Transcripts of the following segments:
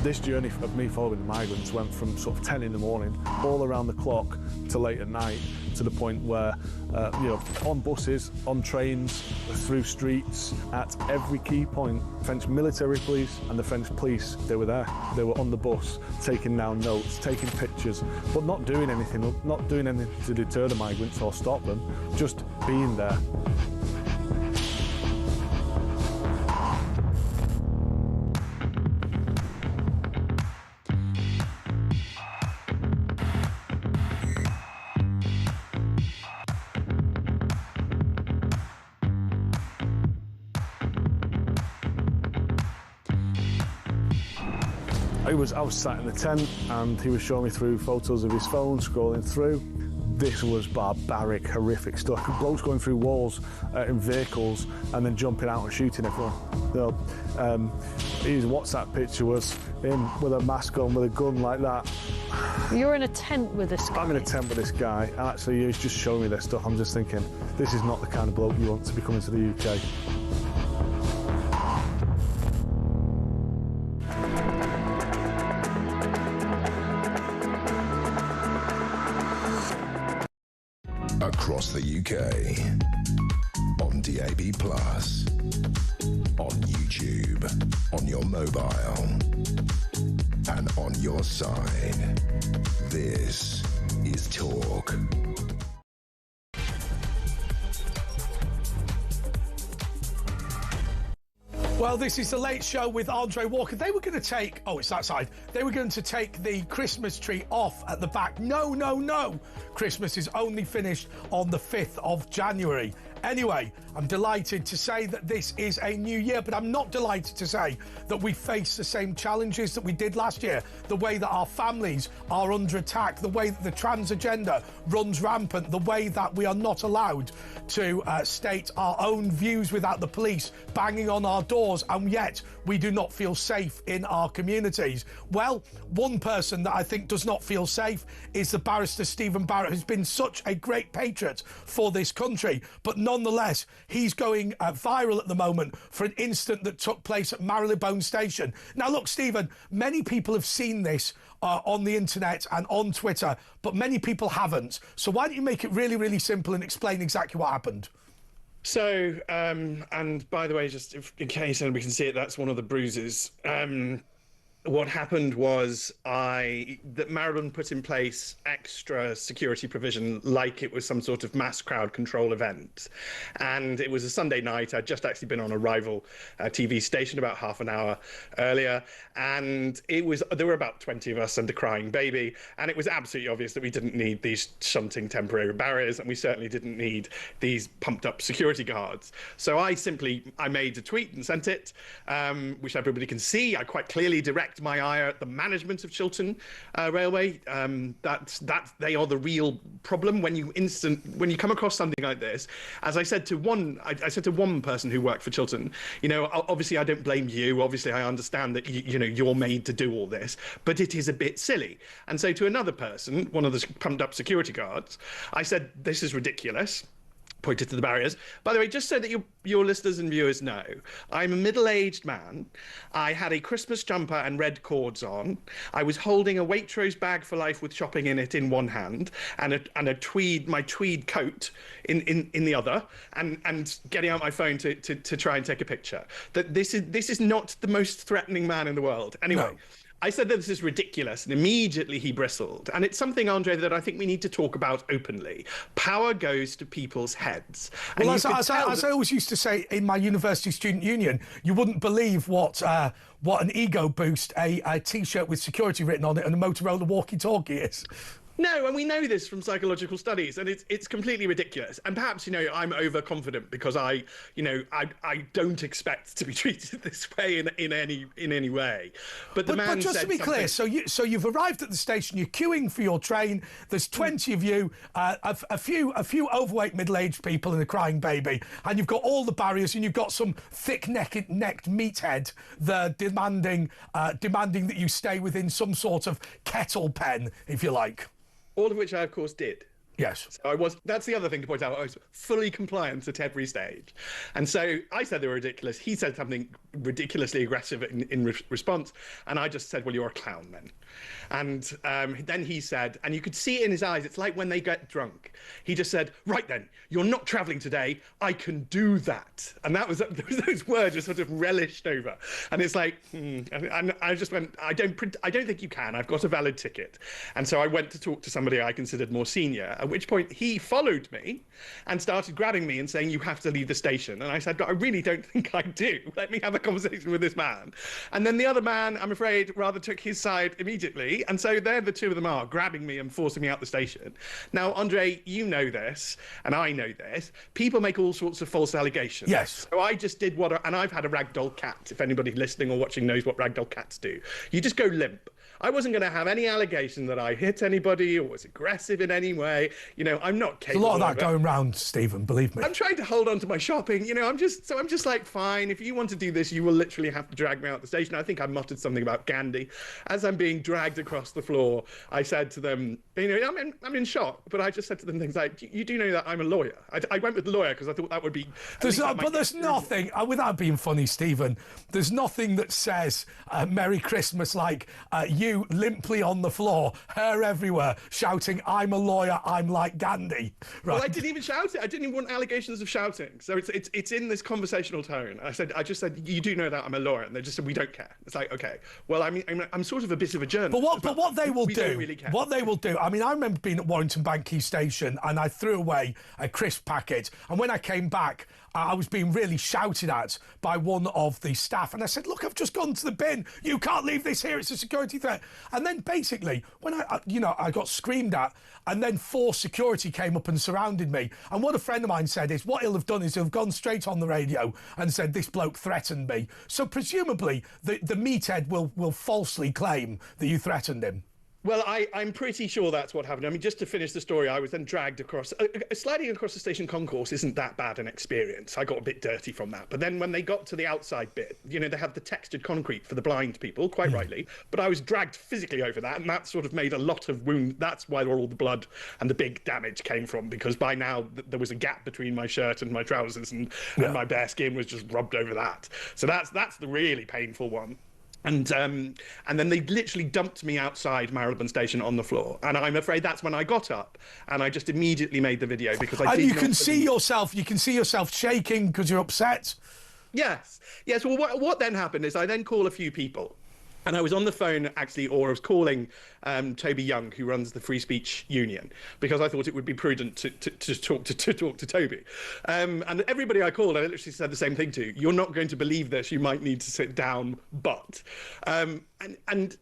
This journey of me following the migrants went from sort of 10 in the morning, all around the clock, to late at night, to the point where, you know, on buses, on trains, through streets, at every key point, French military police and the French police, they were there. They were on the bus, taking down notes, taking pictures, but not doing anything to deter the migrants or stop them, just being there. I was sat in the tent and he was showing me through photos of his phone, scrolling through. This was barbaric, horrific stuff. Blokes going through walls in vehicles and then jumping out and shooting everyone. You know, his WhatsApp picture was him with a mask on, with a gun like that. You're in a tent with this guy? I'm in a tent with this guy, and actually he's just showing me this stuff. I'm just thinking, this is not the kind of bloke you want to be coming to the UK. Across the UK, on DAB+, on YouTube, on your mobile, and on your side. This is Talk. Well, this is the Late Show with Andre Walker. They were going to take... Oh, it's that side. They were going to take the Christmas tree off at the back. No, no, no. Christmas is only finished on the 5th of January. Anyway, I'm delighted to say that this is a new year, but I'm not delighted to say that we face the same challenges that we did last year. The way that our families are under attack, the way that the trans agenda runs rampant, the way that we are not allowed to state our own views without the police banging on our doors, and yet we do not feel safe in our communities. Well, one person that I think does not feel safe is the barrister Stephen Barrett, who's been such a great patriot for this country, but nonetheless, he's going viral at the moment for an incident that took place at Marylebone Station. Now, look, Stephen, many people have seen this on the internet and on Twitter, but many people haven't. So why don't you make it really, really simple and explain exactly what happened? So, and by the way, just in case anybody can see it, that's one of the bruises. What happened was that Marylebone put in place extra security provision like it was some sort of mass crowd control event. And it was a Sunday night. I'd just actually been on a rival TV station about half an hour earlier. And there were about 20 of us and a crying baby. And it was absolutely obvious that we didn't need these shunting temporary barriers. And we certainly didn't need these pumped up security guards. So I made a tweet and sent it, which everybody can see. I quite clearly direct my ire at the management of Chiltern Railway. They are the real problem when you come across something like this. As I said to I said to one person who worked for Chiltern, you know, obviously I don't blame you. Obviously I understand that you know you're made to do all this, but it is a bit silly. And so to another person, one of the pumped up security guards, I said, this is ridiculous. Pointed to the barriers. By the way, just so that your listeners and viewers know, I'm a middle-aged man. I had a Christmas jumper and red cords on. I was holding a Waitrose bag for life with shopping in it in one hand, and my tweed coat in the other, and getting out my phone to try and take a picture. That this is not the most threatening man in the world. Anyway. No. I said that this is ridiculous, and immediately he bristled. And it's something, Andre, that I think we need to talk about openly. Power goes to people's heads. Well, as I always used to say in my university student union, you wouldn't believe what an ego boost a T-shirt with security written on it and a Motorola walkie-talkie is. No, and we know this from psychological studies, and it's completely ridiculous. And perhaps, you know, I'm overconfident because I don't expect to be treated this way in any way. But just to be clear, so you've arrived at the station, you're queuing for your train. There's 20 of you, a few overweight middle-aged people and a crying baby, and you've got all the barriers, and you've got some thick-necked meathead demanding that you stay within some sort of kettle pen, if you like. All of which I, of course, did. Yes. So that's the other thing to point out. I was fully compliant at every stage. And so I said they were ridiculous. He said something ridiculously aggressive in response. And I just said, well, you're a clown then. And then he said, and you could see it in his eyes, it's like when they get drunk. He just said, right then, you're not traveling today. I can do that. And those words were sort of relished over. And it's like, and I just went, I don't think you can. I've got a valid ticket. And so I went to talk to somebody I considered more senior, at which point he followed me and started grabbing me and saying, you have to leave the station. And I said, I really don't think I do. Let me have a conversation with this man. And then the other man, I'm afraid, rather took his side immediately. And so there the two of them are, grabbing me and forcing me out the station. Now, Andre, you know this, and I know this. People make all sorts of false allegations. Yes. So I just did and I've had a ragdoll cat. If anybody listening or watching knows what ragdoll cats do. You just go limp. I wasn't going to have any allegation that I hit anybody or was aggressive in any way. You know, I'm not capable. There's a lot of that going round, Stephen, believe me. I'm trying to hold on to my shopping. You know, I'm just like, fine, if you want to do this, you will literally have to drag me out the station. I think I muttered something about Gandhi. As I'm being dragged across the floor, I said to them, you know, I'm in shock, but I just said to them things like, you do know that I'm a lawyer. I went with lawyer because I thought that would be... There's nothing, without being funny, Stephen, there's nothing that says Merry Christmas like you limply on the floor, hair everywhere, shouting, I'm a lawyer, I'm like Gandhi. Right? Well, I didn't even shout it. I didn't even want allegations of shouting. So it's in this conversational tone. I just said, you do know that I'm a lawyer. And they just said, we don't care. It's like, okay. Well, I mean, I'm sort of a bit of a journalist. But what they will do, don't really care. what they will do, I mean, I remember being at Warrington Bank Quay Station and I threw away a crisp packet. And when I came back, I was being really shouted at by one of the staff. And I said, look, I've just gone to the bin. You can't leave this here. It's a security threat. And then basically, when I got screamed at, and then 4 security came up and surrounded me. And what a friend of mine said is, what he'll have done is he'll have gone straight on the radio and said, this bloke threatened me. So presumably, the meathead will falsely claim that you threatened him. Well, I'm pretty sure that's what happened. I mean, just to finish the story, I was then dragged across. Sliding across the station concourse isn't that bad an experience. I got a bit dirty from that. But then when they got to the outside bit, you know, they have the textured concrete for the blind people, quite rightly. But I was dragged physically over that, and that sort of made a lot of wound. That's why all the blood and the big damage came from, because by now there was a gap between my shirt and my trousers, and my bare skin was just rubbed over that. So that's the really painful one. And then they literally dumped me outside Marylebone Station on the floor, and I'm afraid that's when I got up and I just immediately made the video because I. And you can see yourself shaking because you're upset. Yes. Well, what then happened is I then call a few people. And I was on the phone, actually, or I was calling Toby Young, who runs the Free Speech Union, because I thought it would be prudent to talk to Toby. And everybody I called, I literally said the same thing to. You're not going to believe this. You might need to sit down, but... And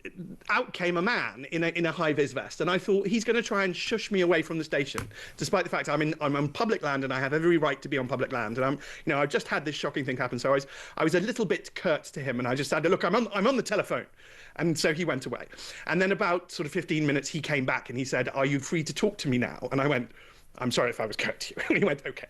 out came a man in a high-vis vest, and I thought he's going to try and shush me away from the station, despite the fact I'm on public land and I have every right to be on public land. And I've just had this shocking thing happen, so I was a little bit curt to him, and I just said, look, I'm on the telephone. And so he went away. And then about sort of 15 minutes, he came back and he said, are you free to talk to me now? And I went, I'm sorry if I was curt to you. And he went, okay.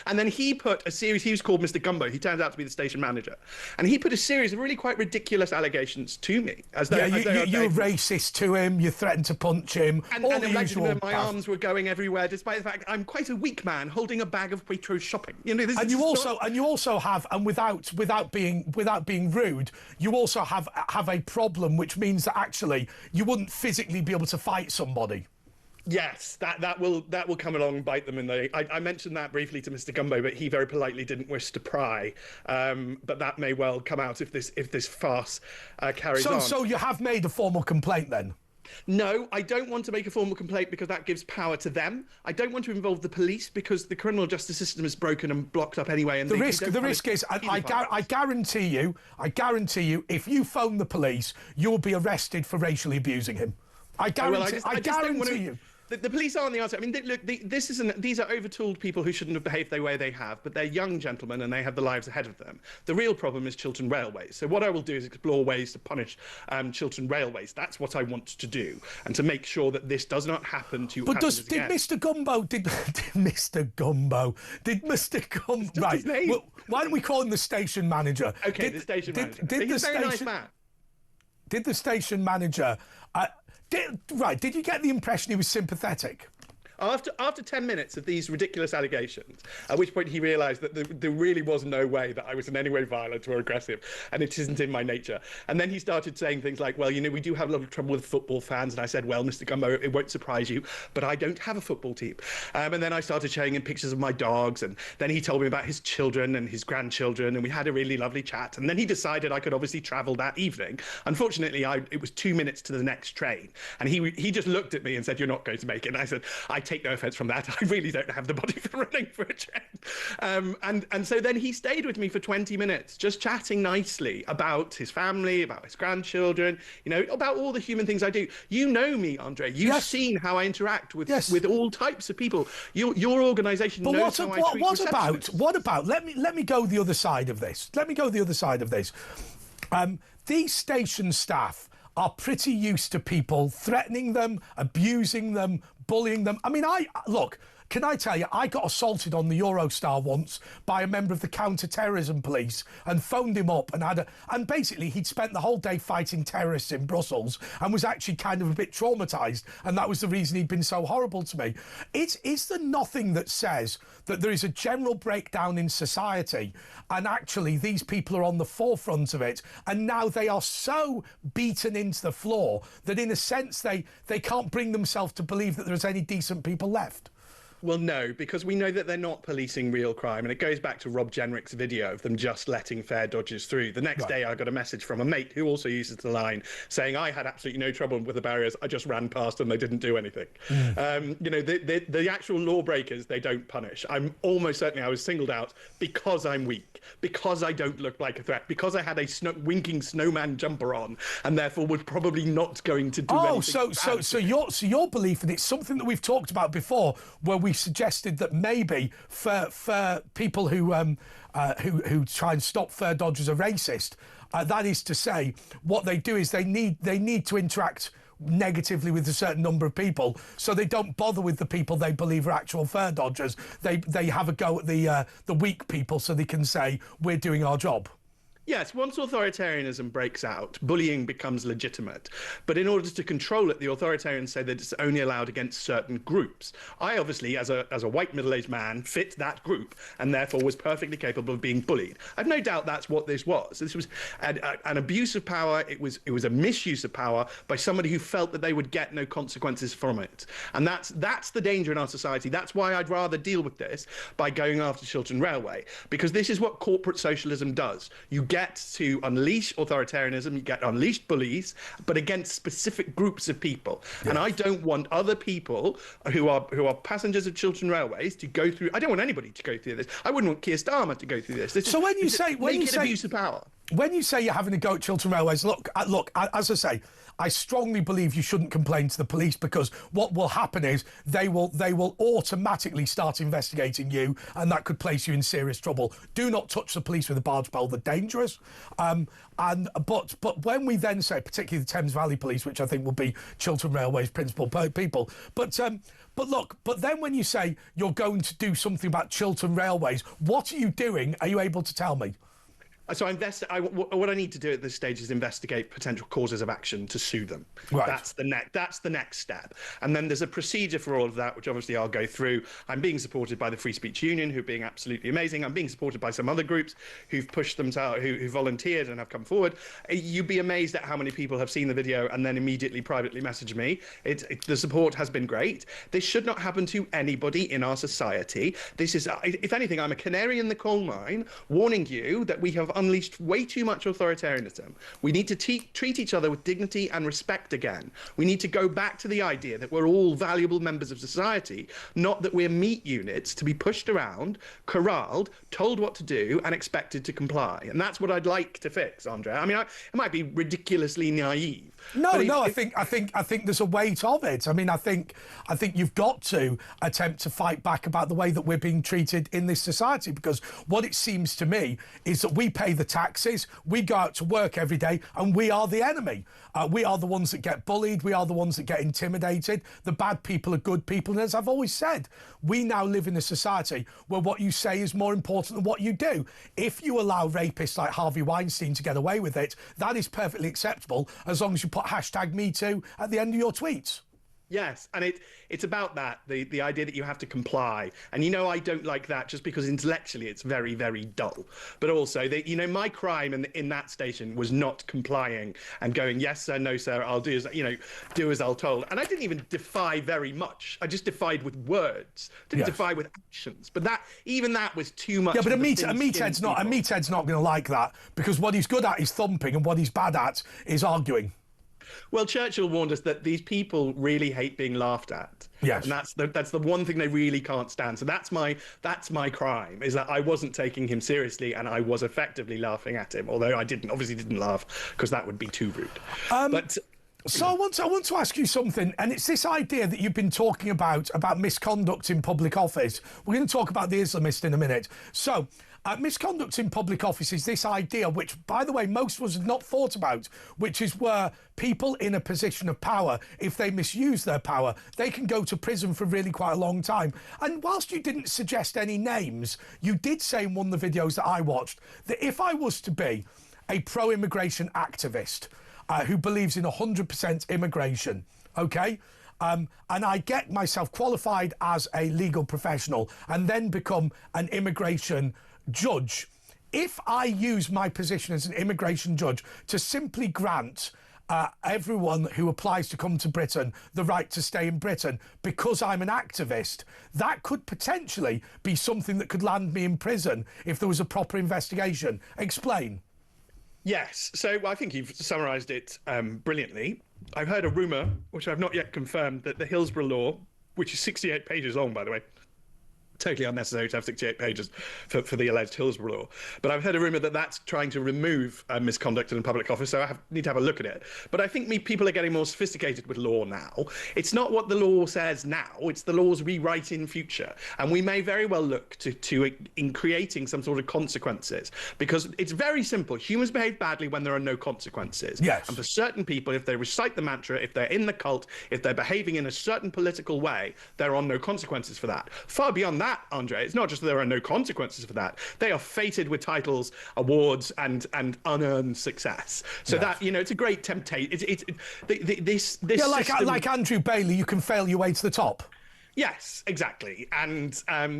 And then he put a series, he was called Mr. Gumbo. He turns out to be the station manager. And he put a series of really quite ridiculous allegations to me. You were racist to him, you threatened to punch him, and all and the allegedly usual. my arms were going everywhere, despite the fact I'm quite a weak man holding a bag of Waitrose shopping. You know, and you also have, and without being rude, you also have a problem, which means that actually you wouldn't physically be able to fight somebody. Yes, that will come along and bite them in the... I mentioned that briefly to Mr. Gumbo, but he very politely didn't wish to pry. But that may well come out if this farce carries on. So you have made a formal complaint then? No, I don't want to make a formal complaint because that gives power to them. I don't want to involve the police because the criminal justice system is broken and blocked up anyway. And the risk is, I guarantee you, if you phone the police, you will be arrested for racially abusing him. I guarantee you. The police aren't the answer. I mean, these are overtooled people who shouldn't have behaved the way they have, but they're young gentlemen and they have the lives ahead of them. The real problem is Chiltern Railways. So what I will do is explore ways to punish Chiltern Railways. That's what I want to do, and to make sure that this does not happen to. But did Mr. Gumbo? Right. His name. Well, why don't we call him the station manager? Okay, the station manager. He's a very nice man. Did the station manager? Did you get the impression he was sympathetic? After 10 minutes of these ridiculous allegations, at which point he realised that there really was no way that I was in any way violent or aggressive, and it isn't in my nature. And then he started saying things like, well, you know, we do have a lot of trouble with football fans. And I said, well, Mr. Gumbo, it won't surprise you, but I don't have a football team. And then I started showing him pictures of my dogs, and then he told me about his children and his grandchildren, and we had a really lovely chat. And then he decided I could obviously travel that evening. Unfortunately, it was 2 minutes to the next train, and he just looked at me and said, you're not going to make it. And I said, I take no offence from that. I really don't have the body for running for a train. And so then he stayed with me for 20 minutes, just chatting nicely about his family, about his grandchildren, you know, about all the human things I do. You know me, Andre. You've seen how I interact with all types of people. Your organisation knows how I treat receptionists. What about? Let me go the other side of this. These station staff are pretty used to people threatening them, abusing them, bullying them. I mean, look. Can I tell you, I got assaulted on the Eurostar once by a member of the counter-terrorism police and phoned him up and basically he'd spent the whole day fighting terrorists in Brussels and was actually kind of a bit traumatised, and that was the reason he'd been so horrible to me. Is there nothing that says that there is a general breakdown in society and actually these people are on the forefront of it, and now they are so beaten into the floor that in a sense they can't bring themselves to believe that there's any decent people left? Well, no, because we know that they're not policing real crime. And it goes back to Rob Jenrick's video of them just letting fare dodgers through. The next day, I got a message from a mate who also uses the line saying, I had absolutely no trouble with the barriers. I just ran past and they didn't do anything. You know, the actual lawbreakers, they don't punish. I'm almost certain I was singled out because I'm weak, because I don't look like a threat, because I had a winking snowman jumper on and therefore was probably not going to do anything. So your belief, and it's something that we've talked about before, where we suggested that maybe for people who try and stop fare dodgers are racist. That is to say, what they do is they need to interact negatively with a certain number of people, so they don't bother with the people they believe are actual fare dodgers. They have a go at the weak people, so they can say we're doing our job. Yes, once authoritarianism breaks out, bullying becomes legitimate. But in order to control it, the authoritarians say that it's only allowed against certain groups. I obviously, as a white middle-aged man, fit that group and therefore was perfectly capable of being bullied. I've no doubt that's what this was. This was an abuse of power. It was a misuse of power by somebody who felt that they would get no consequences from it. And that's the danger in our society. That's why I'd rather deal with this by going after Chiltern Railway, because this is what corporate socialism does. You get to unleash authoritarianism, you get unleashed bullies, but against specific groups of people. Yes. And I don't want other people who are passengers of Chiltern Railways to go through. I don't want anybody to go through this. I wouldn't want Keir Starmer to go through this. When you say abuse of power. When you say you're having a go at Chiltern Railways, look, as I say, I strongly believe you shouldn't complain to the police, because what will happen is they will automatically start investigating you, and that could place you in serious trouble. Do not touch the police with a barge pole; they're dangerous. But when we then say, particularly the Thames Valley Police, which I think will be Chiltern Railway's principal people, but then when you say you're going to do something about Chiltern Railways, what are you doing? Are you able to tell me? So what I need to do at this stage is investigate potential causes of action to sue them. Right. That's the next step. And then there's a procedure for all of that, which obviously I'll go through. I'm being supported by the Free Speech Union, who are being absolutely amazing. I'm being supported by some other groups who've pushed themselves, who volunteered and have come forward. You'd be amazed at how many people have seen the video and then immediately privately messaged me. The support has been great. This should not happen to anybody in our society. This is, if anything, I'm a canary in the coal mine, warning you that we have unleashed way too much authoritarianism. We need to treat each other with dignity and respect again. We need to go back to the idea that we're all valuable members of society, not that we're meat units to be pushed around, corralled, told what to do, and expected to comply. And that's what I'd like to fix, Andre. I mean, it might be ridiculously naive. I think there's a weight of it. I mean, I think you've got to attempt to fight back about the way that we're being treated in this society, because what it seems to me is that we pay the taxes, we go out to work every day, and we are the enemy. We are the ones that get bullied, we are the ones that get intimidated. The bad people are good people, and as I've always said, we now live in a society where what you say is more important than what you do. If you allow rapists like Harvey Weinstein to get away with it, that is perfectly acceptable, as long as you put #MeToo at the end of your tweets. Yes, and it's about that, the idea that you have to comply. And I don't like that just because intellectually it's very, very dull. But also, my crime in that station was not complying and going, yes, sir, no, sir, I'll do as I'll told. And I didn't even defy very much. I just defied with words, didn't defy with actions. But even that was too much. Yeah, but a meathead's not going to like that, because what he's good at is thumping and what he's bad at is arguing. Well, Churchill warned us that these people really hate being laughed at. Yes. And that's the one thing they really can't stand. So that's my crime, is that I wasn't taking him seriously and I was effectively laughing at him, although I obviously didn't laugh because that would be too rude. So I want to ask you something, and it's this idea that you've been talking about misconduct in public office. We're going to talk about the Islamist in a minute. So misconduct in public office is this idea, which, by the way, most of us have not thought about, which is where people in a position of power, if they misuse their power, they can go to prison for really quite a long time. And whilst you didn't suggest any names, you did say in one of the videos that I watched that if I was to be a pro-immigration activist who believes in 100% immigration, okay? And I get myself qualified as a legal professional and then become an immigration judge. If I use my position as an immigration judge to simply grant everyone who applies to come to Britain the right to stay in Britain because I'm an activist, that could potentially be something that could land me in prison if there was a proper investigation. Explain. Yes, so I think you've summarised it brilliantly. I've heard a rumour, which I've not yet confirmed, that the Hillsborough Law, which is 68 pages long, by the way, totally unnecessary to have 68 pages for the alleged Hillsborough Law. But I've heard a rumour that that's trying to remove misconduct in public office, so I need to have a look at it. But I think people are getting more sophisticated with law now. It's not what the law says now, it's the laws we write in future. And we may very well look to in creating some sort of consequences, because it's very simple. Humans behave badly when there are no consequences. Yes. And for certain people, if they recite the mantra, if they're in the cult, if they're behaving in a certain political way, there are no consequences for that. Far beyond that, Andre, it's not just that there are no consequences for that. They are fated with titles, awards, and unearned success. So that, it's a great temptation. This system... like Andrew Bailey, you can fail your way to the top. Yes, exactly. And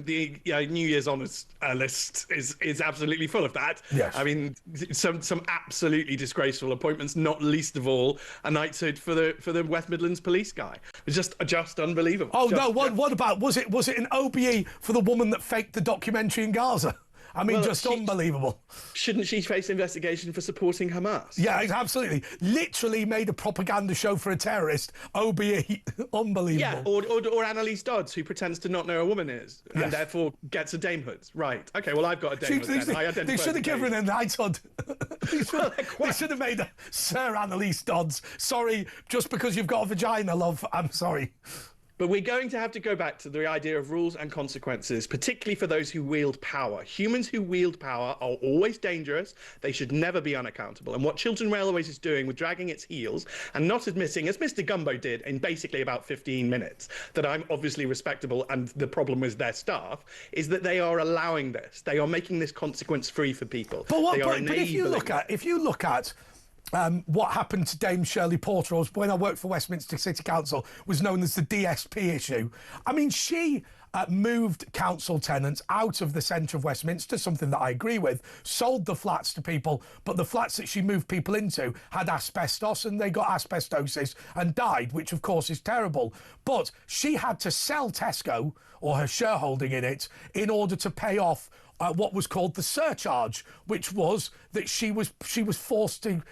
the New Year's Honours list is absolutely full of that. Yes. I mean, some absolutely disgraceful appointments, not least of all a knighthood for the West Midlands police guy. It's just unbelievable. Oh, what about, was it an OBE for the woman that faked the documentary in Gaza? I mean, unbelievable. Shouldn't she face investigation for supporting Hamas? Yeah, absolutely. Literally made a propaganda show for a terrorist. OBE. Unbelievable. Yeah, or Annalise Dodds, who pretends to not know a woman is, and therefore gets a damehood. Right. Okay, well, I've got a damehood. They should have given her a knighthood. They should have made her Sir Annalise Dodds. Sorry, just because you've got a vagina, love. I'm sorry. But we're going to have to go back to the idea of rules and consequences, particularly for those who wield power. Humans who wield power are always dangerous. They should never be unaccountable. And what Chiltern Railways is doing with dragging its heels and not admitting, as Mr. Gumbo did in basically about 15 minutes, that I'm obviously respectable and the problem was their staff, is that they are allowing this. They are making this consequence-free for people. But if you look at what happened to Dame Shirley Porter, or when I worked for Westminster City Council, was known as the DSP issue. I mean, she moved council tenants out of the centre of Westminster, something that I agree with, sold the flats to people, but the flats that she moved people into had asbestos and they got asbestosis and died, which of course is terrible. But she had to sell Tesco, or her shareholding in it, in order to pay off what was called the surcharge, which was that she was forced to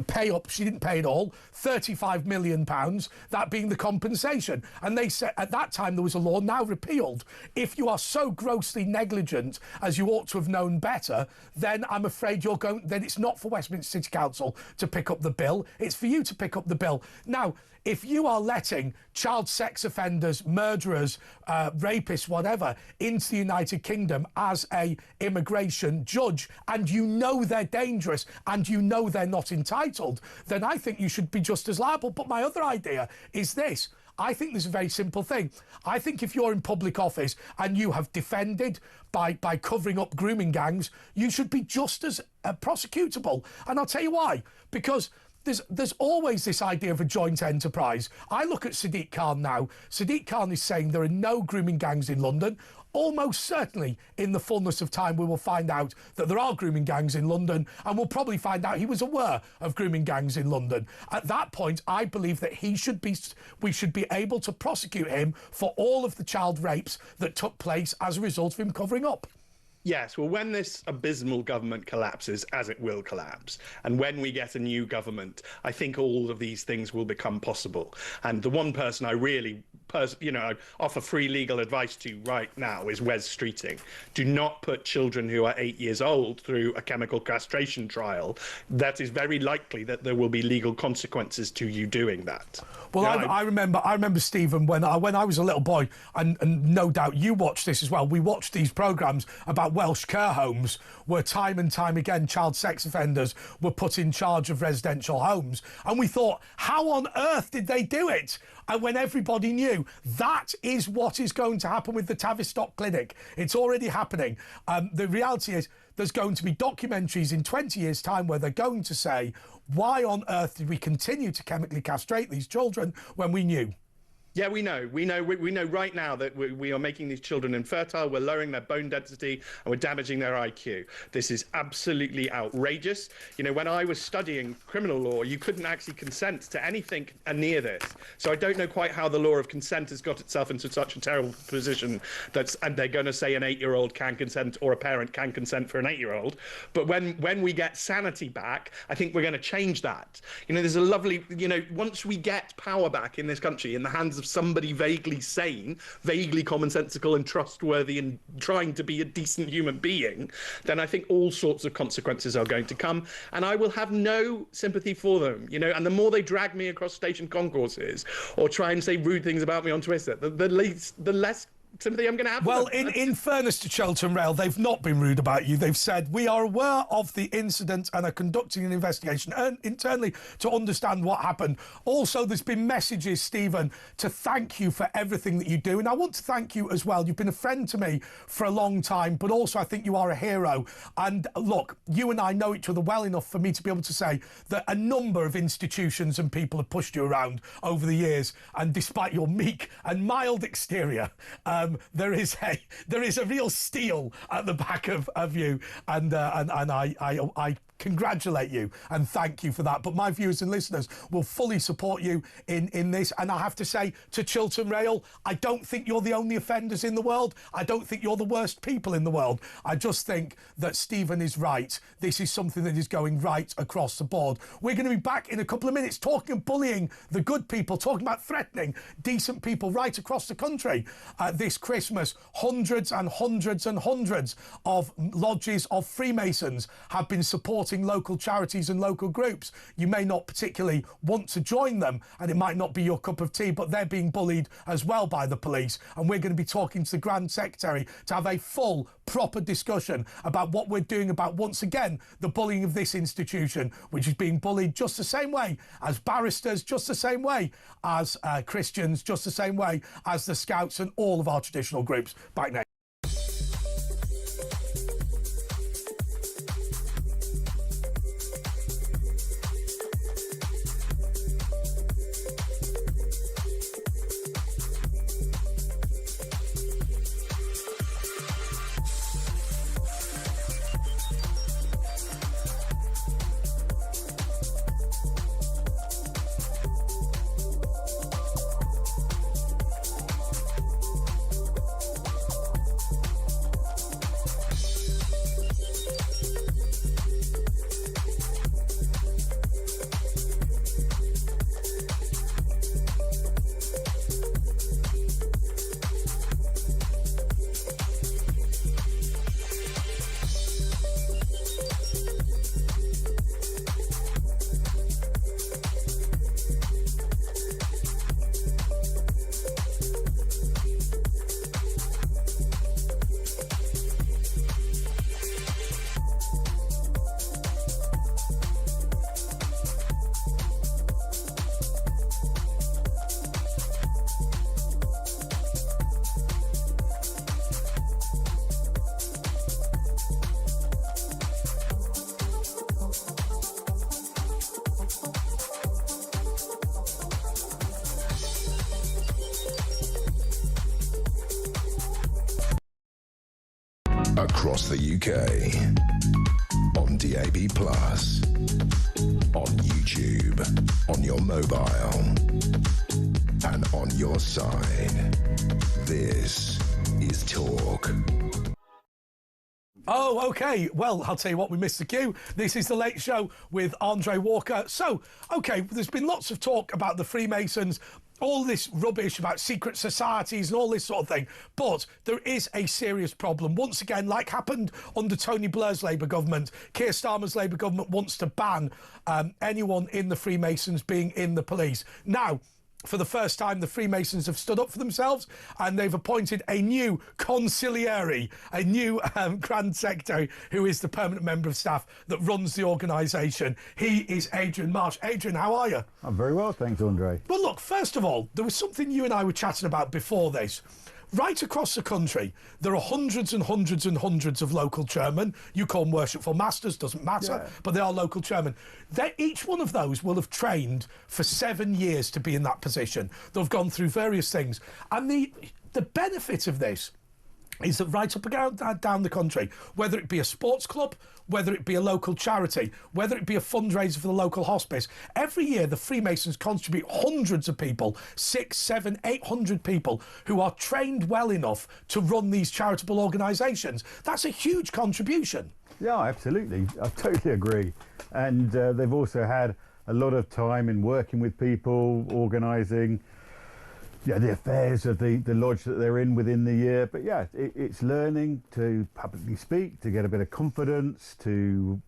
pay up, she didn't pay it all, £35 million, that being the compensation. And they said at that time there was a law, now repealed. If you are so grossly negligent as you ought to have known better, then I'm afraid then it's not for Westminster City Council to pick up the bill, it's for you to pick up the bill. Now, if you are letting child sex offenders, murderers, rapists, whatever, into the United Kingdom as a immigration judge, and you know they're dangerous and you know they're not entitled, then I think you should be just as liable. But my other idea is this. I think there's a very simple thing. I think if you're in public office and you have defended by covering up grooming gangs, you should be just as prosecutable. And I'll tell you why. Because there's always this idea of a joint enterprise. I look at Sadiq Khan now. Sadiq Khan is saying there are no grooming gangs in London. Almost certainly, in the fullness of time, we will find out that there are grooming gangs in London, and we'll probably find out he was aware of grooming gangs in London. At that point, I believe that we should be able to prosecute him for all of the child rapes that took place as a result of him covering up. Yes, well, when this abysmal government collapses, as it will collapse, and when we get a new government, I think all of these things will become possible. And the one person I really, offer free legal advice to right now is Wes Streeting. Do not put children who are 8 years old through a chemical castration trial. That is very likely that there will be legal consequences to you doing that. Well, I remember, Stephen, when I was a little boy, and no doubt you watched this as well. We watched these programmes about Welsh care homes where time and time again child sex offenders were put in charge of residential homes. And we thought, how on earth did they do it? And when everybody knew that is what is going to happen with the Tavistock Clinic. It's already happening. The reality is there's going to be documentaries in 20 years' time where they're going to say, why on earth did we continue to chemically castrate these children when we knew? Yeah, we know right now that we are making these children infertile, we're lowering their bone density, and we're damaging their IQ. This is absolutely outrageous. You know, when I was studying criminal law, you couldn't actually consent to anything near this. So I don't know quite how the law of consent has got itself into such a terrible position and they're going to say an 8-year-old can consent or a parent can consent for an 8-year-old. But when we get sanity back, I think we're going to change that. You know, there's a lovely, once we get power back in this country in the hands of somebody vaguely sane, vaguely commonsensical and trustworthy and trying to be a decent human being, then I think all sorts of consequences are going to come, and I will have no sympathy for them, and the more they drag me across station concourses or try and say rude things about me on Twitter, the less sympathy I'm going to have. Well, in fairness to Cheltenham Rail, they've not been rude about you. They've said, we are aware of the incident and are conducting an investigation internally to understand what happened. Also, there's been messages, Stephen, to thank you for everything that you do. And I want to thank you as well. You've been a friend to me for a long time, but also I think you are a hero. And look, you and I know each other well enough for me to be able to say that a number of institutions and people have pushed you around over the years. And despite your meek and mild exterior, there is a real steel at the back of you, and I congratulate you and thank you for that. But my viewers and listeners will fully support you in this. And I have to say to Chiltern Rail, I don't think you're the only offenders in the world. I don't think you're the worst people in the world. I just think that Stephen is right. This is something that is going right across the board. We're going to be back in a couple of minutes talking and bullying the good people, talking about threatening decent people right across the country. This Christmas, hundreds and hundreds and hundreds of lodges of Freemasons have been supporting local charities and local groups. You may not particularly want to join them, and it might not be your cup of tea, but they're being bullied as well by the police. And we're going to be talking to the Grand Secretary to have a full, proper discussion about what we're doing about, once again, the bullying of this institution, which is being bullied just the same way as barristers, just the same way as Christians, just the same way as the Scouts and all of our traditional groups. Back next. across the UK, on DAB+, on YouTube, on your mobile, and on your side. This is Talk. Oh, okay. Well, I'll tell you what, we missed the cue. This is The Late Show with Andre Walker. So, okay, there's been lots of talk about the Freemasons, all this rubbish about secret societies and all this sort of thing. But there is a serious problem. Once again, like happened under Tony Blair's Labour government, Keir Starmer's Labour government wants to ban anyone in the Freemasons being in the police. Now, for the first time, the Freemasons have stood up for themselves and they've appointed a new consigliere, a new Grand Secretary, who is the permanent member of staff that runs the organisation. He is Adrian Marsh. Adrian, how are you? I'm very well, thanks, Andre. Well, look, first of all, there was something you and I were chatting about before this. Right across the country, there are hundreds and hundreds and hundreds of local chairmen. You call them worshipful masters, doesn't matter, but they are local chairmen. Each one of those will have trained for 7 years to be in that position. They've gone through various things. And the benefit of this is that right up and down the country, whether it be a sports club, whether it be a local charity, whether it be a fundraiser for the local hospice, every year the Freemasons contribute hundreds of people, 600, 700, 800 people who are trained well enough to run these charitable organisations. That's a huge contribution. Yeah, absolutely. I totally agree. And they've also had a lot of time in working with people, organising the affairs of the lodge that they're in within the year. But yeah, it's learning to publicly speak, to get a bit of confidence, to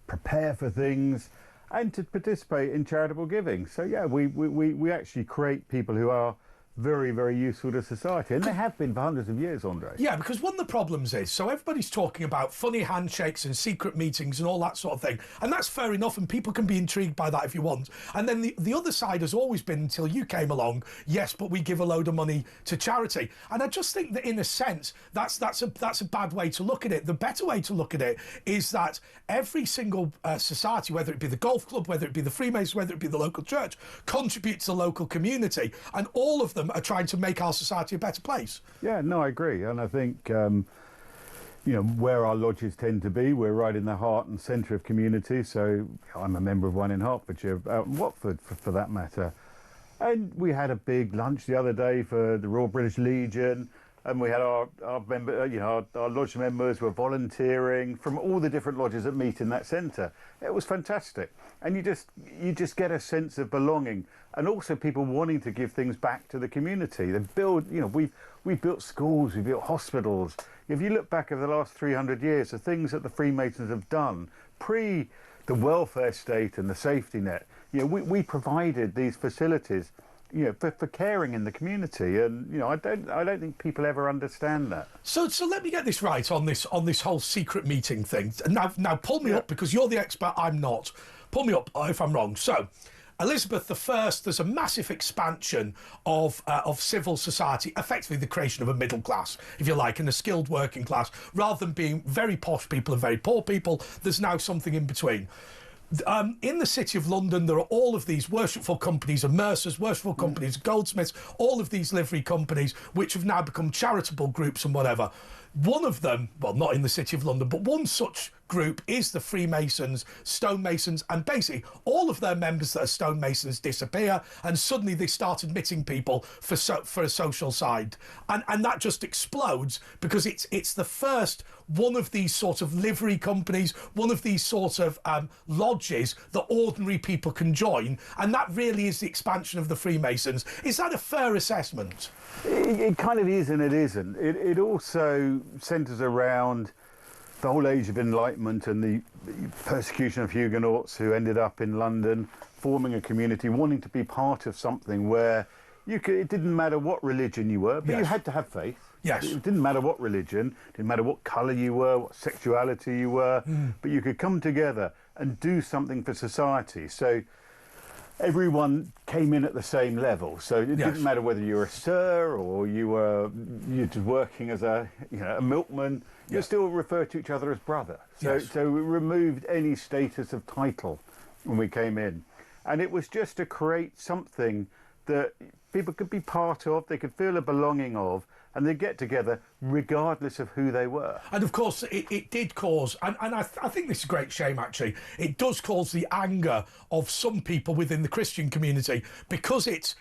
prepare for things, and to participate in charitable giving. So yeah, we actually create people who are very, very useful to society, and they have been for hundreds of years, Andre. Yeah, because one of the problems is, so everybody's talking about funny handshakes and secret meetings and all that sort of thing, and that's fair enough, and people can be intrigued by that if you want. And then the other side has always been, until you came along, yes, but we give a load of money to charity. And I just think that in a sense, that's a bad way to look at it. The better way to look at it is that every single society, whether it be the golf club, whether it be the Freemasons, whether it be the local church, contributes to the local community, and all of them are trying to make our society a better place. Yeah, no, I agree. And I think, where our lodges tend to be, we're right in the heart and centre of community. So I'm a member of one in Hertfordshire, out in Watford for that matter. And we had a big lunch the other day for the Royal British Legion. And we had our lodge members were volunteering from all the different lodges that meet in that centre. It was fantastic, and you just get a sense of belonging, and also people wanting to give things back to the community. They build, we've built schools, we've built hospitals. If you look back over the last 300 years, the things that the Freemasons have done pre the welfare state and the safety net, we provided these facilities, for caring in the community, and I don't think people ever understand that. So let me get this right on this whole secret meeting thing. Now pull me up, because you're the expert, I'm not. Pull me up if I'm wrong. So Elizabeth I, there's a massive expansion of civil society, effectively the creation of a middle class, if you like, and a skilled working class. Rather than being very posh people and very poor people, there's now something in between. In the City of London, there are all of these worshipful companies of Mercers, worshipful companies of Goldsmiths, all of these livery companies, which have now become charitable groups and whatever. One of them, well, not in the City of London, but one such group is the Freemasons, stonemasons, and basically all of their members that are stonemasons disappear, and suddenly they start admitting people for a social side, and that just explodes, because it's the first one of these sort of livery companies, one of these sort of lodges that ordinary people can join, and that really is the expansion of the Freemasons. Is that a fair assessment? It kind of is and it isn't. It also centres around the whole age of enlightenment and the persecution of Huguenots who ended up in London, forming a community, wanting to be part of something where it didn't matter what religion you were, but you had to have faith. Yes. It didn't matter what religion, it didn't matter what colour you were, what sexuality you were, but you could come together and do something for society. So everyone came in at the same level. So it didn't matter whether you were a sir or you're just working as a milkman. You still refer to each other as brother. So we removed any status of title when we came in, and it was just to create something that people could be part of, they could feel a belonging of, and they'd get together regardless of who they were. And of course, it did cause, and I think this is a great shame actually, it does cause the anger of some people within the Christian community because it's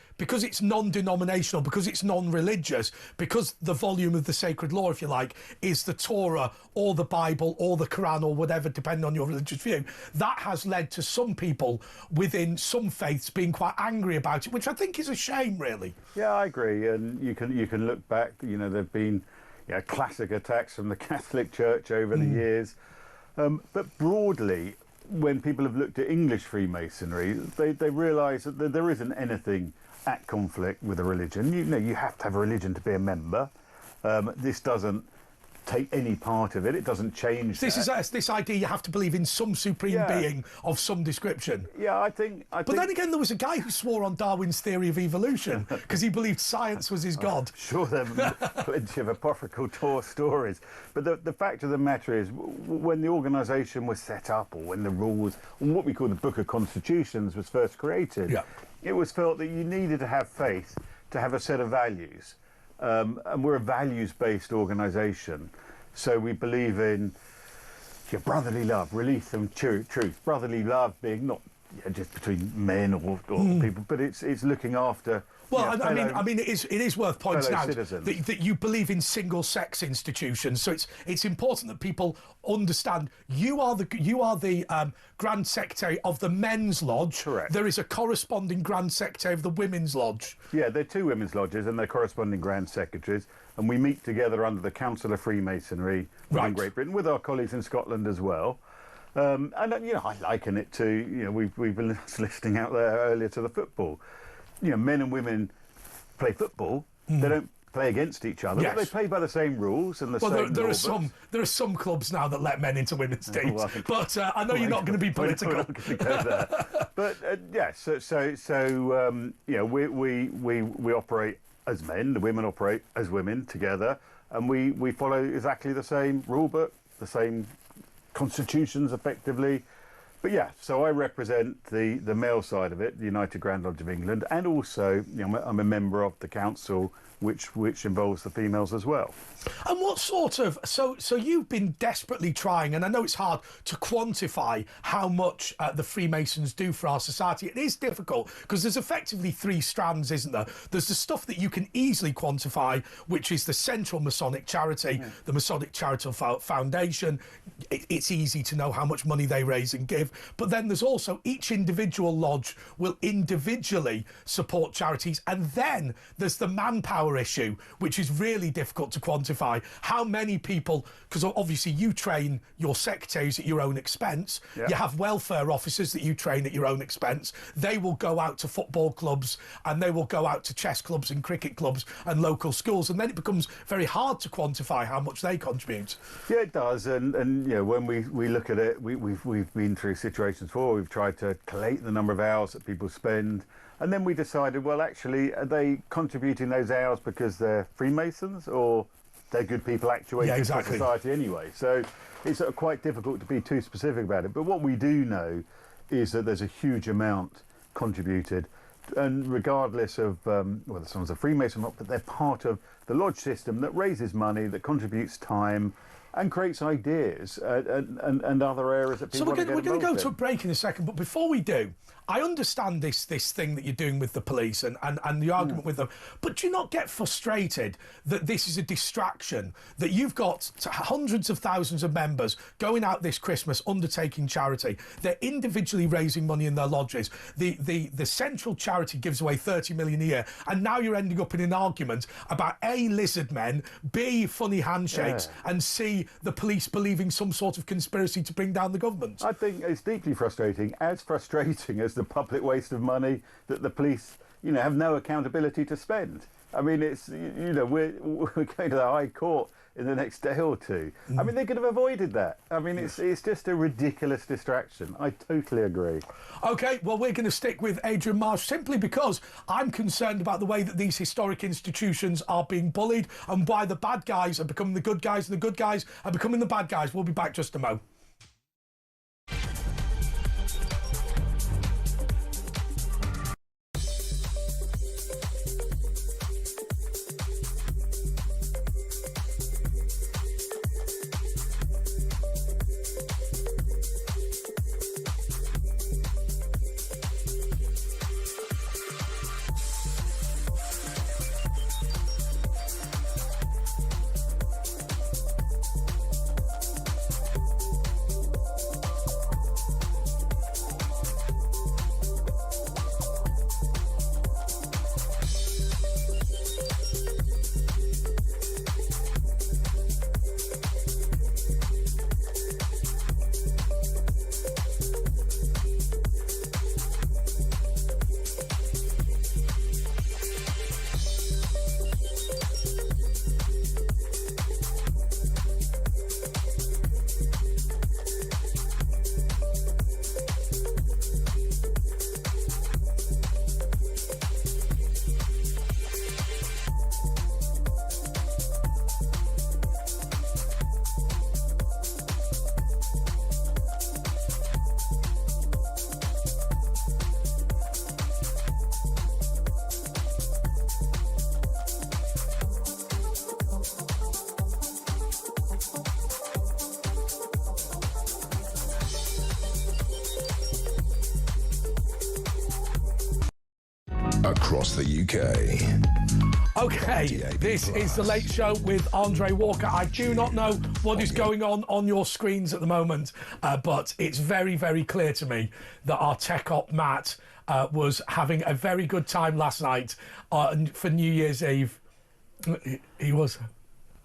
non-denominational, because it's non-religious, because the volume of the sacred law, if you like, is the Torah or the Bible or the Quran or whatever, depending on your religious view. That has led to some people within some faiths being quite angry about it, which I think is a shame, really. Yeah, I agree. And you can look back, there've been classic attacks from the Catholic Church over the years. But broadly, when people have looked at English Freemasonry, they realise that there isn't anything at conflict with a religion. You have to have a religion to be a member. This doesn't take any part of it. It doesn't change This idea you have to believe in some supreme being of some description. Yeah, I think... But then again, there was a guy who swore on Darwin's theory of evolution because he believed science was his god. Sure, there are plenty of apocryphal stories. But the fact of the matter is, when the organisation was set up, or when the rules, or what we call the Book of Constitutions was first created, it was felt that you needed to have faith to have a set of values. And we're a values-based organisation, so we believe in brotherly love, relief from truth. Brotherly love being not just between men or people, but it's looking after. Well, I mean, it is worth pointing out that you believe in single-sex institutions. So it's important that people understand you are the Grand Secretary of the Men's Lodge. Correct. There is a corresponding Grand Secretary of the Women's Lodge. Yeah, there are two women's lodges and they're corresponding Grand Secretaries, and we meet together under the Council of Freemasonry in Great Britain with our colleagues in Scotland as well. And I liken it to we've been listening out there earlier to the football. Men and women play football. They don't play against each other, but they play by the same rules and the same. Well, there are some clubs now that let men into women's teams, but I know you're not going to be political. We're not going to go there. But we operate as men. The women operate as women together, and we follow exactly the same rule book, the same constitutions, effectively. But so I represent the male side of it, the United Grand Lodge of England, and also I'm a member of the council, which involves the females as well. And what sort of so you've been desperately trying, and I know it's hard to quantify how much the Freemasons do for our society. It is difficult because there's effectively three strands, isn't there? There's the stuff that you can easily quantify, which is the Central Masonic Charity, the Masonic Charitable Foundation. It's easy to know how much money they raise and give. But then there's also each individual lodge will individually support charities, and then there's the manpower issue, which is really difficult to quantify. How many people, because obviously you train your secretaries at your own expense, you have welfare officers that you train at your own expense. They will go out to football clubs and they will go out to chess clubs and cricket clubs and local schools, and then it becomes very hard to quantify how much they contribute. Yeah, it does, and when we look at it, we've been through situations before. We've tried to collate the number of hours that people spend, and then we decided, well, actually, are they contributing those hours because they're Freemasons, or they're good people actuating for society anyway? So it's quite difficult to be too specific about it. But what we do know is that there's a huge amount contributed, and regardless of whether someone's a Freemason or not, but they're part of the lodge system that raises money, that contributes time, and creates ideas and other areas that people want to get involved in. We're going to go to a break in a second, but before we do, I understand this thing that you're doing with the police and the argument with them, but do you not get frustrated that this is a distraction, that you've got hundreds of thousands of members going out this Christmas undertaking charity? They're individually raising money in their lodges. The central charity gives away 30 million a year, and now you're ending up in an argument about A, lizard men, B, funny handshakes, and C, the police believing some sort of conspiracy to bring down the government. I think it's deeply frustrating as the public waste of money that the police, have no accountability to spend. I mean, it's, we're going to the High Court in the next day or two. I mean, they could have avoided that. I mean, it's just a ridiculous distraction. I totally agree. OK, well, we're going to stick with Adrian Marsh simply because I'm concerned about the way that these historic institutions are being bullied and why the bad guys are becoming the good guys and the good guys are becoming the bad guys. We'll be back just a mo. across the UK. Okay, this is The Late Show with Andre Walker. I do not know what is going on your screens at the moment, but it's very, very clear to me that our tech op, Matt, was having a very good time last night for New Year's Eve. He was.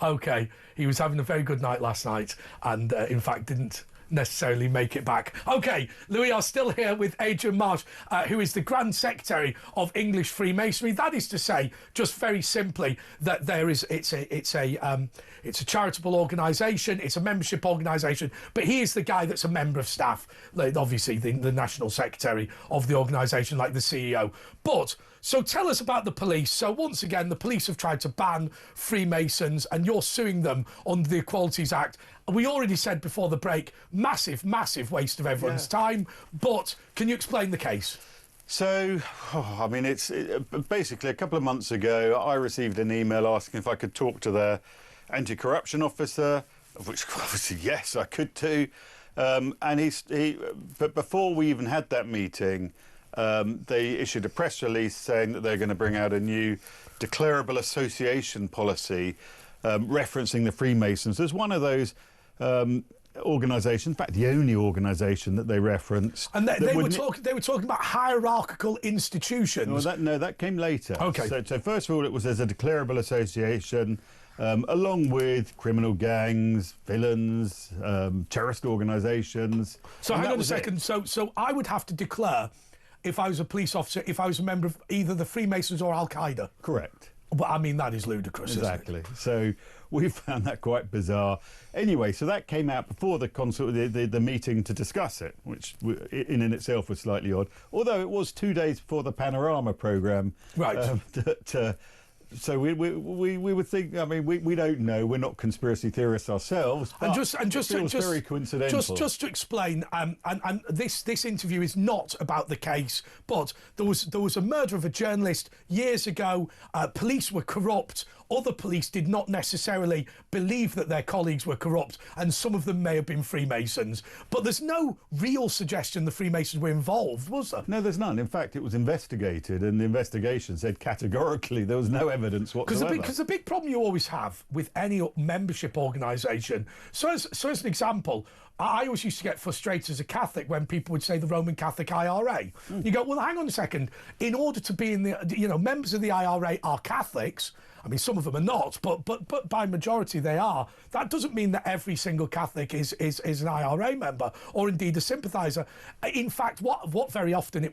Okay, he was having a very good night last night and, in fact, didn't necessarily make it back. Okay, we are still here with Adrian Marsh, who is the Grand Secretary of English Freemasonry. That is to say, just very simply, that it's a charitable organisation, it's a membership organisation, but he is the guy that's a member of staff, like obviously the National Secretary of the organisation, like the CEO. But so tell us about the police. So once again, the police have tried to ban Freemasons and you're suing them under the Equalities Act. We already said before the break, massive, massive waste of everyone's time. But can you explain the case? So, I mean, basically a couple of months ago, I received an email asking if I could talk to their anti-corruption officer, of which obviously, yes, I could too. But before we even had that meeting, they issued a press release saying that they're going to bring out a new declarable association policy referencing the Freemasons as one of those organisations, in fact, the only organisation that they referenced. And they were talking about hierarchical institutions. No, that came later. Okay. So first of all, it was as a declarable association, along with criminal gangs, villains, terrorist organisations. So hang on a second. So I would have to declare, if I was a police officer, if I was a member of either the Freemasons or Al Qaeda. Correct. But I mean, that is ludicrous. Exactly. Isn't it? So we found that quite bizarre. Anyway, so that came out before the meeting to discuss it, which in itself was slightly odd. Although it was 2 days before the Panorama programme. Right. So we would think. I mean, we don't know. We're not conspiracy theorists ourselves. But it feels very coincidental. Just to explain, and this interview is not about the case, but there was a murder of a journalist years ago. Police were corrupt. Other police did not necessarily believe that their colleagues were corrupt, and some of them may have been Freemasons. But there's no real suggestion the Freemasons were involved, was there? No, there's none. In fact, it was investigated, and the investigation said categorically there was no evidence whatsoever. Because the big problem you always have with any membership organisation, so as an example, I always used to get frustrated as a Catholic when people would say the Roman Catholic IRA. You go, well, hang on a second. In order to be in the, members of the IRA are Catholics. I mean, some of them are not, but by majority they are. That doesn't mean that every single Catholic is an IRA member or indeed a sympathiser. In fact, what very often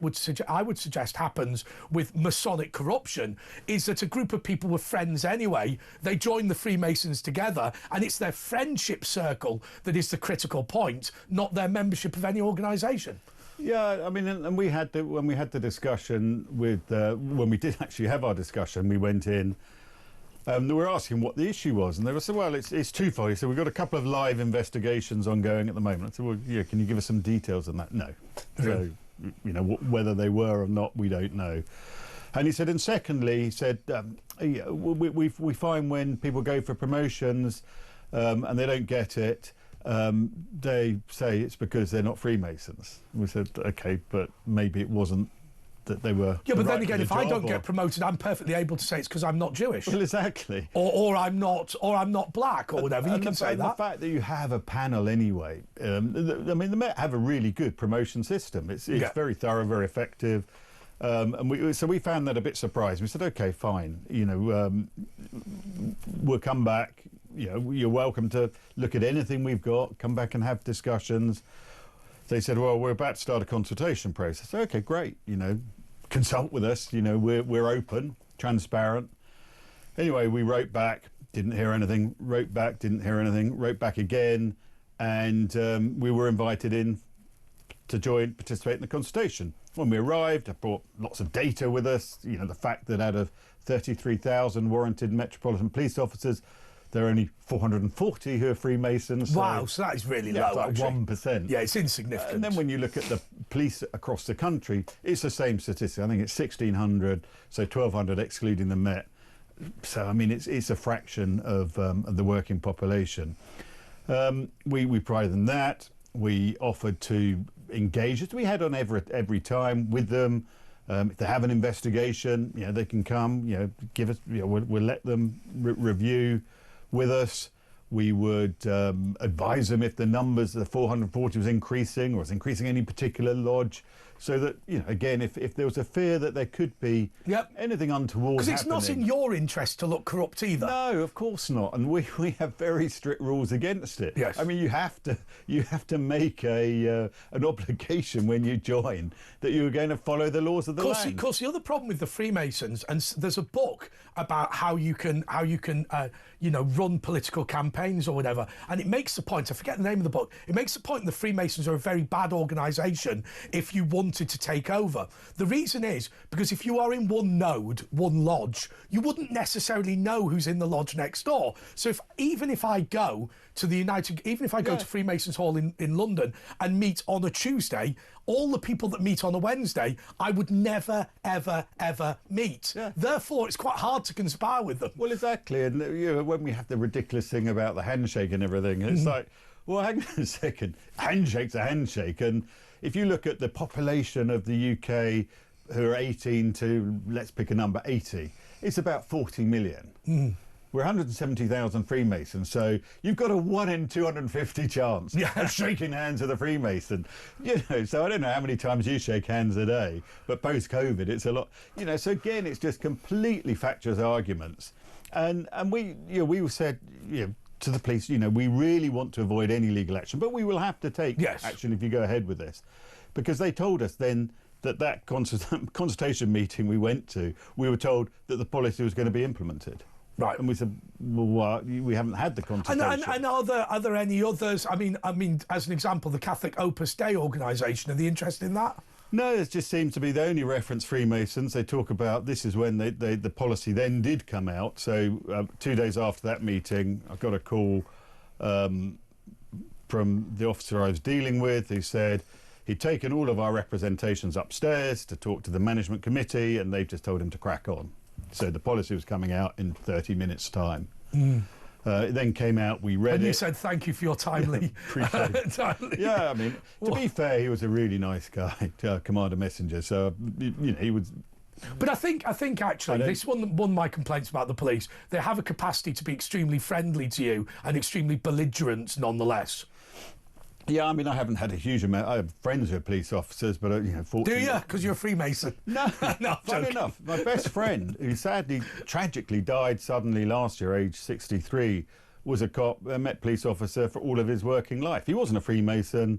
I would suggest happens with Masonic corruption is that a group of people were friends anyway. They join the Freemasons together, and it's their friendship circle that is the critical point, not their membership of any organisation. Yeah, I mean, and when we had the discussion with when we did actually have our discussion, we went in. They were asking what the issue was, and they were saying, well, it's twofold. He said, we've got a couple of live investigations ongoing at the moment. I said, well, yeah, can you give us some details on that? No. So, whether they were or not, we don't know. And he said, and secondly, he said, we find when people go for promotions and they don't get it, they say it's because they're not Freemasons. We said, OK, but maybe it wasn't that they were. Yeah, but then again, if I don't get promoted, I'm perfectly able to say it's because I'm not Jewish. Well, exactly. Or I'm not black or whatever. You can say that. The fact that you have a panel anyway. I mean, the Met have a really good promotion system. It's very thorough, very effective. And we found that a bit surprising. We said, OK, fine. We'll come back. You're welcome to look at anything we've got. Come back and have discussions. They said, well, we're about to start a consultation process. OK, great. Consult with us. We're open, transparent. Anyway, we wrote back, didn't hear anything. Wrote back, didn't hear anything. Wrote back again, and we were invited in to participate in the consultation. When we arrived, I brought lots of data with us. The fact that out of 33,000 warranted Metropolitan Police officers, there are only 440 who are Freemasons. Wow, so that is really low, like actually. 1%. Yeah, it's insignificant. And then when you look at the police across the country, it's the same statistic. I think it's 1,600, so 1,200 excluding the Met. So, I mean, it's a fraction of the working population. We prided in that. We offered to engage, as we had on every time, with them, If they have an investigation, they can come, give us, we'll let them review with us. We would advise them if the numbers, the 440 was increasing or was increasing any particular lodge, so that, again, if there was a fear that there could be anything untoward because it's not in your interest to look corrupt either. No, of course not, and we have very strict rules against it. Yes. I mean, you have to make an obligation when you join that you're going to follow the laws of the land. Of course, the other problem with the Freemasons, and there's a book about how you can run political campaigns or whatever, and it makes the point, I forget the name of the book, it makes the point the Freemasons are a very bad organisation if you wanted to take over. The reason is because if you are in one node, one lodge, you wouldn't necessarily know who's in the lodge next door. So even if I go to to Freemasons Hall in London and meet on a Tuesday, all the people that meet on a Wednesday, I would never, ever, ever meet. Yeah. Therefore, it's quite hard to conspire with them. Well, exactly. And when we have the ridiculous thing about the handshake and everything, it's like, well, hang on a second. Handshake's a handshake. And if you look at the population of the UK who are 18 to, let's pick a number, 80, it's about 40 million. We're 170,000 Freemasons, so you've got a 1 in 250 chance of shaking hands with a Freemason. So I don't know how many times you shake hands a day, but post-COVID, it's a lot. So again, it's just completely factious arguments. And we said, to the police, we really want to avoid any legal action, but we will have to take action if you go ahead with this. Because they told us then that consultation meeting we went to, we were told that the policy was going to be implemented. Right, and we said, well, we haven't had the consultation. And are there any others? I mean, as an example, the Catholic Opus Dei organisation. Are they interested in that? No, it just seems to be they only reference Freemasons. They talk about this is when the policy then did come out. So 2 days after that meeting, I got a call from the officer I was dealing with, who said he'd taken all of our representations upstairs to talk to the management committee, and they've just told him to crack on. So the policy was coming out in 30 minutes' time. It then came out, we read it. And you said thank you for your timely... Yeah, I mean, to be fair, he was a really nice guy, Commander Messenger, so, he was... But I think actually, this is one of my complaints about the police. They have a capacity to be extremely friendly to you and extremely belligerent nonetheless. Yeah, I mean, I haven't had a huge amount. I have friends who are police officers, but, fortunately... Do you? Because you're a Freemason. No, funny enough, my best friend, who sadly, tragically died suddenly last year, aged 63, was a cop, a Met police officer for all of his working life. He wasn't a Freemason.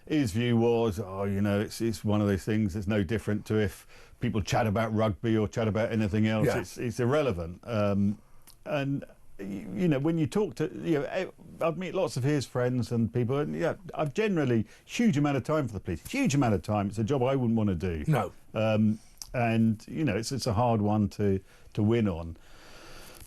His view was, it's one of those things that's no different to if people chat about rugby or chat about anything else. Yeah. It's irrelevant. And... when you talk to, I'd meet lots of his friends and people, and I've generally huge amount of time for the police. Huge amount of time. It's a job I wouldn't want to do. No. And it's a hard one to win on.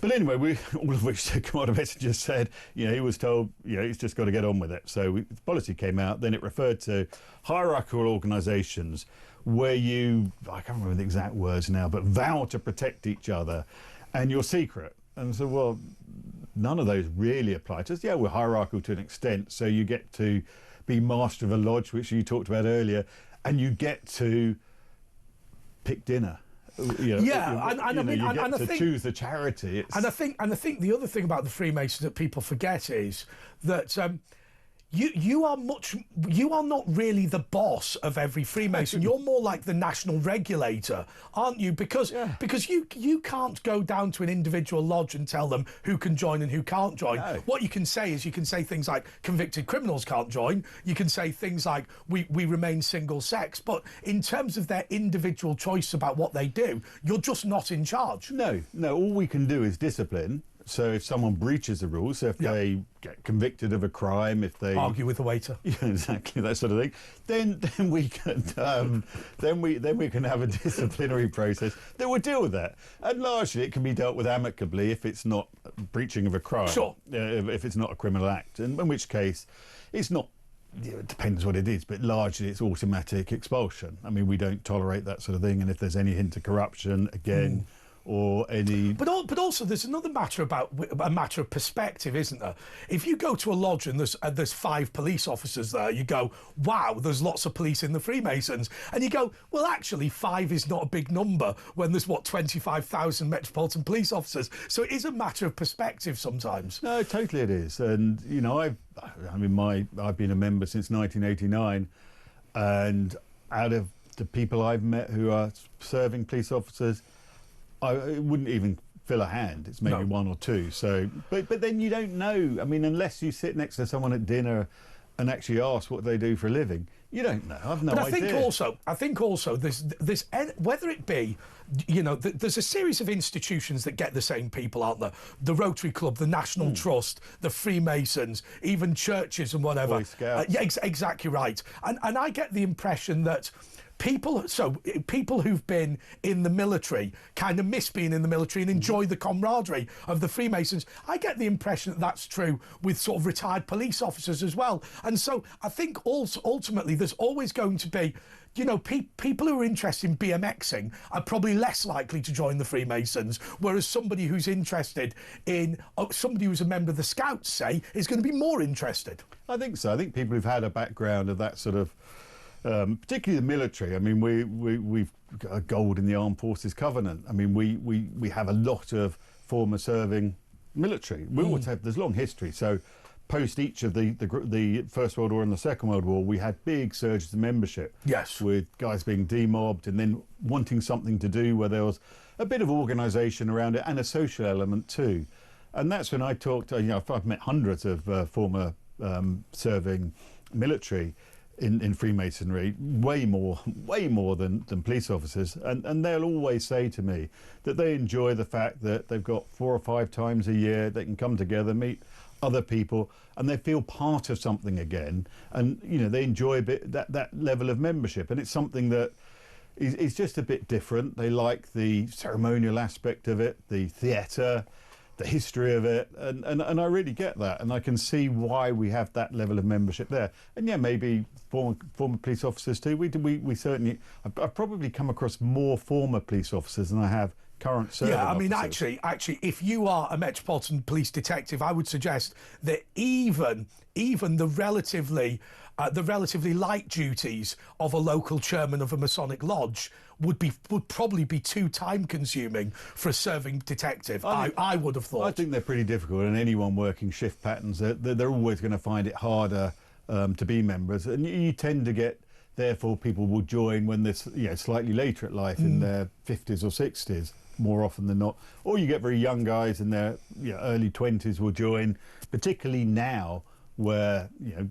But anyway, all of which the Commander Messenger said, he was told, he's just got to get on with it. So the policy came out. Then it referred to hierarchical organisations where I can't remember the exact words now, but vow to protect each other, and you're secret. And so, well, none of those really apply to us. Yeah, we're hierarchical to an extent, so you get to be master of a lodge, which you talked about earlier, and you get to pick dinner. You get to choose the charity. And I think the other thing about the Freemasons that people forget is that you are not really the boss of every Freemason. You're more like the national regulator, aren't you? Because you can't go down to an individual lodge and tell them who can join and who can't join. No. What you can say is things like convicted criminals can't join. You can say things like we remain single sex. But in terms of their individual choice about what they do, you're just not in charge. No. All we can do is discipline. So if someone breaches the rules, so if they get convicted of a crime, if they argue with the waiter, exactly that sort of thing, then we can then we can have a disciplinary process that will deal with that. And largely, it can be dealt with amicably if it's not breaching of a crime, if it's not a criminal act, and in which case, it's not. It depends what it is, but largely it's automatic expulsion. I mean, we don't tolerate that sort of thing, and if there's any hint of corruption, again. or any. But also, there's another matter about a matter of perspective, isn't there? If you go to a lodge and there's 5 police officers there, you go, wow, there's lots of police in the Freemasons, and you go, well, actually, 5 is not a big number when there's 25,000 Metropolitan Police officers. So it is a matter of perspective sometimes. No, totally it is, and you know, I've been a member since 1989, and out of the people I've met who are serving police officers, it wouldn't even fill a hand. It's maybe 1 or 2. So, but then you don't know. I mean, unless you sit next to someone at dinner and actually ask what they do for a living, you don't know. I've no idea. I think also there's whether it be, you know, there's a series of institutions that get the same people, aren't there? The Rotary Club, the National Trust, the Freemasons, even churches and whatever. Boy Scouts. Yeah, exactly right. And I get the impression that people who've been in the military kind of miss being in the military and enjoy the camaraderie of the Freemasons. I get the impression that that's true with sort of retired police officers as well. And so I think also ultimately there's always going to be, you know, people who are interested in BMXing are probably less likely to join the Freemasons, whereas somebody who's interested in, somebody who's a member of the Scouts, say, is going to be more interested. I think so. I think people who've had a background of that sort of, particularly the military. I mean, we've got a gold in the Armed Forces Covenant. I mean, we have a lot of former serving military. We always have, there's long history. So post each of the First World War and the Second World War, we had big surges of membership. Yes. With guys being demobbed and then wanting something to do where there was a bit of organisation around it and a social element too. And that's when I talked, you know, I've met hundreds of former serving military in Freemasonry, way more than police officers, and they'll always say to me that they enjoy the fact that they've got 4 or 5 times a year they can come together, meet other people, and they feel part of something again, and you know, they enjoy a bit that level of membership, and it's something that is just a bit different. They like the ceremonial aspect of it, the theatre, the history of it, and I really get that, and I can see why we have that level of membership there. And yeah, maybe former police officers too. We certainly, I've probably come across more former police officers than I have current serving Yeah, I mean, officers. actually, if you are a Metropolitan Police detective, I would suggest that even the relatively light duties of a local chairman of a Masonic lodge would probably be too time consuming for a serving detective. I would have thought. I think they're pretty difficult, and anyone working shift patterns, they're always going to find it harder to be members, and you tend to get, therefore people will join when they're, you know, slightly later at life in their 50s or 60s more often than not, or you get very young guys in their, you know, early 20s will join, particularly now where, you know,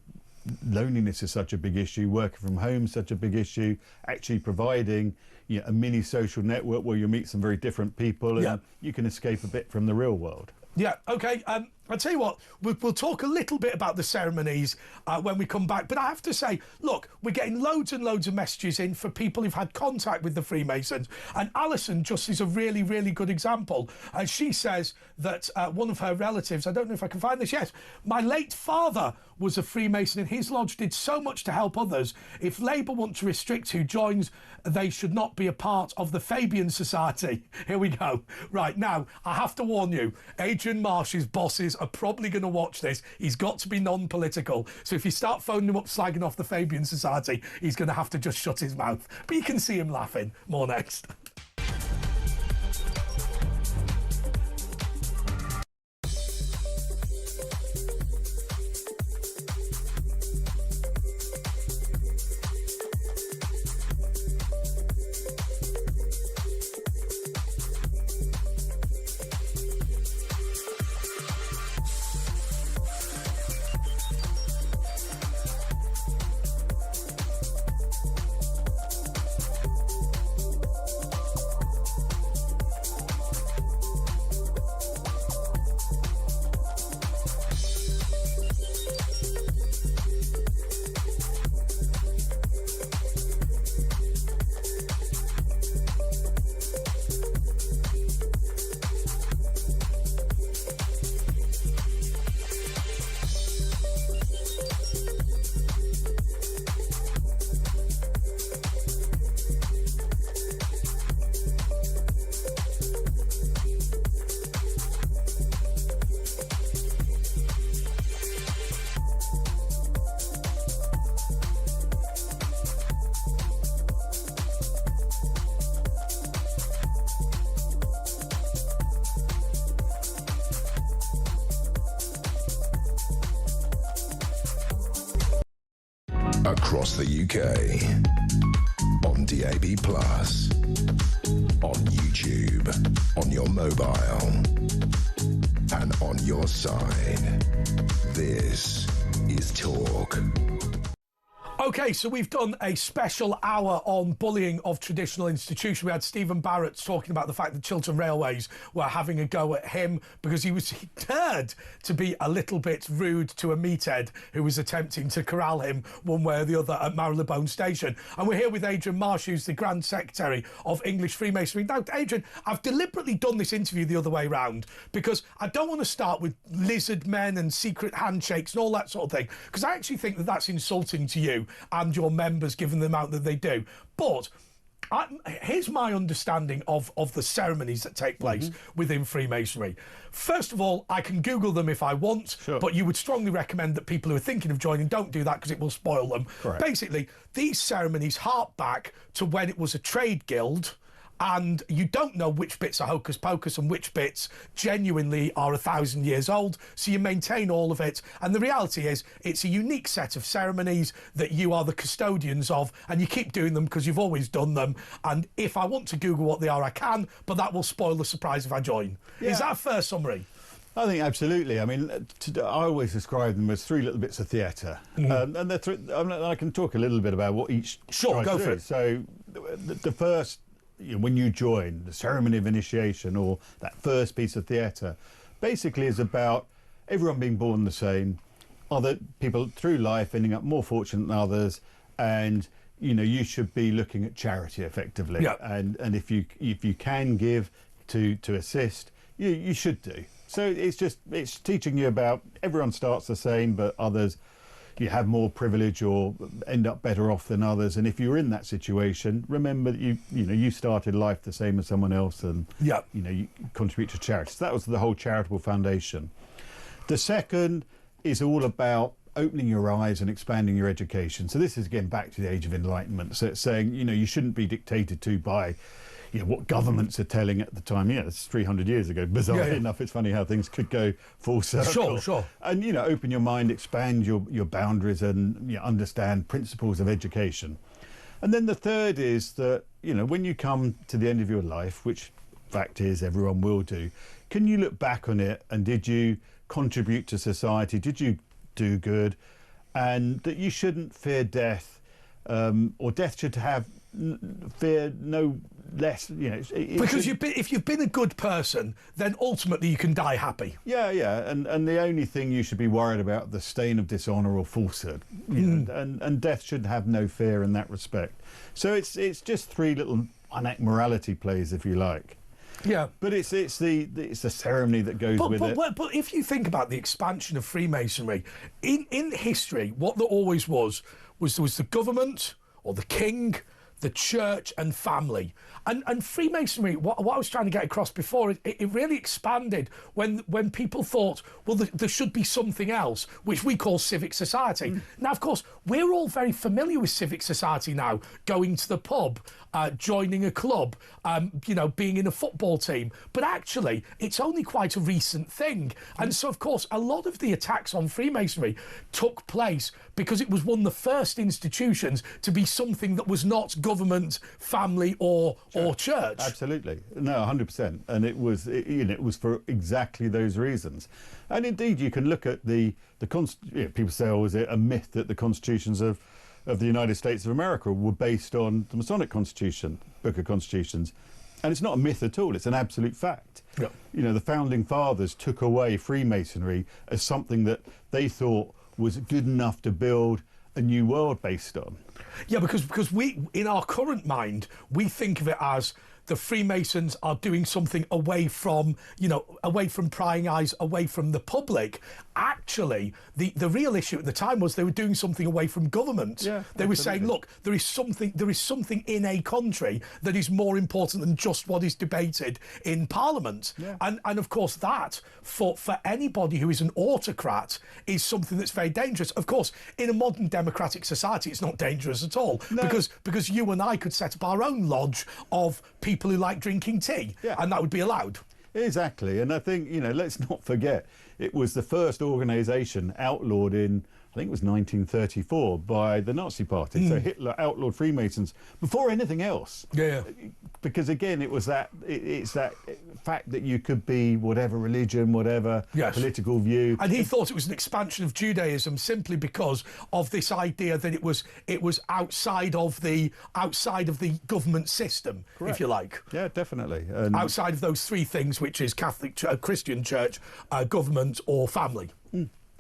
loneliness is such a big issue, working from home is such a big issue, actually providing, you know, a mini social network where you meet some very different people and you can escape a bit from the real world. Yeah, okay. I'll tell you what, we'll talk a little bit about the ceremonies when we come back. But I have to say, look, we're getting loads and loads of messages in for people who've had contact with the Freemasons. And Alison just is a really, really good example. She says that one of her relatives, I don't know if I can find this, yes, my late father was a Freemason and his lodge did so much to help others. If Labour want to restrict who joins, they should not be a part of the Fabian Society. Here we go. Right, now, I have to warn you, Adrian Marsh's bosses are probably going to watch this. He's got to be non-political. So if you start phoning him up slagging off the Fabian Society, he's going to have to just shut his mouth. But you can see him laughing. More next. Across the UK. On DAB+. On YouTube. On your mobile. And on your side. This is Talk. OK, so we've done a special hour on bullying of traditional institutions. We had Stephen Barrett talking about the fact that Chiltern Railways were having a go at him because he dared to be a little bit rude to a meathead who was attempting to corral him one way or the other at Marylebone Station. And we're here with Adrian Marsh, who's the Grand Secretary of English Freemasonry. Now, Adrian, I've deliberately done this interview the other way round because I don't want to start with lizard men and secret handshakes and all that sort of thing, because I actually think that that's insulting to you and your members, given the amount that they do. But here's my understanding of the ceremonies that take place within Freemasonry. First of all, I can Google them if I want, but you would strongly recommend that people who are thinking of joining don't do that because it will spoil them. Correct. Basically, these ceremonies hark back to when it was a trade guild, and you don't know which bits are hocus pocus and which bits genuinely are 1,000 years old, so you maintain all of it. And the reality is it's a unique set of ceremonies that you are the custodians of, and you keep doing them because you've always done them. And if I want to Google what they are, I can, but that will spoil the surprise if I join. Yeah. Is that a fair summary? I think absolutely. I mean, I always describe them as three little bits of theatre, and I can talk a little bit about what each tries go to for do. it. So, the first, when you join, the ceremony of initiation, or that first piece of theatre, basically is about everyone being born the same, other people through life ending up more fortunate than others, and you should be looking at charity effectively. Yeah. And if you can give to assist, you should do. So it's teaching you about everyone starts the same, but others, you have more privilege or end up better off than others. And if you're in that situation, remember that you started life the same as someone else, and you contribute to charity. So that was the whole charitable foundation. The second is all about opening your eyes and expanding your education. So this is again back to the Age of Enlightenment. So it's saying you shouldn't be dictated to by what governments are telling at the time. It's 300 years ago. Bizarre enough, it's funny how things could go full circle. Sure. And, open your mind, expand your boundaries, and understand principles of education. And then the third is that, when you come to the end of your life, which fact is everyone will do, can you look back on it and did you contribute to society? Did you do good? And that you shouldn't fear death, or death should have fear no less, because if you've been a good person, then ultimately you can die happy. And the only thing you should be worried about, the stain of dishonour or falsehood, and death should have no fear in that respect. So it's just three little morality plays, if you like. Yeah, but it's the ceremony that goes with it. But if you think about the expansion of Freemasonry in history, what there always was the government or the king, the church and family. And Freemasonry, what I was trying to get across before, it really expanded when people thought, well, there should be something else, which we call civic society. Now, of course, we're all very familiar with civic society now, going to the pub, joining a club, being in a football team. But actually, it's only quite a recent thing. And so, of course, a lot of the attacks on Freemasonry took place because it was one of the first institutions to be something that was not government, family or church. Absolutely. No, 100%. And it was for exactly those reasons. And indeed, you can look at people say, oh, is it a myth that the constitutions of the United States of America were based on the Masonic Constitution, Book of Constitutions. And it's not a myth at all, it's an absolute fact. Yeah. The Founding Fathers took away Freemasonry as something that they thought was good enough to build a new world based on. Yeah, because we, in our current mind, we think of it as the Freemasons are doing something away from prying eyes, away from the public. Actually, the real issue at the time was they were doing something away from government. Yeah, they were saying, look, there is something in a country that is more important than just what is debated in Parliament. Yeah. And of course, that for anybody who is an autocrat is something that's very dangerous. Of course, in a modern democratic society, it's not dangerous at all. No. Because you and I could set up our own lodge of people who like drinking tea, and that would be allowed. Exactly. And I think, let's not forget, it was the first organisation outlawed in I think it was 1934, by the Nazi Party. So Hitler outlawed Freemasons before anything else. Yeah. Because again, it's that fact that you could be whatever religion, whatever political view. And he thought it was an expansion of Judaism simply because of this idea that it was outside of the government system, if you like. Yeah, definitely. Outside of those three things, which is Catholic, Christian church, government, or family.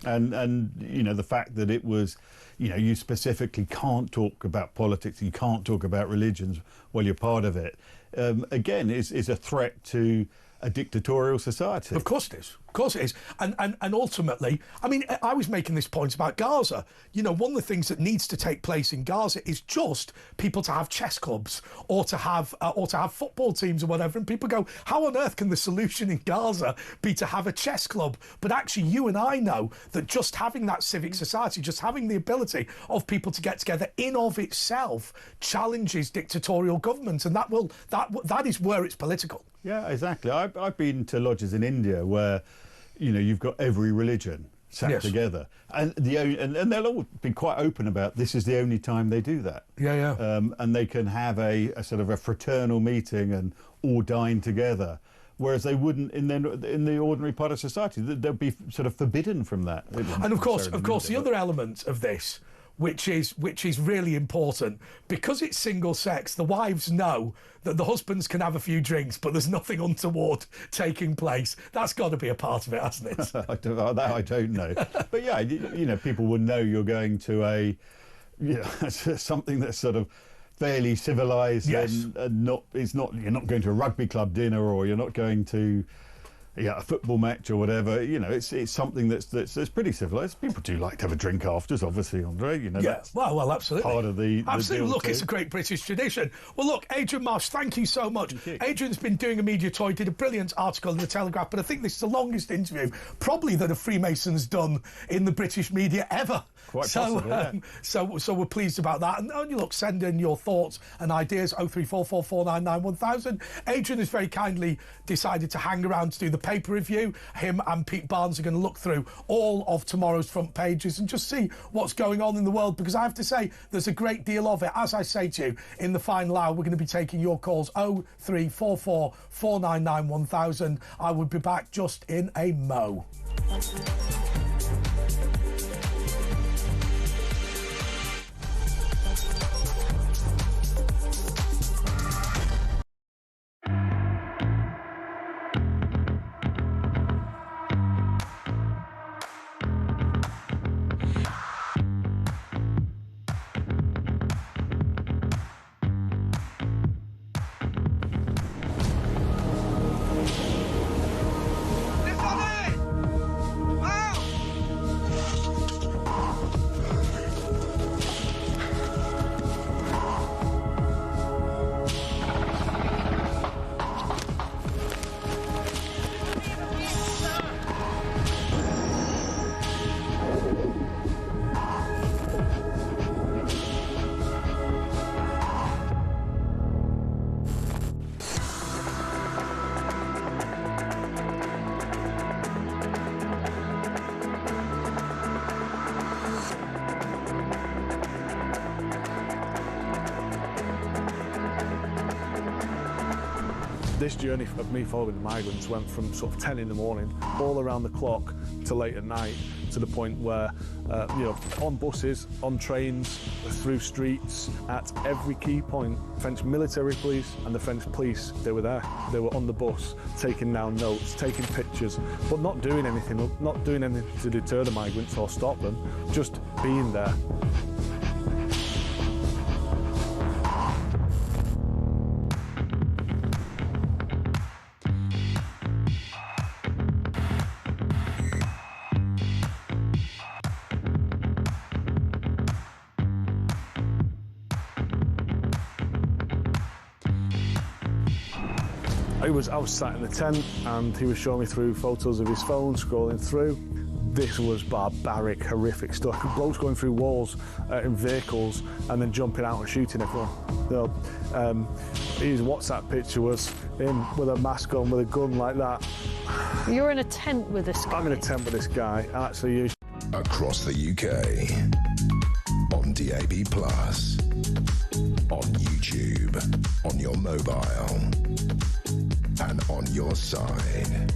And you know, the fact that it was, you know, you specifically can't talk about politics, you can't talk about religions while you're part of it, again, is a threat to a dictatorial society. Of course it is. Of course it is. And ultimately, I mean, I was making this point about Gaza. You know, one of the things that needs to take place in Gaza is just people to have chess clubs or to have football teams or whatever. And people go, how on earth can the solution in Gaza be to have a chess club? But actually, you and I know that just having that civic society, just having the ability of people to get together in of itself challenges dictatorial governments. And that is where it's political. Yeah, exactly. I've been to lodges in India where, you know, you've got every religion sat together, and they'll all be quite open about this is the only time they do that. And they can have a sort of a fraternal meeting and all dine together, whereas they wouldn't in the ordinary part of society. They'll be sort of forbidden from that. And of course, the other element of this, which is really important, because it's single sex, the wives know that the husbands can have a few drinks, but there's nothing untoward taking place. That's got to be a part of it, hasn't it? I don't know. But yeah, you know, people will know you're going to something that's sort of fairly civilised and you're not going to a rugby club dinner, or you're not going to a football match or whatever. You know, it's something that's pretty civilised. People do like to have a drink afterwards, obviously, Andre. You know, that's well, absolutely. Part of the absolutely. Deal look, too. It's a great British tradition. Well, look, Adrian Marsh, thank you so much. Adrian's been doing a media tour, did a brilliant article in the Telegraph, but I think this is the longest interview probably that a Freemason's done in the British media ever. Quite possibly, yeah. So we're pleased about that. And only look, send in your thoughts and ideas, 03444991000. Adrian has very kindly decided to hang around to do the paper review. Him and Pete Barnes are going to look through all of tomorrow's front pages and just see what's going on in the world, because I have to say there's a great deal of it. As I say to you, in the final hour, we're going to be taking your calls, 03444991000. I will be back just in a mo. This journey of me following the migrants went from sort of 10 in the morning, all around the clock, to late at night, to the point where, on buses, on trains, through streets, at every key point, French military police and the French police, they were there. They were on the bus, taking down notes, taking pictures, but not doing anything to deter the migrants or stop them, just being there. I was sat in the tent and he was showing me through photos of his phone, scrolling through. This was barbaric, horrific stuff. Blokes going through walls in vehicles and then jumping out and shooting everyone. His WhatsApp picture was him with a mask on, with a gun like that. You're in a tent with this guy? I'm in a tent with this guy, and actually Across the UK. On DAB+. On YouTube. On your mobile. And on your side.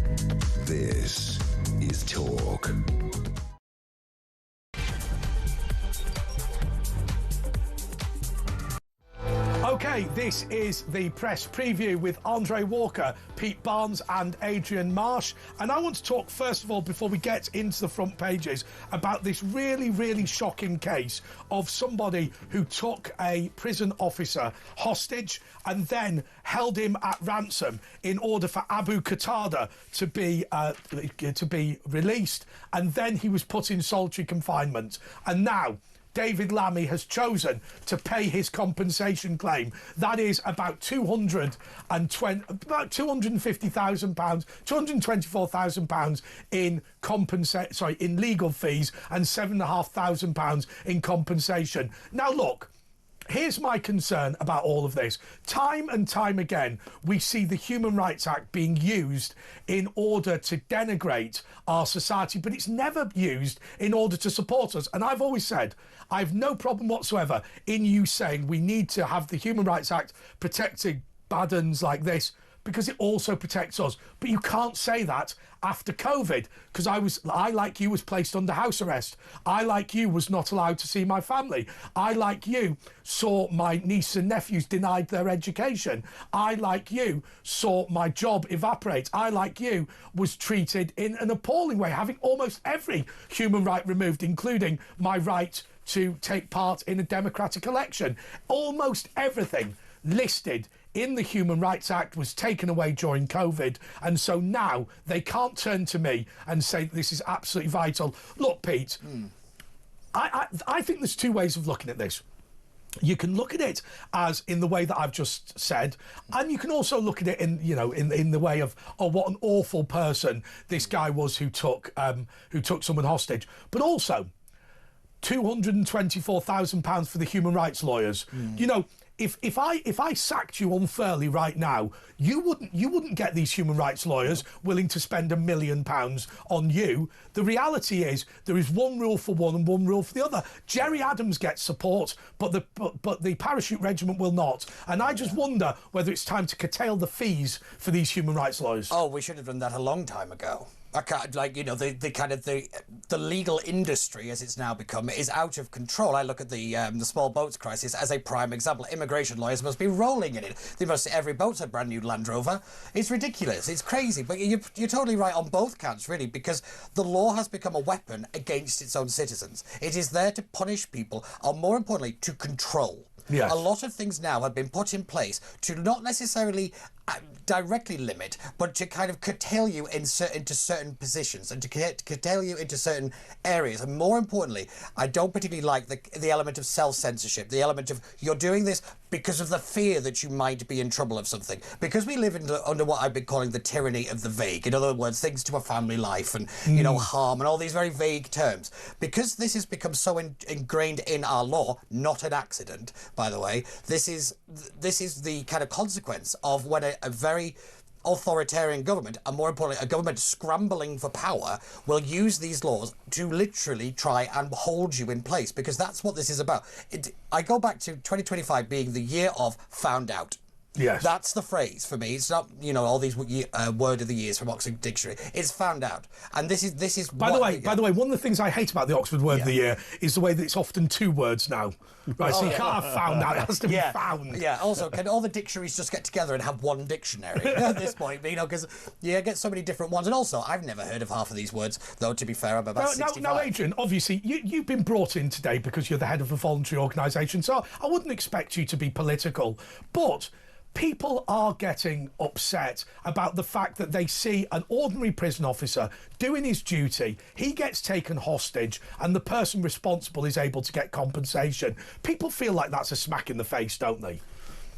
This is Talk. Okay, this is the press preview with Andre Walker, Pete Barnes and Adrian Marsh. And I want to talk, first of all, before we get into the front pages, about this really, really shocking case of somebody who took a prison officer hostage and then held him at ransom in order for Abu Qatada to be released. And then he was put in solitary confinement. And now David Lammy has chosen to pay his compensation claim. That is about £250,000, £224,000 in legal fees and £7,500 in compensation. Now look, here's my concern about all of this. Time and time again, we see the Human Rights Act being used in order to denigrate our society, but it's never used in order to support us. And I've always said, I have no problem whatsoever in you saying we need to have the Human Rights Act protecting bad uns like this, because it also protects us. But you can't say that after COVID, because I, like you, was placed under house arrest. I, like you, was not allowed to see my family. I, like you, saw my nieces and nephews denied their education. I, like you, saw my job evaporate. I, like you, was treated in an appalling way, having almost every human right removed, including my right to take part in a democratic election. Almost everything listed in the Human Rights Act was taken away during COVID, and so now they can't turn to me and say this is absolutely vital. Look, Pete, I think there's two ways of looking at this. You can look at it as in the way that I've just said, and you can also look at it in the way of, oh, what an awful person this guy was who took someone hostage, but also £224,000 for the human rights lawyers. You know, if I sacked you unfairly right now, you wouldn't get these human rights lawyers willing to spend £1 million on you. The reality is there is one rule for one and one rule for the other. Jerry Adams gets support, but the parachute regiment will not. And I just wonder whether it's time to curtail the fees for these human rights lawyers. Oh, we should have done that a long time ago. I can't, the legal industry, as it's now become, is out of control. I look at the small boats crisis as a prime example. Immigration lawyers must be rolling in it. Every boat's a brand new Land Rover. It's ridiculous. It's crazy. But you're totally right on both counts, really, because the law has become a weapon against its own citizens. It is there to punish people, or more importantly, to control. Yes. A lot of things now have been put in place to not necessarily directly limit, but to kind of curtail you into certain positions and to curtail you into certain areas. And more importantly, I don't particularly like the element of self-censorship, the element of you're doing this because of the fear that you might be in trouble of something. Because we live under what I've been calling the tyranny of the vague. In other words, things to a family life and, harm and all these very vague terms. Because this has become so ingrained in our law, not an accident, by the way, this is the kind of consequence of when a very authoritarian government, and more importantly, a government scrambling for power, will use these laws to literally try and hold you in place, because that's what this is about. I go back to 2025 being the year of found out. Yes. That's the phrase for me. It's not, all these word of the years from Oxford Dictionary. It's found out. And this is By the way, one of the things I hate about the Oxford word of the year is the way that it's often two words now. Right, so you can't have found out, it has to be found. Yeah, also, can all the dictionaries just get together and have one dictionary at this point? Because you get so many different ones. And also, I've never heard of half of these words, though, to be fair, I'm about 65. Now, Adrian, obviously, you've been brought in today because you're the head of a voluntary organisation, so I wouldn't expect you to be political. But people are getting upset about the fact that they see an ordinary prison officer doing his duty, he gets taken hostage, and the person responsible is able to get compensation. People feel like that's a smack in the face, don't they?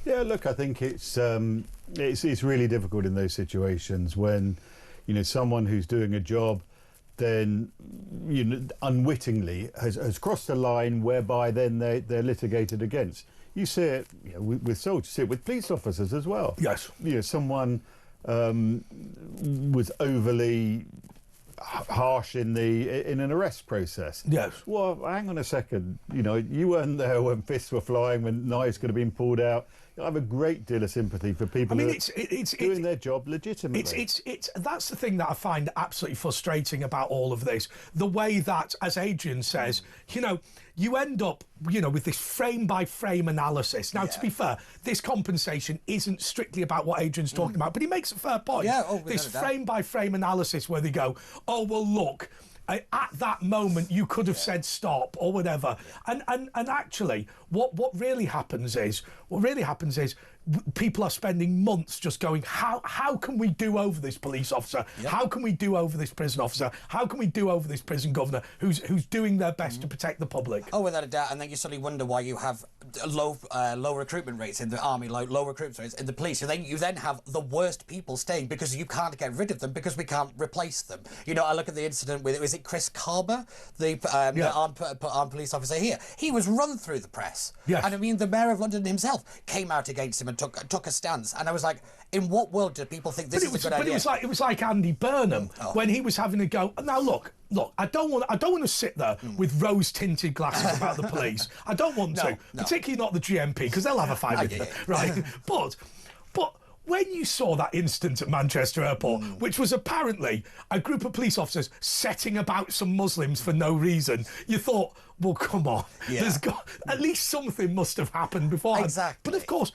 Yeah, look, I think it's really difficult in those situations when, someone who's doing a job then, unwittingly has crossed a line whereby then they're litigated against. You see it with soldiers, you see it with police officers as well. Yes. Someone was overly harsh in an arrest process. Yes. Well, hang on a second. You know, you weren't there when fists were flying, when knives could have been pulled out. I have a great deal of sympathy for people who are doing their job legitimately. That's the thing that I find absolutely frustrating about all of this. The way that, as Adrian says, you know, you end up, you know, with this frame-by-frame analysis. Now, to be fair, this compensation isn't strictly about what Adrian's talking about, but he makes a fair point. Yeah, this frame-by-frame analysis where they go, oh, well, look, at that moment you could have said stop or whatever, and actually what really happens is people are spending months just going, how can we do over this police officer? How can we do over this prison officer? How can we do over this prison governor who's doing their best to protect the public? Oh, without a doubt. And then you suddenly wonder why you have low recruitment rates in the army, low recruitment rates in the police. And you then have the worst people staying because you can't get rid of them because we can't replace them. You know, I look at the incident with, is it Chris Carber, the armed police officer here? He was run through the press. Yes. And I mean, the mayor of London himself came out against him and took a stance. And I was like, in what world do people think this is a good idea? But it was like Andy Burnham when he was having a go. Now look, I don't want to sit there with rose-tinted glasses about the police. I don't want to, particularly not the GMP, because they'll have a fight with them, right? But when you saw that incident at Manchester Airport, which was apparently a group of police officers setting about some Muslims for no reason, you thought, well, come on, there's at least something must have happened before. Exactly. But of course,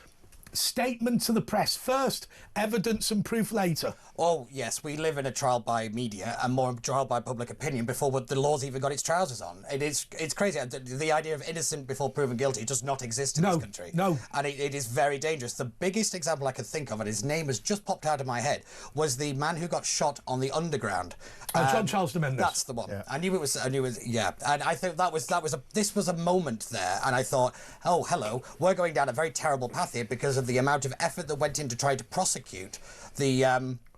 statement to the press first, evidence and proof later. Oh, yes, we live in a trial by media and more trial by public opinion before the law's even got its trousers on. It's crazy. The idea of innocent before proven guilty does not exist in this country. No. And it is very dangerous. The biggest example I could think of, and his name has just popped out of my head, was the man who got shot on the Underground. John Charles de Mendes. That's the one. Yeah. I knew it was. Yeah. And I think this was a moment there, and I thought, oh, hello, we're going down a very terrible path here because of the amount of effort that went in to try to prosecute the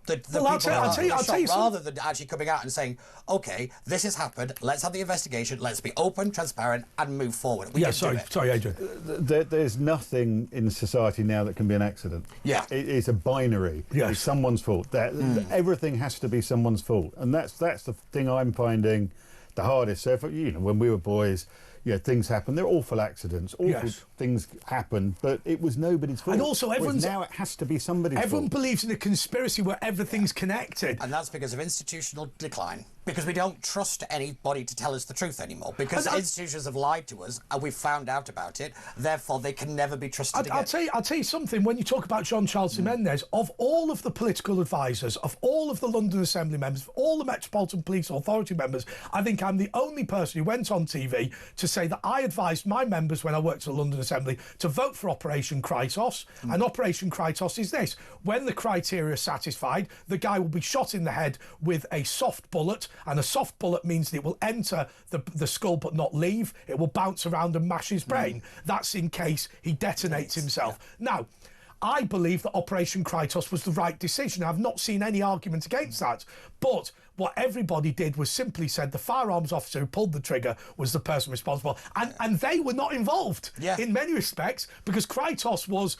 people I'll tell you rather than actually coming out and saying, okay, this has happened, let's have the investigation, let's be open, transparent, and move forward. Sorry, Adrian. There's nothing in society now that can be an accident. Yeah. It's a binary. Yes. It's someone's fault. Everything has to be someone's fault. And that's the thing I'm finding the hardest. So, when we were boys, things happen. They're awful accidents. Awful things happen, but it was nobody's fault. And also, now it has to be somebody's fault. Everyone believes in a conspiracy where everything's connected. And that's because of institutional decline. Because we don't trust anybody to tell us the truth anymore. Because institutions have lied to us and we've found out about it. Therefore, they can never be trusted again. I'll tell you something. When you talk about John Charles de Mendes, of all of the political advisors, of all of the London Assembly members, of all the Metropolitan Police Authority members, I think I'm the only person who went on TV to say that I advised my members when I worked at the London Assembly to vote for Operation Kritos. And Operation Kritos is this. When the criteria are satisfied, the guy will be shot in the head with a soft bullet, and a soft bullet means that it will enter the skull but not leave. It will bounce around and mash his brain. That's in case he detonates himself. Now, I believe that Operation Kritos was the right decision. I've not seen any argument against that. But what everybody did was simply said the firearms officer who pulled the trigger was the person responsible. And they were not involved in many respects, because Kritos was,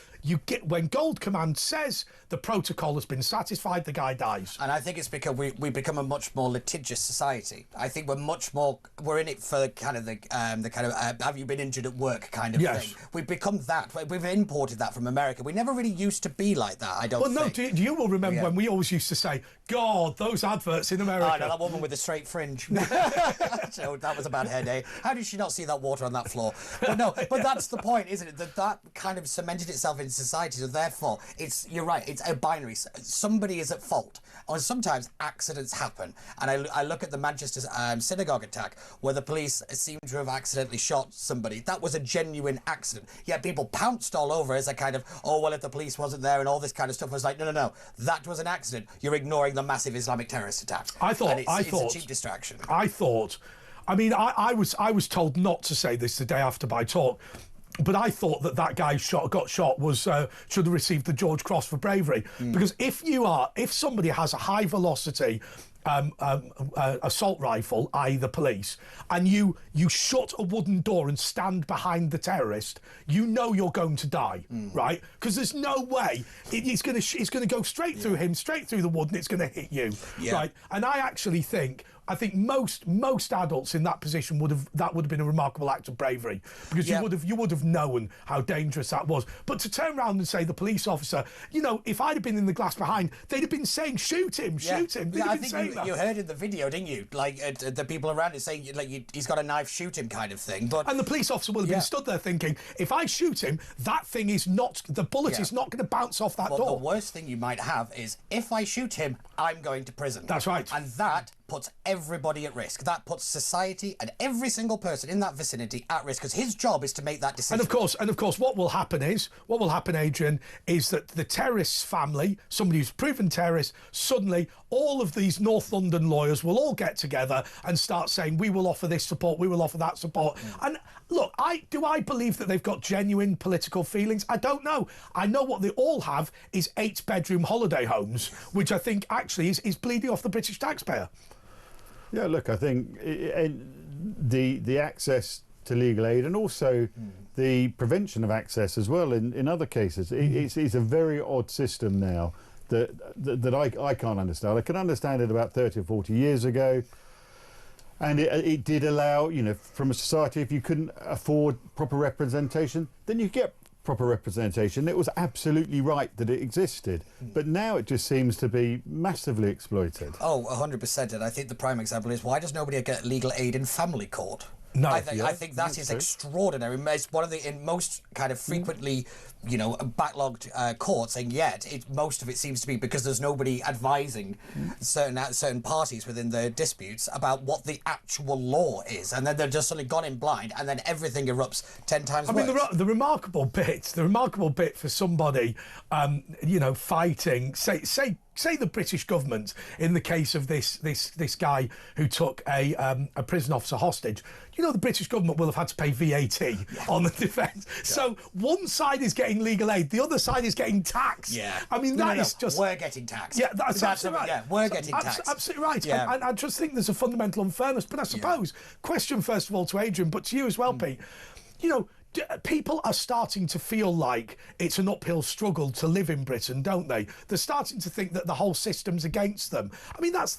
when Gold Command says the protocol has been satisfied, the guy dies. And I think it's because we become a much more litigious society. I think we're in it for the kind of have you been injured at work kind of thing. We've become that. We've imported that from America. We never really used to be like that, I don't think. Well, no, you will remember when we always used to say, God, those adverts in America. Oh, no, that woman with the straight fringe. So that was a bad hair day. How did she not see that water on that floor? But that's the point, isn't it? That kind of cemented itself in society. So therefore, you're right, it's a binary. Somebody is at fault. Or sometimes accidents happen. And I look at the Manchester synagogue attack where the police seem to have accidentally shot somebody. That was a genuine accident. Yet people pounced all over as a kind of, oh, well, if the police wasn't there and all this kind of stuff. I was like, no. That was an accident. You're ignoring the massive Islamic terrorist attack. It's a cheap distraction. I was told not to say this the day after my talk, but I thought that guy got shot should have received the George Cross for bravery. Because if somebody has a high velocity assault rifle, i.e. the police, and you shut a wooden door and stand behind the terrorist, you know you're going to die, right? Because there's no way it's going to go straight through him, straight through the wood, and it's going to hit you, right? And I actually think I think most adults in that position would have been a remarkable act of bravery, because you would have known how dangerous that was. But to turn around and say the police officer, you know, if I'd have been in the glass behind, they'd have been saying shoot him, shoot him. I think you heard in the video, didn't you? Like the people around it saying like he's got a knife, shoot him, kind of thing. And the police officer will have been stood there thinking, if I shoot him, that thing is not, the bullet is not going to bounce off that door. The worst thing you might have is, if I shoot him, I'm going to prison. That's right. And that puts everybody at risk. That puts society and every single person in that vicinity at risk, because his job is to make that decision. And of course, what will happen, Adrian, is that the terrorist's family, somebody who's proven terrorist, suddenly all of these North London lawyers will all get together and start saying, we will offer this support, we will offer that support. And look, I believe that they've got genuine political feelings? I don't know. I know what they all have is 8-bedroom holiday homes, which I think actually is bleeding off the British taxpayer. Yeah, look, I think the access to legal aid, and also the prevention of access as well in other cases, it's a very odd system now that I can't understand. I can understand it about 30 or 40 years ago, and it did allow, you know, from a society, if you couldn't afford proper representation, then you get proper representation. It was absolutely right that it existed, but now it just seems to be massively exploited. Oh, 100%. And I think the prime example is, why does nobody get legal aid in family court? No, I think that is extraordinary. It's one of the, in most kind of frequently, you know, backlogged courts, and yet most of it seems to be because there's nobody advising certain parties within the disputes about what the actual law is, and then they're just suddenly gone in blind, and then everything erupts 10 times worse. I mean, the remarkable bit for somebody, you know, fighting, say the British government, in the case of this guy who took a prison officer hostage, you know, the British government will have had to pay VAT on the defence. Yeah. So one side is getting legal aid, the other side is getting tax. Yeah. I mean, that is just... We're getting taxed. Yeah, that's absolutely right. Yeah, we're getting taxed. Absolutely right. Yeah. And I just think there's a fundamental unfairness. But I suppose, question first of all to Adrian, but to you as well, Pete, you know, people are starting to feel like it's an uphill struggle to live in Britain, don't they? They're starting to think that the whole system's against them. I mean, that's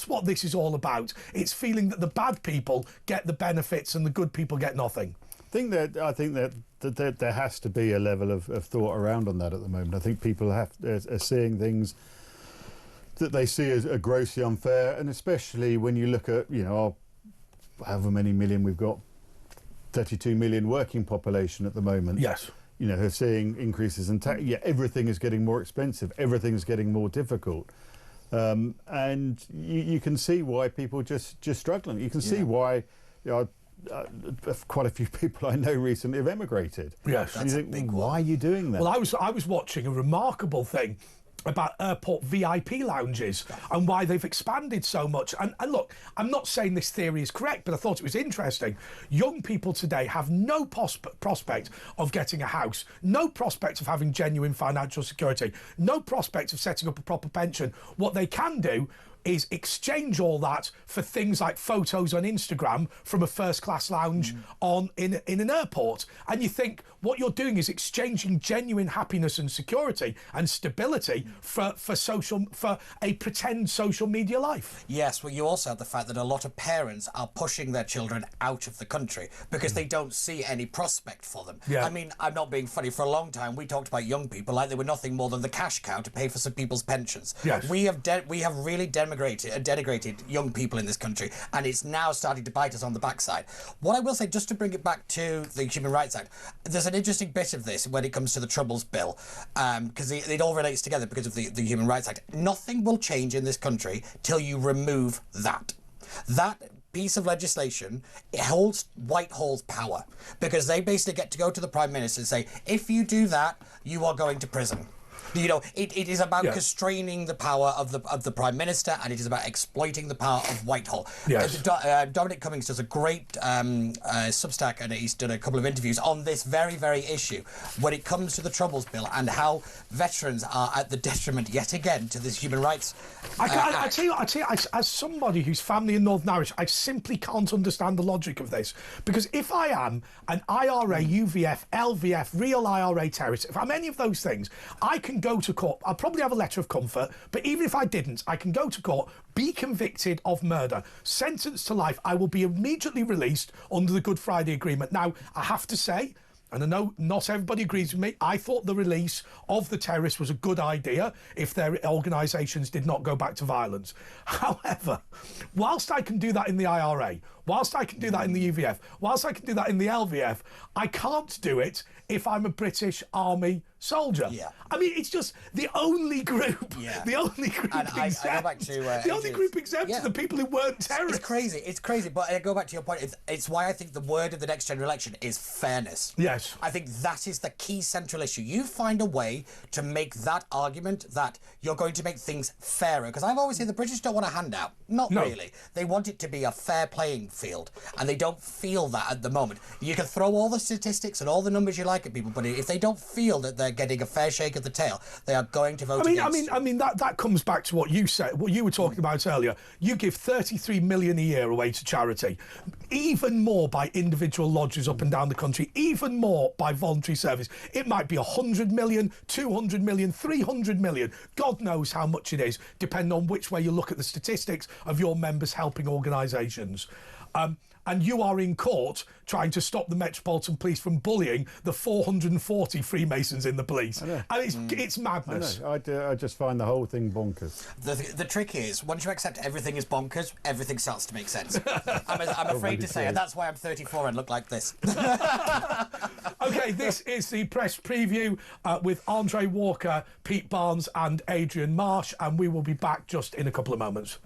what this is all about. It's feeling that the bad people get the benefits and the good people get nothing. I think that there has to be a level of thought around on that at the moment. I think people are seeing things that they see as grossly unfair, and especially when you look at, you know, however many million we've got, 32 million working population at the moment. Yes. You know, who are seeing increases in tax. Yeah, everything is getting more expensive. Everything's getting more difficult. And you can see why people just struggling. You can see why, you know, quite a few people I know recently have emigrated. Yes. And you think, why are you doing that? Well, I was watching a remarkable thing about airport VIP lounges and why they've expanded so much. And look, I'm not saying this theory is correct, but I thought it was interesting. Young people today have no prospect of getting a house, no prospect of having genuine financial security, no prospect of setting up a proper pension. What they can do is exchange all that for things like photos on Instagram from a first-class lounge in an airport. And you think what you're doing is exchanging genuine happiness and security and stability for a pretend social media life. Yes, well, you also have the fact that a lot of parents are pushing their children out of the country because they don't see any prospect for them. Yeah. I mean, I'm not being funny. For a long time, we talked about young people like they were nothing more than the cash cow to pay for some people's pensions. Yes. We have really denigrated young people in this country, and it's now starting to bite us on the backside. What I will say, just to bring it back to the Human Rights Act, there's an interesting bit of this when it comes to the Troubles Bill, because it all relates together because of the Human Rights Act. Nothing will change in this country till you remove that. That piece of legislation, it holds Whitehall's power, because they basically get to go to the Prime Minister and say, if you do that, you are going to prison. You know, it is about constraining the power of the Prime Minister, and it is about exploiting the power of Whitehall. Yes. Dominic Cummings does a great Substack, and he's done a couple of interviews on this very, very issue when it comes to the Troubles Bill and how veterans are at the detriment yet again to this human rights. I tell you, as somebody whose family in Northern Irish, I simply can't understand the logic of this, because if I am an IRA, UVF, LVF, real IRA terrorist, if I'm any of those things, I can can go to court. I'll probably have a letter of comfort, but even if I didn't, I can go to court, be convicted of murder, sentenced to life. I will be immediately released under the Good Friday Agreement. Now, I have to say, and I know not everybody agrees with me, I thought the release of the terrorists was a good idea if their organisations did not go back to violence. However, whilst I can do that in the IRA, whilst I can do that in the EVF, whilst I can do that in the LVF, I can't do it if I'm a British Army soldier. Yeah. I mean, it's just the only group, the only group And I exempt, go back to, the only group exempt are the people who weren't terrorists. It's crazy, but I go back to your point. It's why I think the word of the next general election is fairness. Yes. I think that is the key central issue. You find a way to make that argument that you're going to make things fairer. Because I've always said the British don't want a handout. Not really. They want it to be a fair playing field, and they don't feel that at the moment. You can throw all the statistics and all the numbers you like at people, but if they don't feel that they're getting a fair shake of the tail, they are going to vote against. I mean that comes back to what you said, what you were talking about earlier. You give 33 million a year away to charity, even more by individual lodges up and down the country, even more by voluntary service. It might be 100 million, 200 million, 300 million. God knows how much it is, depending on which way you look at the statistics of your members helping organisations. And you are in court trying to stop the Metropolitan Police from bullying the 440 Freemasons in the police. And it's madness. I just find the whole thing bonkers. The trick is, once you accept everything is bonkers, everything starts to make sense. I'm afraid to say, and that's why I'm 34 and look like this. OK, this is the press preview with Andre Walker, Pete Barnes and Adrian Marsh, and we will be back just in a couple of moments.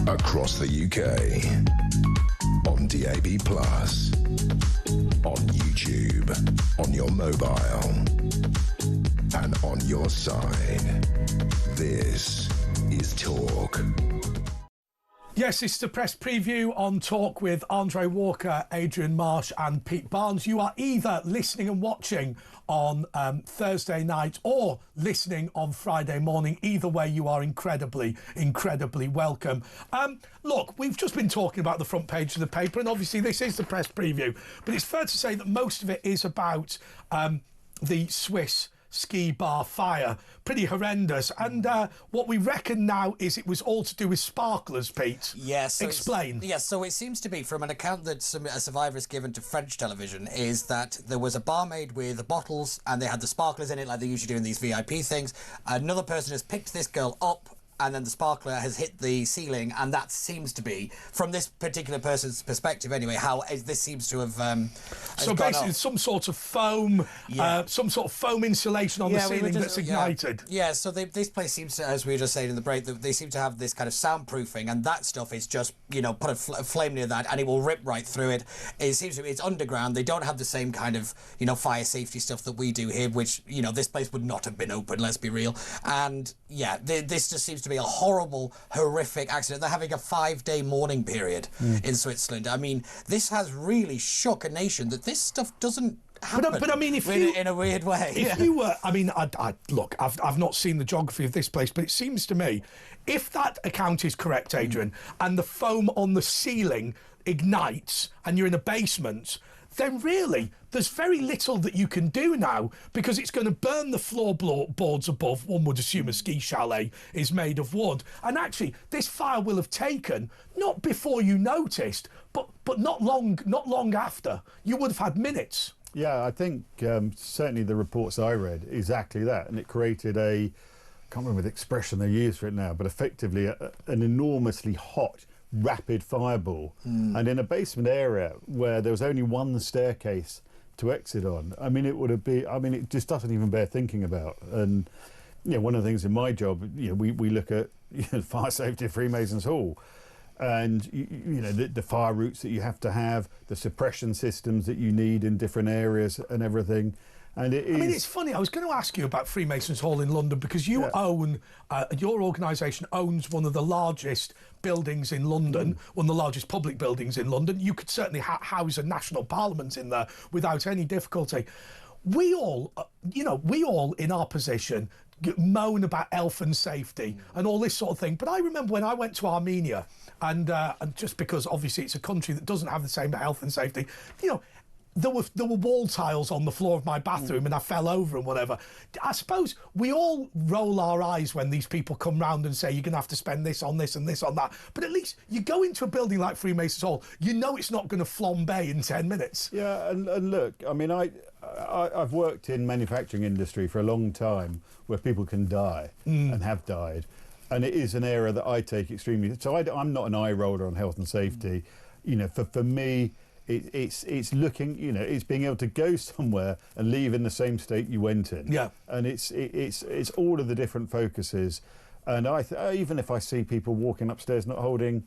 Across the UK, on DAB+, on YouTube, on your mobile, and on your side. This is Talk. Yes, it's the press preview on Talk with Andre Walker, Adrian Marsh and Pete Barnes. You are either listening and watching on Thursday night or listening on Friday morning. Either way, you are incredibly, incredibly welcome. Look, we've just been talking about the front page of the paper, and obviously this is the press preview, but it's fair to say that most of it is about the Swiss ski bar fire. Pretty horrendous. And what we reckon now is it was all to do with sparklers, Pete. Yes. So explain. Yes, so it seems to be, from an account that a survivor has given to French television, is that there was a barmaid with bottles and they had the sparklers in it like they usually do in these VIP things. Another person has picked this girl up, and then the sparkler has hit the ceiling, and that seems to be, from this particular person's perspective anyway, how this seems to have so basically some sort of foam, some sort of foam insulation on the ceiling that's ignited. Yeah, so this place seems to, as we were just saying in the break, they seem to have this kind of soundproofing, and that stuff is just, put a flame near that and it will rip right through it. It seems to be, it's underground. They don't have the same kind of, fire safety stuff that we do here, which, this place would not have been open, let's be real. And yeah, this just seems to be a horrible, horrific accident. They're having a 5-day mourning period in Switzerland. I mean, this has really shook a nation that this stuff doesn't happen. But I mean, if in a weird way. If you were, I mean, look, I've not seen the geography of this place, but it seems to me, if that account is correct, Adrian, and the foam on the ceiling ignites, and you're in a basement, then really there's very little that you can do now, because it's going to burn the floorboards above. One would assume a ski chalet is made of wood. And actually, this fire will have taken, not before you noticed, but not long after. You would have had minutes. Yeah, I think certainly the reports I read, exactly that. And it created I can't remember the expression they use for it now, but effectively an enormously hot, rapid fireball. And in a basement area where there was only one staircase to exit on, I mean, it just doesn't even bear thinking about. And, one of the things in my job, we look at fire safety at Freemasons Hall. And the fire routes that you have to have, the suppression systems that you need in different areas and everything. And I mean, it's funny. I was going to ask you about Freemasons Hall in London, because you own, your organisation owns one of the largest buildings in London, one of the largest public buildings in London. You could certainly house a national parliament in there without any difficulty. We all in our position moan about health and safety and all this sort of thing. But I remember when I went to Armenia, and just because obviously it's a country that doesn't have the same health and safety, there were wall tiles on the floor of my bathroom and I fell over and whatever. I suppose we all roll our eyes when these people come round and say you're going to have to spend this on this and this on that. But at least you go into a building like Freemasons Hall, it's not going to flambe in 10 minutes. Yeah, and look, I mean, I've worked in manufacturing industry for a long time where people can die and have died. And it is an area that I take extremely... So I'm not an eye roller on health and safety. For me... It's looking, it's being able to go somewhere and leave in the same state you went in. Yeah. And it's all of the different focuses. And even if I see people walking upstairs not holding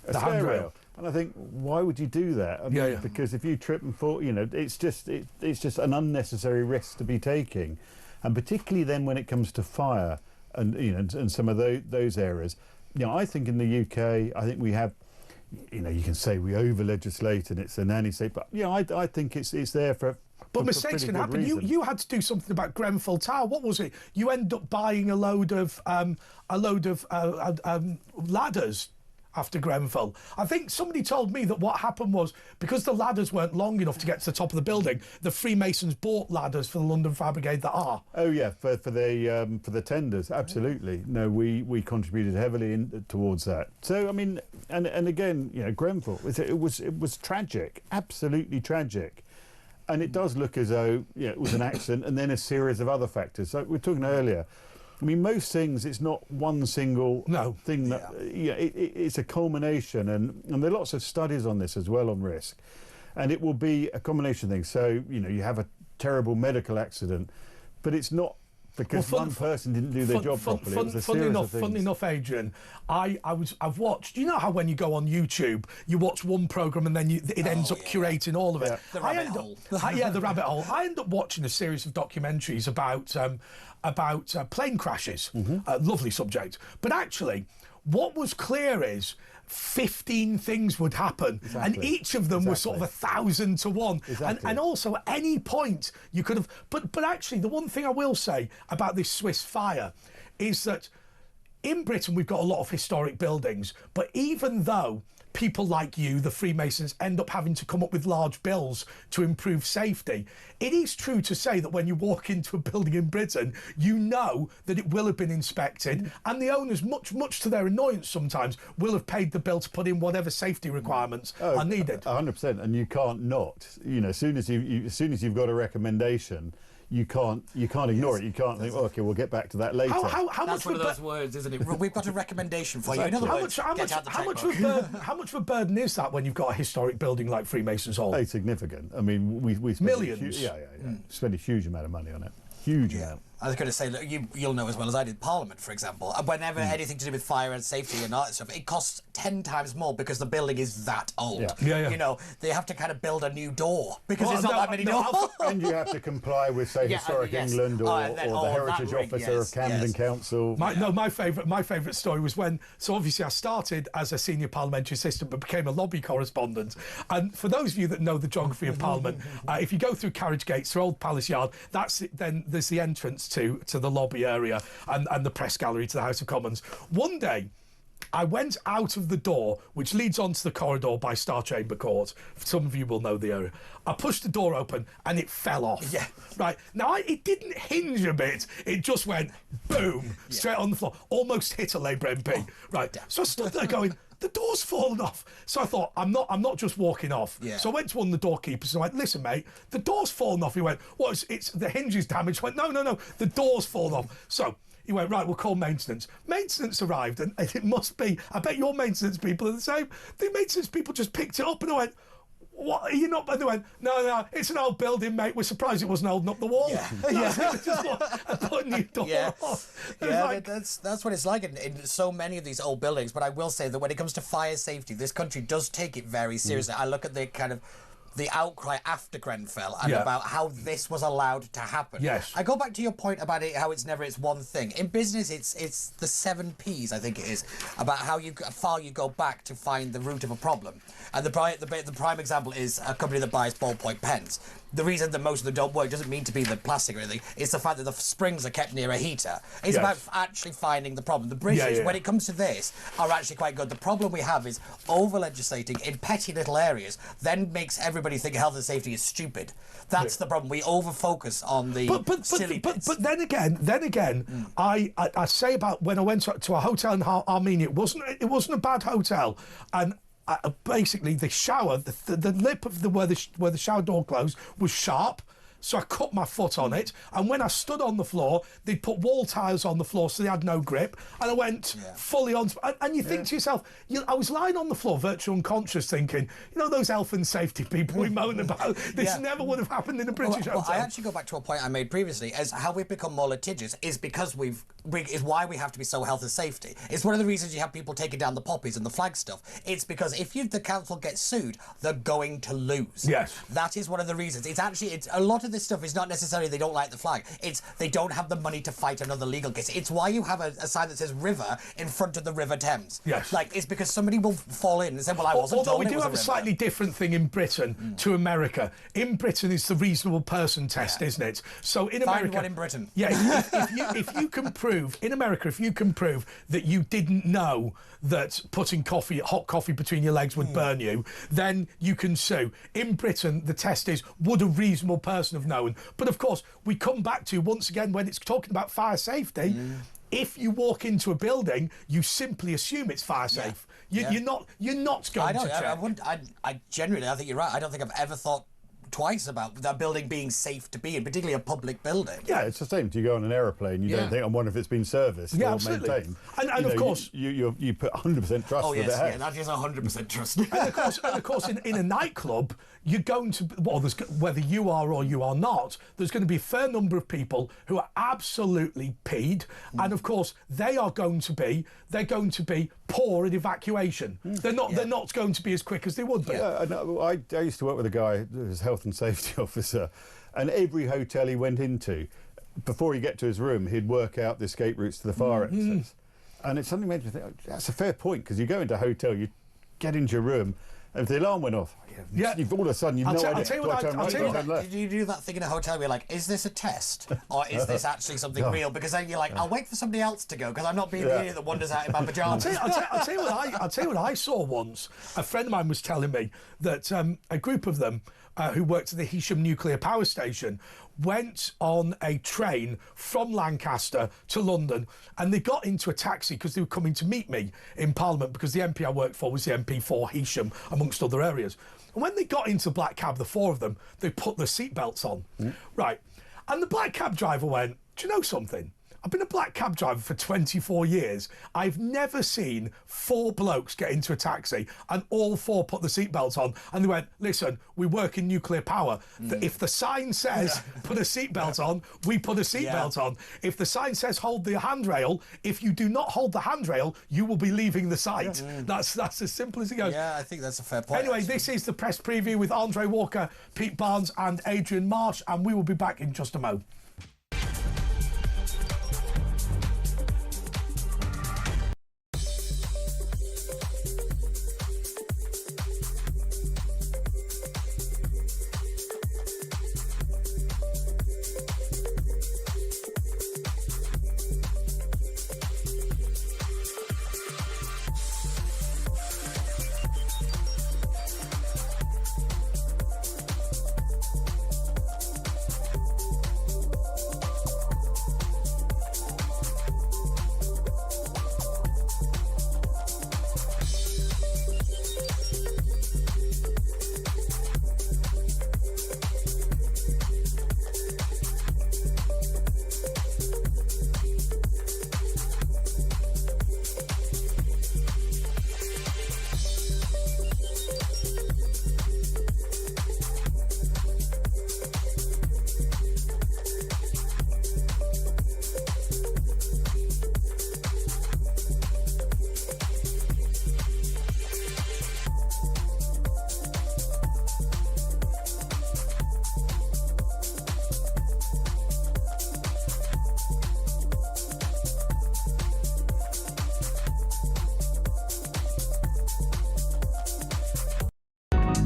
a stair rail, and I think, why would you do that? I mean, because if you trip and fall, it's just an unnecessary risk to be taking, and particularly then when it comes to fire and and some of those areas. I think in the UK, I think we have. You can say we over-legislate and it's a nanny state, but I think it's there for. But mistakes can happen. You had to do something about Grenfell Tower. What was it? You end up buying a load of ladders after Grenfell. I think somebody told me that what happened was, because the ladders weren't long enough to get to the top of the building, the Freemasons bought ladders for the London Fire Brigade that are. Oh yeah, for the tenders, absolutely. No, we contributed heavily towards that. So I mean, and again, Grenfell, it was tragic, absolutely tragic. And it does look as though it was an accident and then a series of other factors. So we were talking earlier. I mean, most things, it's not one single thing that... it's a culmination, and there are lots of studies on this as well, on risk. And it will be a combination of things. So, you have a terrible medical accident, but it's not because one person didn't do their job properly. It was a series of things. Funny enough, Adrian, I've watched... You know how when you go on YouTube, you watch one programme and then it ends up curating all of it? Yeah. The rabbit hole. The rabbit hole. I end up watching a series of documentaries about plane crashes. Lovely subject. But actually, what was clear is 15 things would happen, and each of them was sort of 1,000 to 1. And also at any point you could have... But actually, the one thing I will say about this Swiss fire is that in Britain we've got a lot of historic buildings, but even though people like you, the Freemasons, end up having to come up with large bills to improve safety, it is true to say that when you walk into a building in Britain, you know that it will have been inspected, and the owners, much to their annoyance sometimes, will have paid the bill to put in whatever safety requirements are needed. 100%, and you can't not. As soon as you've got a recommendation, you can't ignore it. You can't think, okay, we'll get back to that later. How That's much one of those words, isn't it? We've got a recommendation for you. In other words, how much of a burden is that when you've got a historic building like Freemasons Hall? It's significant. I mean, we spend millions. Spend a huge amount of money on it. Huge amount. I was going to say, look, you'll know as well as I did, Parliament, for example, whenever anything to do with fire and safety and all that stuff, it costs 10 times more because the building is that old. They have to kind of build a new door because there's not that many doors. And you have to comply with, say, Historic England or the Heritage Officer of Camden Council. My favourite story was when, so obviously I started as a senior parliamentary assistant but became a lobby correspondent. And for those of you that know the geography of Parliament, if you go through carriage gates through Old Palace Yard, then there's the entrance to the lobby area and the press gallery to the House of Commons. One day, I went out of the door, which leads onto the corridor by Star Chamber Court. Some of you will know the area. I pushed the door open and it fell off. Yeah. Right. Now, it didn't hinge a bit. It just went boom, straight on the floor. Almost hit a Labour MP. Right. So I stood there going, the door's fallen off. So I thought, I'm not just walking off. Yeah. So I went to one of the doorkeepers and I went, listen, mate, the door's fallen off. He went, what, it's the hinge is damaged. I went, no, the door's fallen off. So he went, right, we'll call maintenance. Maintenance arrived, and it must be, I bet your maintenance people are the same. The maintenance people just picked it up, and I went, what, are you not? And they went, no, it's an old building, mate. We're surprised it wasn't holding up the wall. Putting your door off. That's what it's like in so many of these old buildings. But I will say that when it comes to fire safety, this country does take it very seriously. I look at the kind of the outcry after Grenfell and about how this was allowed to happen. Yes. I go back to your point about it, how it's one thing. In business, it's the 7 Ps, I think it is, about how far you go back to find the root of a problem. And the prime example is a company that buys ballpoint pens. The reason that most of them don't work doesn't mean to be the plastic or anything. It's the fact that the springs are kept near a heater. It's about actually finding the problem. The British, when it comes to this, are actually quite good. The problem we have is over-legislating in petty little areas then makes everybody think health and safety is stupid. That's the problem. We over-focus on the silly bits. But then again, I say about when I went to a hotel in Armenia, it wasn't a bad hotel, and basically the shower, the lip of where the shower door closed was sharp. So I cut my foot on it, and when I stood on the floor, they'd put wall tiles on the floor so they had no grip, and I went fully on. And you think to yourself, I was lying on the floor, virtually unconscious, thinking, those health and safety people we moan about, this never would have happened in a British hotel. I actually go back to a point I made previously, as how we've become more litigious is because is why we have to be so health and safety. It's one of the reasons you have people taking down the poppies and the flag stuff. It's because if the council gets sued, they're going to lose. Yes. That is one of the reasons. It's a lot of this stuff is not necessarily they don't like the flag. It's they don't have the money to fight another legal case. It's why you have a sign that says river in front of the River Thames. Yes. It's because somebody will fall in and say, well, I wasn't Although told we do have a river. slightly different thing in Britain to America. In Britain, it's the reasonable person test, isn't it? So in America, Find one in Britain. Yeah, if you can prove in America, if you can prove that you didn't know that putting hot coffee between your legs would burn you, then you can sue. In Britain, the test is, would a reasonable person have known? But of course, we come back to, once again, when it's talking about fire safety, if you walk into a building, you simply assume it's fire safe. You're not going to check. I genuinely, I think you're right. I don't think I've ever thought twice about that building being safe to be in, particularly a public building. Yeah, it's the same. Do you go on an aeroplane, you don't think, I wonder if it's been serviced or absolutely. maintained. And of course... You put 100% trust Oh, that yes, it has. that is 100% trust. And of course, in a nightclub, you're going to, whether you are or you are not, there's going to be a fair number of people who are absolutely peed, and of course they're going to be poor at evacuation. They're not going to be as quick as they would be. I used to work with a guy who was health and safety officer, and every hotel he went into, before he get to his room, he'd work out the escape routes to the fire exits. And it's something made me think, that's a fair point, because you go into a hotel, you get into your room, and if the alarm went off, all of a sudden you've no idea. Did you do that thing in a hotel where you're like, is this a test or is this actually something real? Because then you're like, I'll wait for somebody else to go because I'm not being the idiot that wanders out in my pajamas. I'll tell you what I saw once. A friend of mine was telling me that a group of them who worked at the Heysham nuclear power station went on a train from Lancaster to London, and they got into a taxi because they were coming to meet me in Parliament, because the MP I worked for was the MP for Heysham, amongst other areas. And when they got into the black cab, the four of them, they put their seatbelts on. Right. And the black cab driver went, do you know something? I've been a black cab driver for 24 years. I've never seen 4 blokes get into a taxi and all 4 put the seatbelts on. And they went, listen, we work in nuclear power. If the sign says put a seatbelt on, we put a seatbelt on. If the sign says hold the handrail, if you do not hold the handrail, you will be leaving the site. That's as simple as it goes. Yeah, I think that's a fair point. Anyway, this is the press preview with Andre Walker, Pete Barnes and Adrian Marsh, and we will be back in just a moment.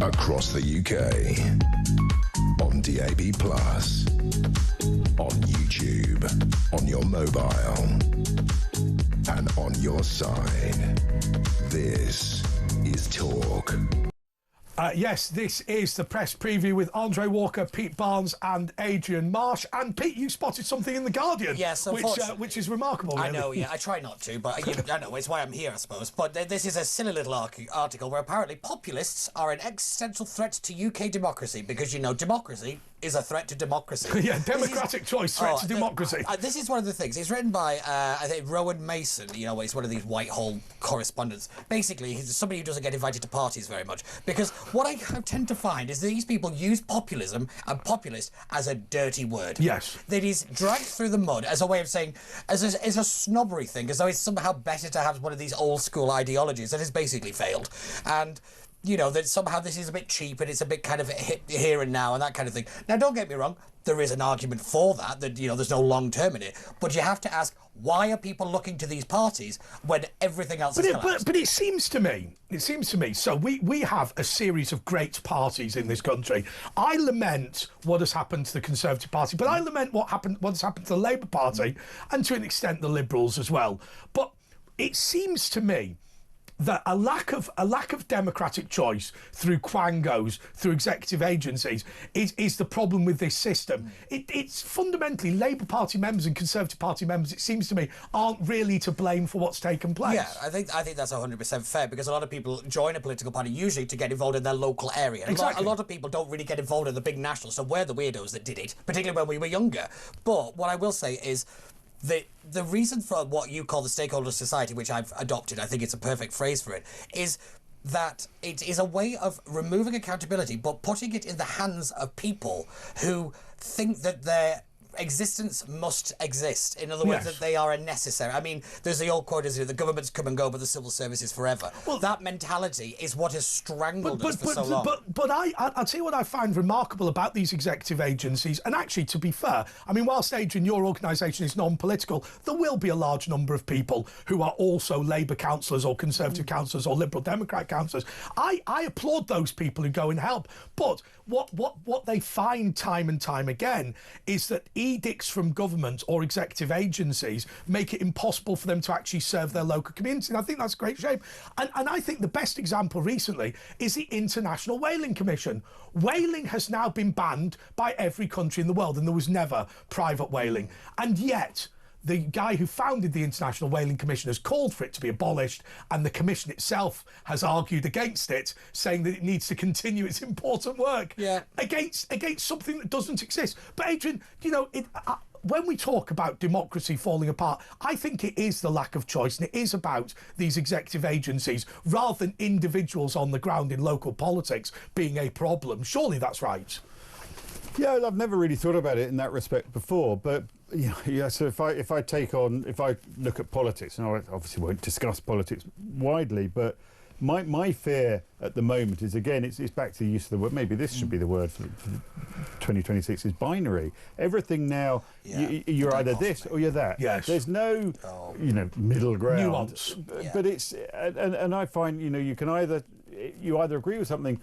across the UK, on DAB+, on YouTube, on your mobile, and on your side. This is Talk. Yes, this is the press preview with Andre Walker, Pete Barnes and Adrian Marsh. And Pete, you spotted something in The Guardian, yes, which is remarkable, really. I know, yeah, I try not to, but I know, it's why I'm here, I suppose. But this is a silly little article where apparently populists are an existential threat to UK democracy because, you know, democracy is a threat to democracy. Yeah, democratic choice, threat to democracy. This is one of the things. It's written by, I think, Rowan Mason. You know, he's one of these Whitehall correspondents. Basically, he's somebody who doesn't get invited to parties very much. Because what I tend to find is these people use populism and populist as a dirty word. Yes. That is dragged through the mud as a way of saying, as a snobbery thing, as though it's somehow better to have one of these old school ideologies that has basically failed. And you know, that somehow this is a bit cheap and it's a bit kind of hit here and now and that kind of thing. Now, don't get me wrong, there is an argument for that, you know, there's no long term in it. But you have to ask, why are people looking to these parties when everything else is collapsed? But it seems to me, so we have a series of great parties in this country. I lament what has happened to the Conservative Party, but I lament what has happened to the Labour Party and to an extent the Liberals as well. But it seems to me that a lack of democratic choice through quangos, through executive agencies, is the problem with this system. It's fundamentally Labour Party members and Conservative Party members, it seems to me, aren't really to blame for what's taken place. Yeah, I think that's 100% fair, because a lot of people join a political party usually to get involved in their local area. Exactly. A lot of people don't really get involved in the big national, so we're the weirdos that did it, particularly when we were younger. But what I will say is, the reason for what you call the stakeholder society, which I've adopted, I think it's a perfect phrase for it, is that it is a way of removing accountability but putting it in the hands of people who think that their existence must exist. In other words, Yes. that they are a necessary. I mean, there's the old quote, is the governments come and go, but the civil service is forever. Well, that mentality is what has strangled us for so long. But I'll tell you what I find remarkable about these executive agencies, and actually, to be fair, I mean, whilst Adrian, your organisation is non-political, there will be a large number of people who are also Labour councillors or Conservative councillors or Liberal Democrat councillors. I applaud those people who go and help, but what they find time and time again is that edicts from government or executive agencies make it impossible for them to actually serve their local community. And I think that's a great shame. And I think the best example recently is the International Whaling Commission. Whaling has now been banned by every country in the world, and there was never private whaling. And yet, the guy who founded the International Whaling Commission has called for it to be abolished, and the commission itself has argued against it, saying that it needs to continue its important work against something that doesn't exist. But Adrian, you know, when we talk about democracy falling apart, I think it is the lack of choice, and it is about these executive agencies rather than individuals on the ground in local politics being a problem. Surely that's right. Yeah, I've never really thought about it in that respect before, but yeah. So if I look at politics, and I obviously won't discuss politics widely, but my fear at the moment is, again, it's back to the use of the word. Maybe this should be the word for 2026, is binary. Everything now, you're either this or you're that. Yes. There's no, middle ground. Nuance. But it's and I find, you either agree with something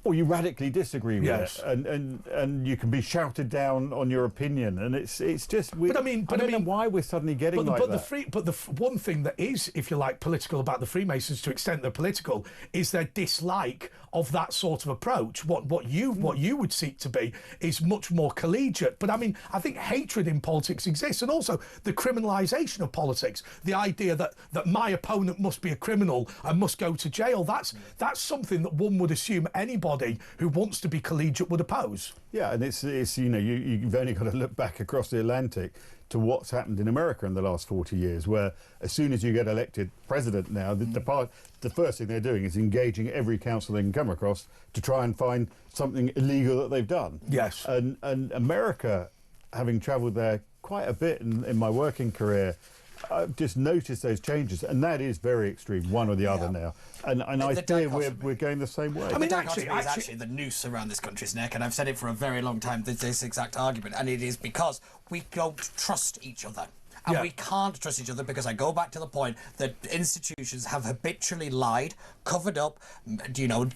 or you radically disagree with it, and you can be shouted down on your opinion, and it's just weird. But I don't know why we're suddenly getting like that. But the one thing that is, if you like, political about the Freemasons, to extent they're political, is their dislike of that sort of approach. What you would seek to be is much more collegiate. But I mean, I think hatred in politics exists, and also the criminalisation of politics. The idea that my opponent must be a criminal and must go to jail. That's something that one would assume anybody who wants to be collegiate would oppose. Yeah, and it's you've only got to look back across the Atlantic to what's happened in America in the last 40 years, where as soon as you get elected president now, the first thing they're doing is engaging every council they can come across to try and find something illegal that they've done. Yes. And America, having travelled there quite a bit in my working career, I've just noticed those changes, and that is very extreme, one or the other now. And I fear we're going the same way. I mean, actually the noose around this country's neck, and I've said it for a very long time, this exact argument, and it is because we don't trust each other. And Yeah. we can't trust each other because I go back to the point that institutions have habitually lied, covered up,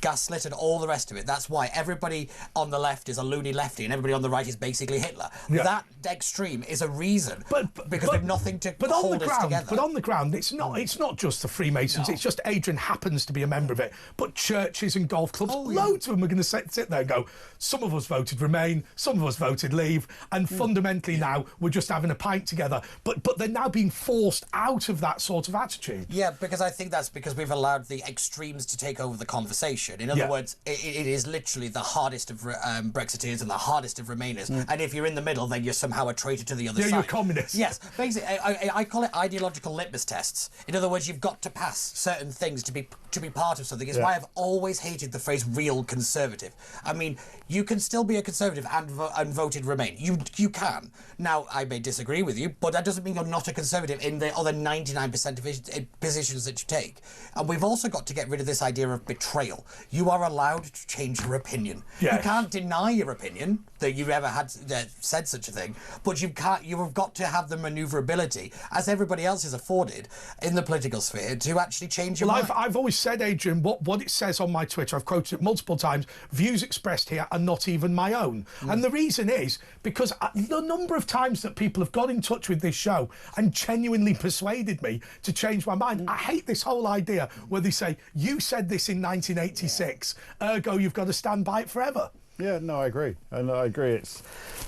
gaslit and all the rest of it. That's why everybody on the left is a loony lefty and everybody on the right is basically Hitler. Yeah. That extreme is a reason because they've nothing to but hold on the us ground, together. But on the ground, it's not just the Freemasons. No. It's just Adrian happens to be a member of it. But churches and golf clubs, loads of them are going to sit there and go, some of us voted Remain, some of us voted Leave, and fundamentally now we're just having a pint together. But they're now being forced out of that sort of attitude. Yeah, because I think that's because we've allowed the extremes to take over the conversation. In other words, it is literally the hardest of Brexiteers and the hardest of Remainers. And if you're in the middle, then you're somehow a traitor to the other side. You're a communist. Yes, basically, I call it ideological litmus tests. In other words, you've got to pass certain things to be part of something. It's why I've always hated the phrase "real conservative." I mean, you can still be a conservative and voted Remain. You can. Now, I may disagree with you, but that doesn't mean you're not a conservative in the other 99% of positions that you take. And we've also got to get rid of this idea of betrayal. You are allowed to change your opinion. Yes. You can't deny your opinion that you've ever had said such a thing, but you've got to have the manoeuvrability, as everybody else is afforded in the political sphere, to actually change your mind. I've always said, Adrian, what it says on my Twitter, I've quoted it multiple times, views expressed here are not even my own. And the reason is because the number of times that people have got in touch with this show and genuinely persuaded me to change my mind. I hate this whole idea where they say, you said this in 1986, ergo you've got to stand by it forever. Yeah, no, I agree. And I agree. It's,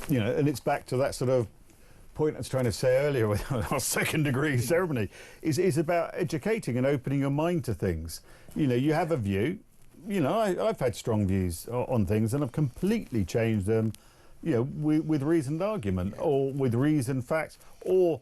and it's back to that sort of point I was trying to say earlier with our second degree ceremony, is about educating and opening your mind to things. You have a view. I've had strong views on things and I've completely changed them, with reasoned argument or with reasoned facts or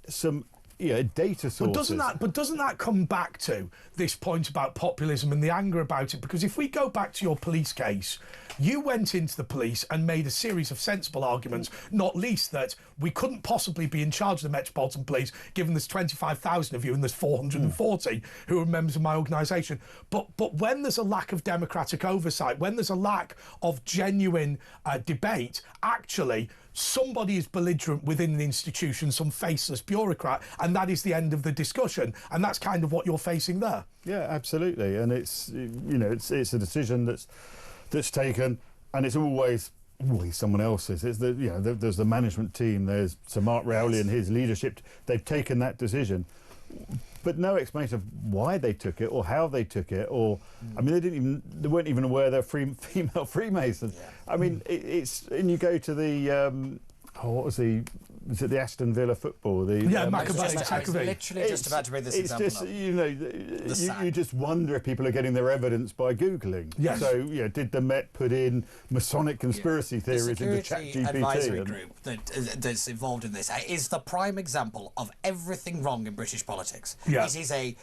some data sources. But doesn't that come back to this point about populism and the anger about it? Because if we go back to your police case, you went into the police and made a series of sensible arguments, not least that we couldn't possibly be in charge of the Metropolitan Police, given there's 25,000 of you and there's 440 who are members of my organisation. But when there's a lack of democratic oversight, when there's a lack of genuine debate, actually somebody is belligerent within the institution, some faceless bureaucrat, and that is the end of the discussion. And that's kind of what you're facing there. Yeah, absolutely. And it's it's a decision that's taken, and it's always someone else's. It's there's the management team. There's Sir Mark Rowley and his leadership. They've taken that decision, but no explanation of why they took it or how they took it. Or I mean, they weren't even aware they're female Freemasons. Yeah. I mean, and you go to the was it the Aston Villa football? I was literally just about to bring this example up. It's just you just wonder if people are getting their evidence by Googling. Yes. So did the Met put in Masonic conspiracy theories into ChatGPT? The advisory group that's involved in this is the prime example of everything wrong in British politics. Yeah. It is a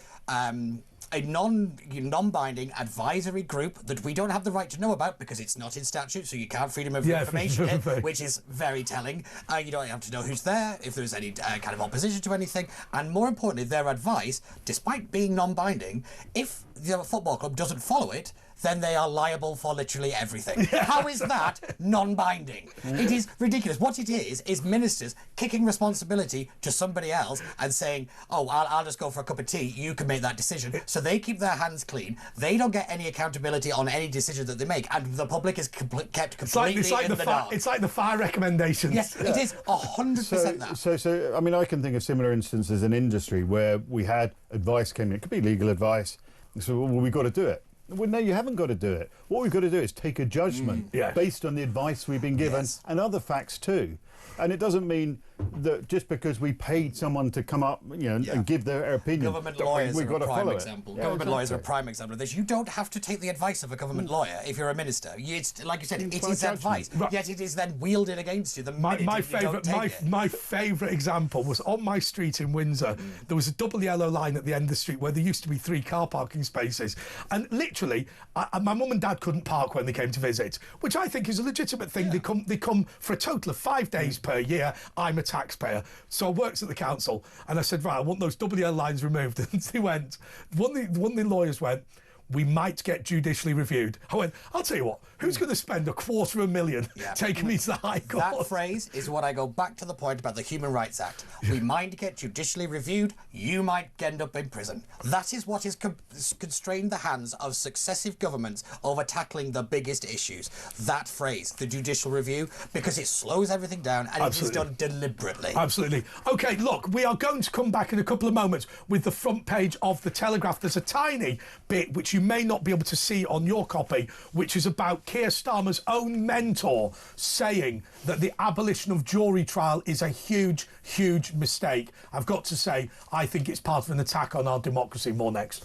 non-binding advisory group that we don't have the right to know about because it's not in statute, so you can't freedom of information, which is very telling. You don't have to know who's there, if there's any kind of opposition to anything, and more importantly, their advice, despite being non-binding, if the football club doesn't follow it, then they are liable for literally everything. How is that non-binding? It is ridiculous. What it is ministers kicking responsibility to somebody else and saying, oh, I'll just go for a cup of tea, you can make that decision. So they keep their hands clean. They don't get any accountability on any decision that they make, and the public is kept completely in the dark. It's like the fire recommendations. Yes, it is 100% that. So, I mean, I can think of similar instances in industry where we had advice came in. It could be legal advice. So, well, we've got to do it. Well, no, you haven't got to do it. What we've got to do is take a judgment based on the advice we've been given and other facts too. And it doesn't mean that just because we paid someone to come up, and give their opinion, government lawyers we've are got a to prime follow example. it. Government lawyers are a prime example of this. You don't have to take the advice of a government lawyer if you're a minister. It's like you said, it is advice, yet it is then wielded against you. My favourite example was on my street in Windsor. There was a double yellow line at the end of the street where there used to be 3 car parking spaces, and literally, my mum and dad couldn't park when they came to visit, which I think is a legitimate thing. Yeah. They come for a total of 5 days per year. I'm a taxpayer, so I works at the council, and I said, right, I want those double yellow lines removed. And they went, one of the lawyers went, we might get judicially reviewed. I went, I'll tell you what, who's going to spend $250,000 taking me to the High Court? That phrase is what I go back to the point about the Human Rights Act. We might get judicially reviewed, you might end up in prison. That is what has constrained the hands of successive governments over tackling the biggest issues. That phrase, the judicial review, because it slows everything down and it is done deliberately. Absolutely. OK, look, we are going to come back in a couple of moments with the front page of the Telegraph. There's a tiny bit which you may not be able to see on your copy, which is about Keir Starmer's own mentor saying that the abolition of jury trial is a huge, huge mistake. I've got to say, I think it's part of an attack on our democracy. More next.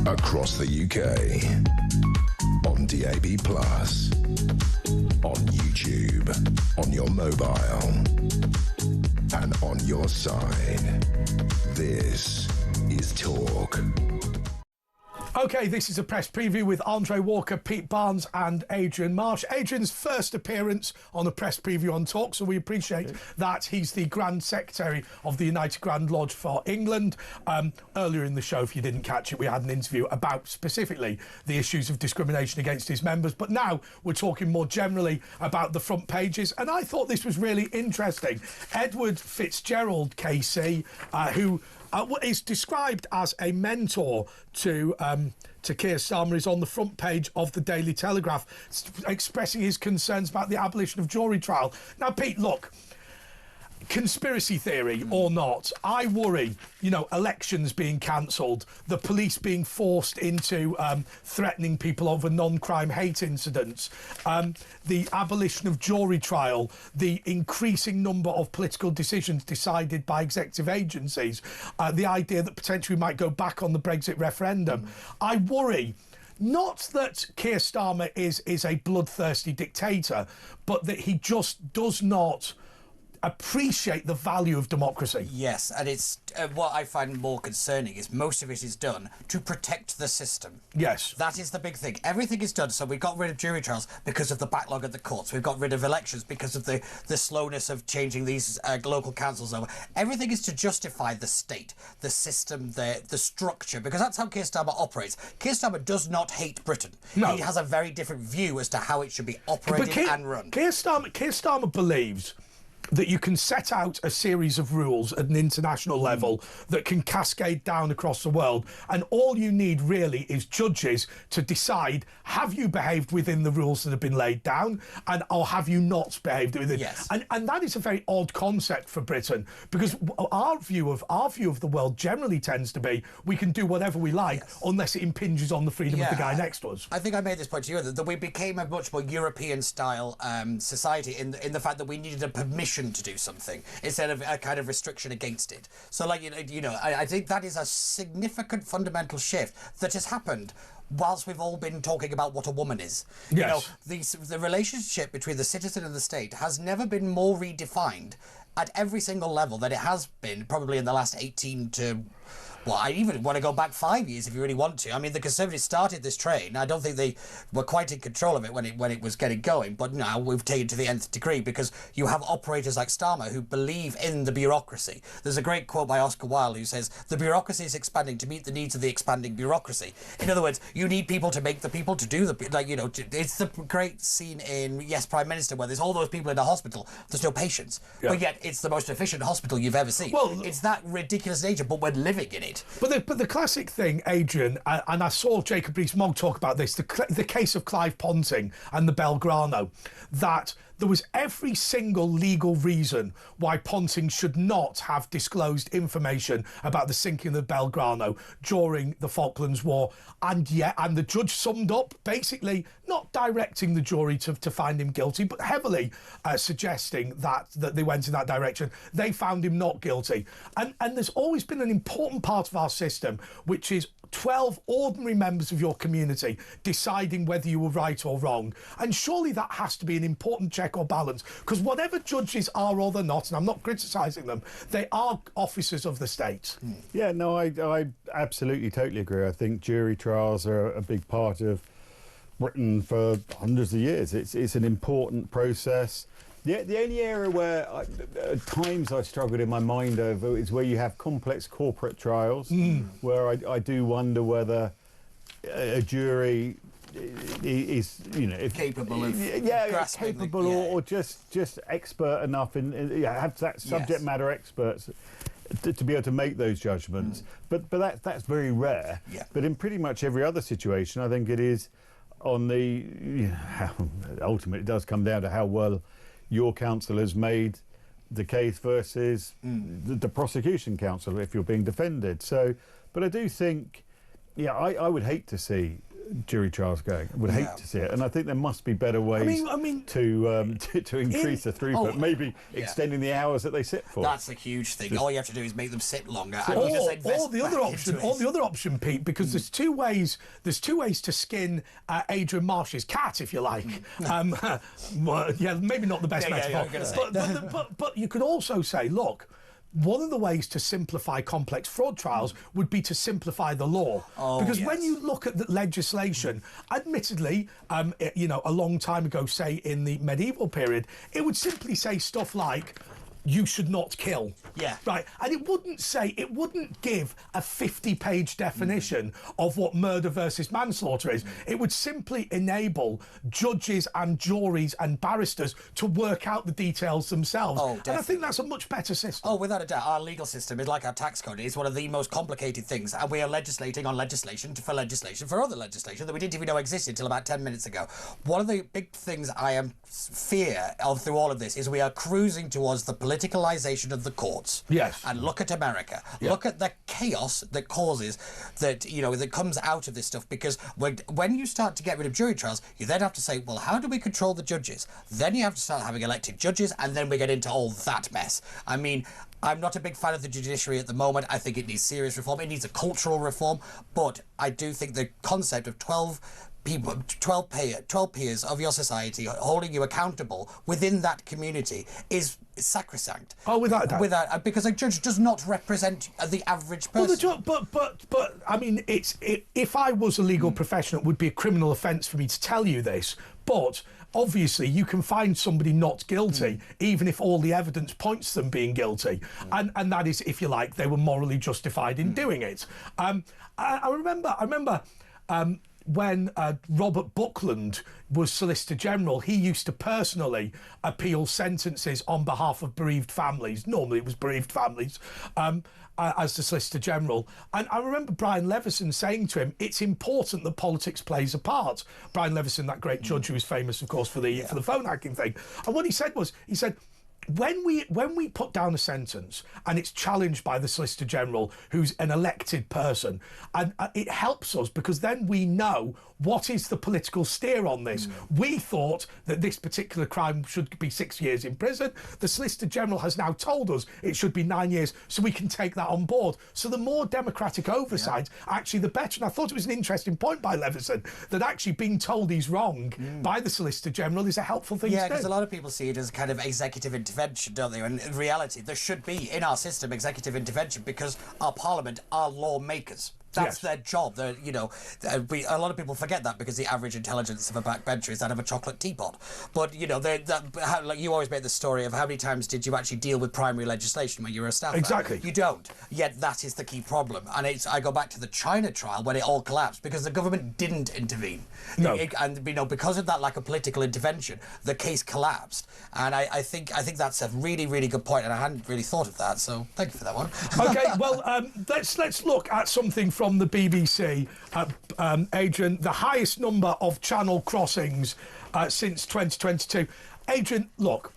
Across the UK, on DAB+, on YouTube, on your mobile, and on your side. This is Talk. OK, this is a press preview with Andre Walker, Pete Barnes and Adrian Marsh. Adrian's first appearance on a press preview on Talk, so we appreciate that. He's the Grand Secretary of the United Grand Lodge for England. Earlier in the show, if you didn't catch it, we had an interview about specifically the issues of discrimination against his members. But now we're talking more generally about the front pages. And I thought this was really interesting. Edward Fitzgerald, KC, who is described as a mentor to Keir Starmer, is on the front page of the Daily Telegraph, expressing his concerns about the abolition of jury trial. Now, Pete, look, conspiracy theory or not, I worry, elections being cancelled, the police being forced into threatening people over non-crime hate incidents, the abolition of jury trial, the increasing number of political decisions decided by executive agencies, the idea that potentially we might go back on the Brexit referendum. I worry not that Keir Starmer is a bloodthirsty dictator, but that he just does not appreciate the value of democracy. Yes, and it's what I find more concerning is most of it is done to protect the system. Yes. That is the big thing. Everything is done. So we got rid of jury trials because of the backlog at the courts. We've got rid of elections because of the slowness of changing these local councils over. Everything is to justify the state, the system, the structure, because that's how Keir Starmer operates. Keir Starmer does not hate Britain. No. He has a very different view as to how it should be operated and run. Keir Starmer believes that you can set out a series of rules at an international level that can cascade down across the world, and all you need really is judges to decide, have you behaved within the rules that have been laid down, or have you not behaved within? Yes. And that is a very odd concept for Britain, because our view of the world generally tends to be we can do whatever we like unless it impinges on the freedom of the guy next to us. I think I made this point to you that we became a much more European style society in the fact that we needed a permission permission to do something instead of a kind of restriction against it. So, like, I think that is a significant fundamental shift that has happened whilst we've all been talking about what a woman is. Yes. The relationship between the citizen and the state has never been more redefined at every single level than it has been probably in the last 18 to... Well, I even want to go back 5 years if you really want to. I mean, the Conservatives started this train. I don't think they were quite in control of it when it was getting going, but now we've taken it to the nth degree because you have operators like Starmer who believe in the bureaucracy. There's a great quote by Oscar Wilde who says, "The bureaucracy is expanding to meet the needs of the expanding bureaucracy." In other words, you need people to make the people to do it's the great scene in Yes, Prime Minister where there's all those people in a hospital. There's no patients, but yet it's the most efficient hospital you've ever seen. Well, it's that ridiculous nature, but we're living in it. But the classic thing, Adrian, and I saw Jacob Rees-Mogg talk about this, the case of Clive Ponting and the Belgrano, that there was every single legal reason why Ponting should not have disclosed information about the sinking of the Belgrano during the Falklands War, and the judge summed up, basically not directing the jury to find him guilty, but heavily suggesting that they went in that direction. They found him not guilty. And there's always been an important part of our system, which is 12 ordinary members of your community deciding whether you were right or wrong. And surely that has to be an important check or balance, because whatever judges are or they're not, and I'm not criticising them, they are officers of the state. Yeah, no, I absolutely, totally agree. I think jury trials are a big part of Britain for hundreds of years. It's an important process. The only area where at times I struggled in my mind over is where you have complex corporate trials, where I do wonder whether a jury is, capable of grasping capable or just expert enough in have that subject matter experts to be able to make those judgments. But that's very rare. Yeah. But in pretty much every other situation, I think it is on the ultimately it does come down to how well your counsel has made the case versus the prosecution counsel if you're being defended. So, but I do think, I would hate to see jury trials going. I would hate to see it, and I think there must be better ways to increase the throughput. Maybe extending the hours that they sit for. That's a huge thing. All you have to do is make them sit longer. Or the other option, Pete, because there's two ways. There's two ways to skin Adrian Marsh's cat, if you like. Maybe not the best metaphor. But you could also say, look, one of the ways to simplify complex fraud trials would be to simplify the law. Because when you look at the legislation, admittedly, a long time ago, say in the medieval period, it would simply say stuff like, you should not kill. Yeah. Right. And it wouldn't give a 50-page definition of what murder versus manslaughter is. It would simply enable judges and juries and barristers to work out the details themselves. And I think that's a much better system. Oh, without a doubt. Our legal system is like our tax code. It's one of the most complicated things. And we are legislating on legislation for other legislation that we didn't even know existed until about 10 minutes ago. One of the big things I am fear of through all of this is we are cruising towards the politicalization of the courts. Yes. And look at America. Yeah. Look at the chaos that causes that, that comes out of this stuff. Because when you start to get rid of jury trials, you then have to say, well, how do we control the judges? Then you have to start having elected judges, and then we get into all that mess. I mean, I'm not a big fan of the judiciary at the moment. I think it needs serious reform. It needs a cultural reform. But I do think the concept of 12 peers of your society holding you accountable within that community is sacrosanct. Without doubt. Because a judge does not represent the average person. But I mean, if I was a legal professional, it would be a criminal offence for me to tell you this. But obviously, you can find somebody not guilty, even if all the evidence points to them being guilty. And that is, if you like, they were morally justified in doing it. I remember when Robert Buckland was Solicitor General, he used to personally appeal sentences on behalf of bereaved families. Normally it was bereaved families, as the Solicitor General. And I remember Brian Leveson saying to him, it's important that politics plays a part. Brian Leveson, that great judge who was famous, of course, for the phone hacking thing. And what he said was, when we put down a sentence and it's challenged by the Solicitor General, who's an elected person, and it helps us because then we know what is the political steer on this. We thought that this particular crime should be 6 years in prison. The Solicitor General has now told us it should be 9 years, so we can take that on board. So the more democratic oversight, actually, the better. And I thought it was an interesting point by Leveson that actually being told he's wrong by the Solicitor General is a helpful thing to do. Yeah, because a lot of people see it as kind of executive intervention, don't they? And in reality, there should be, in our system, executive intervention because our parliament are lawmakers. That's their job. A lot of people forget that because the average intelligence of a backbencher is that of a chocolate teapot. But, like you always make the story of how many times did you actually deal with primary legislation when you were a staffer? Exactly. You don't. Yet that is the key problem. And I go back to the China trial when it all collapsed because the government didn't intervene. No. Because of that lack of political intervention, the case collapsed. And I think that's a really, really good point, and I hadn't really thought of that. So thank you for that one. Okay, well, let's look at something from the BBC, Adrian. The highest number of channel crossings since 2022. Adrian, look,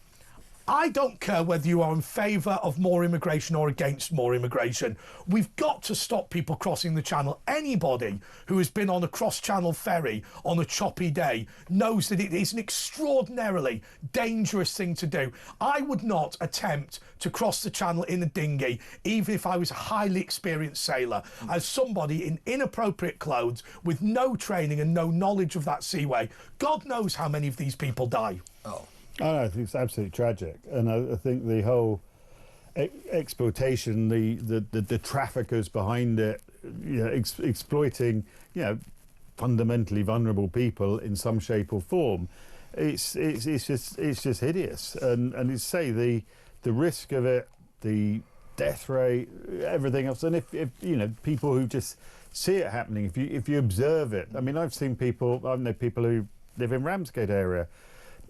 I don't care whether you are in favour of more immigration or against more immigration. We've got to stop people crossing the channel. Anybody who has been on a cross-channel ferry on a choppy day knows that it is an extraordinarily dangerous thing to do. I would not attempt to cross the channel in a dinghy, even if I was a highly experienced sailor, as somebody in inappropriate clothes with no training and no knowledge of that seaway. God knows how many of these people die. I think it's absolutely tragic, and I think the whole exploitation, the traffickers behind it, exploiting, fundamentally vulnerable people in some shape or form, it's just hideous. And it's the risk of it, the death rate, everything else, and if people who just see it happening, if you observe it. I mean, I know people who live in Ramsgate area.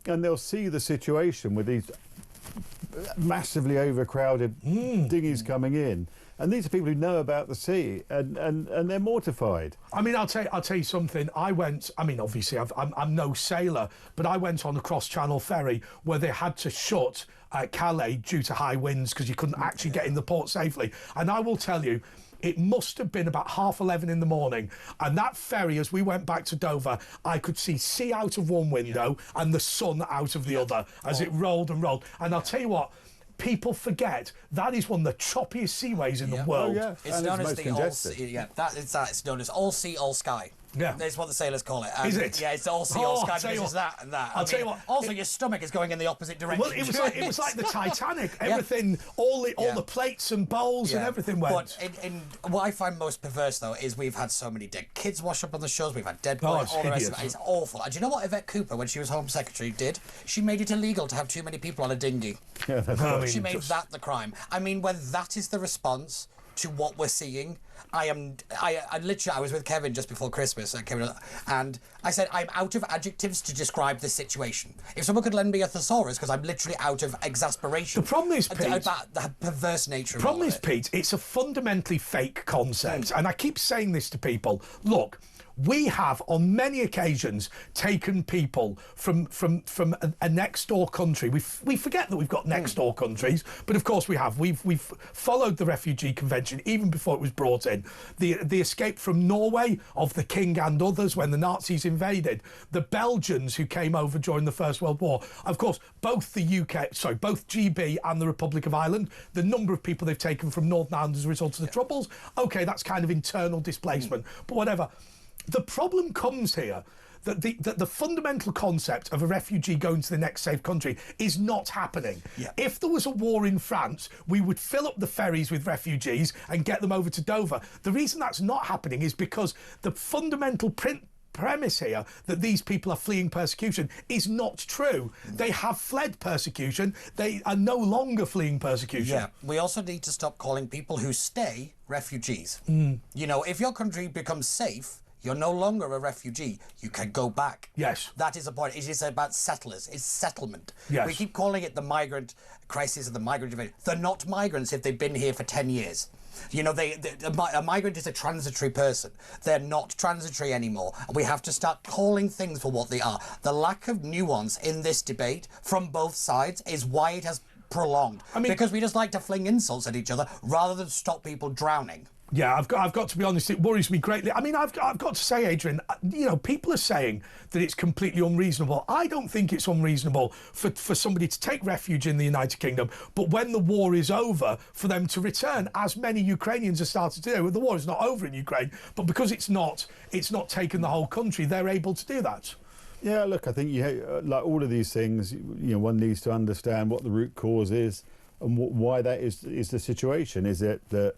And they'll see the situation with these massively overcrowded dinghies coming in, and these are people who know about the sea, and they're mortified. I mean, I'll tell you something. Obviously, I'm no sailor, but I went on a cross-channel ferry where they had to shut Calais due to high winds because you couldn't actually get in the port safely. And I will tell you, it must have been about 11:30 in the morning, and that ferry, as we went back to Dover, I could see sea out of one window and the sun out of the other as it rolled and rolled. And I'll tell you what, people forget that is one of the choppiest seaways in the world. It's known as the all sea. It's known as all sea, all sky. Yeah, that's what the sailors call it. Is it? Yeah, it's all sea, all sky because it's that and that. I'll tell you what. Also, your stomach is going in the opposite direction. Well, it was like the Titanic. Everything, all the plates and bowls and everything went. But what I find most perverse though is we've had so many dead kids wash up on the shows. We've had dead boys. All the rest of it. It's awful. And do you know what Yvette Cooper, when she was Home Secretary, did? She made it illegal to have too many people on a dinghy. Yeah, that's she made that the crime. I mean, when that is the response to what we're seeing, I was with Kevin just before Christmas, and I said I'm out of adjectives to describe this situation. If someone could lend me a thesaurus, because I'm literally out of exasperation. The problem is, Pete, about the perverse nature. The problem is, Pete, it's a fundamentally fake concept, and I keep saying this to people. Look, we have on many occasions taken people from a next door country. We forget that we've got next door countries, but of course we have. We've followed the Refugee Convention even before it was brought in. The escape from Norway of the King and others when the Nazis invaded. The Belgians who came over during the First World War. Of course, both both GB and the Republic of Ireland. The number of people they've taken from Northern Ireland as a result of the Troubles. Okay, that's kind of internal displacement, but whatever. The problem comes here that the fundamental concept of a refugee going to the next safe country is not happening. Yeah. If there was a war in France, we would fill up the ferries with refugees and get them over to Dover. The reason that's not happening is because the fundamental premise here that these people are fleeing persecution is not true. They have fled persecution. They are no longer fleeing persecution. Yeah. We also need to stop calling people who stay refugees. If your country becomes safe, you're no longer a refugee. You can go back. Yes. That is the point. It is about settlers. It's settlement. Yes. We keep calling it the migrant crisis or the migrant invasion. They're not migrants if they've been here for 10 years. A migrant is a transitory person. They're not transitory anymore. We have to start calling things for what they are. The lack of nuance in this debate from both sides is why it has prolonged. I mean, because we just like to fling insults at each other rather than stop people drowning. Yeah, I've got to be honest, it worries me greatly. I mean, I've got to say, Adrian, you know, people are saying that it's completely unreasonable. I don't think it's unreasonable for somebody to take refuge in the United Kingdom, but when the war is over, for them to return, as many Ukrainians have started to do. The war is not over in Ukraine, but because it's not taken the whole country, they're able to do that. Yeah, look, I think like all of these things, you know, one needs to understand what the root cause is and why that is the situation. Is it that,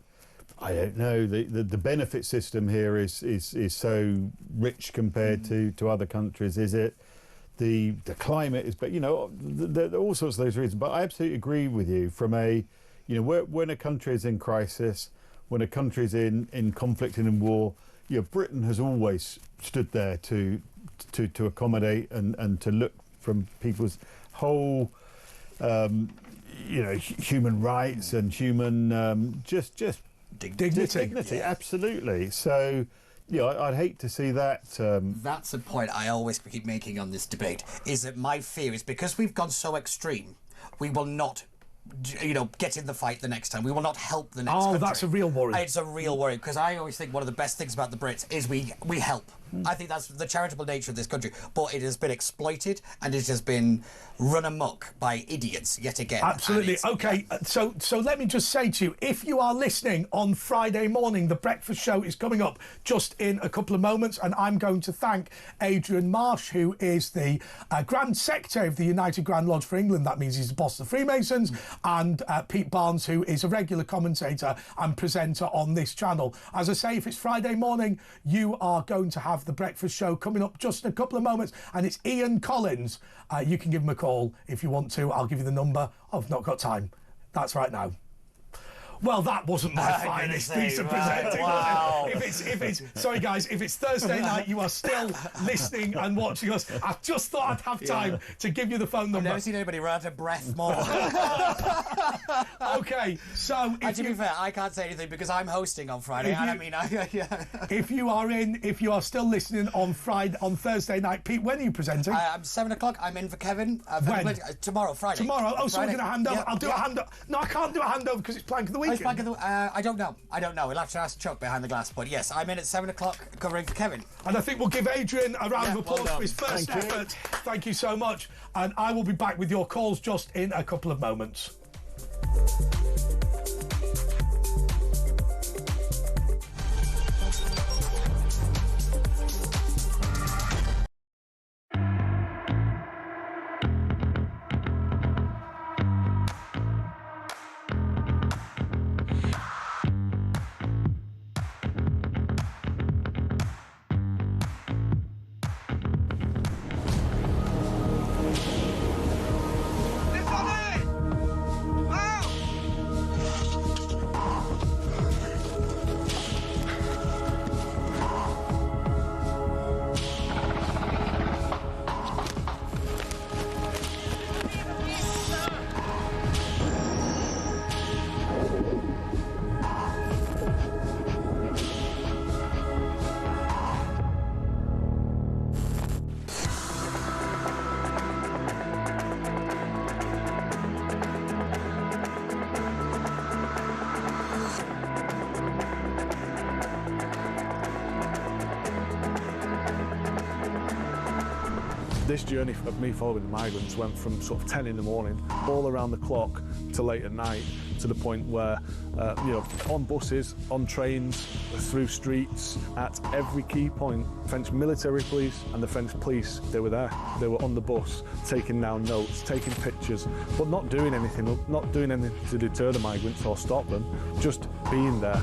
I don't know, the benefit system here is so rich compared to other countries? Is it the climate is, but you know, there are all sorts of those reasons. But I absolutely agree with you from you know, when a country is in crisis, when a country is in conflict and in war, you know, Britain has always stood there to accommodate and to look from people's whole you know, human rights and human just dignity, absolutely. So, you know, I'd hate to see that. That's the point I always keep making on this debate, is that my fear is because we've gone so extreme, we will not, you know, get in the fight the next time. We will not help the next country. That's a real worry. It's a real worry, because I always think one of the best things about the Brits is we help. I think that's the charitable nature of this country, but it has been exploited and it has been run amok by idiots yet again. Absolutely. Okay, so let me just say to you, if you are listening on Friday morning, the breakfast show is coming up just in a couple of moments, and I'm going to thank Adrian Marsh, who is the Grand Secretary of the United Grand Lodge for England. That means he's the boss of the Freemasons, and Pete Barnes, who is a regular commentator and presenter on this channel. As I say, if it's Friday morning, you are going to have the breakfast show coming up just in a couple of moments, and it's Ian Collins. You can give him a call if you want to. I'll give you the number. I've not got time. That's right now. Well, that wasn't my finest piece of presenting. Wow. If it's sorry guys, if it's Thursday night, you are still listening and watching us. I just thought I'd have time to give you the phone number. I've never seen anybody run out of breath more. Okay, so to be fair, I can't say anything because I'm hosting on Friday. If you are still listening on Thursday night, Pete, when are you presenting? I'm 7 o'clock. I'm in for Kevin. When? Tomorrow, Friday. Tomorrow. Oh, so we're going to hand over. Yeah, I'll do a handover. No, I can't do a handover because it's Plank of the Week. I don't know. We'll have to ask Chuck behind the glass. But yes, I'm in at 7 o'clock covering for Kevin. And I think we'll give Adrian a round of applause for his first effort. Thank you so much. And I will be back with your calls just in a couple of moments. This journey of me following the migrants went from sort of 10 in the morning, all around the clock, to late at night, to the point where, you know, on buses, on trains, through streets, at every key point, French military police and the French police, they were there. They were on the bus, taking down notes, taking pictures, but not doing anything to deter the migrants or stop them, just being there.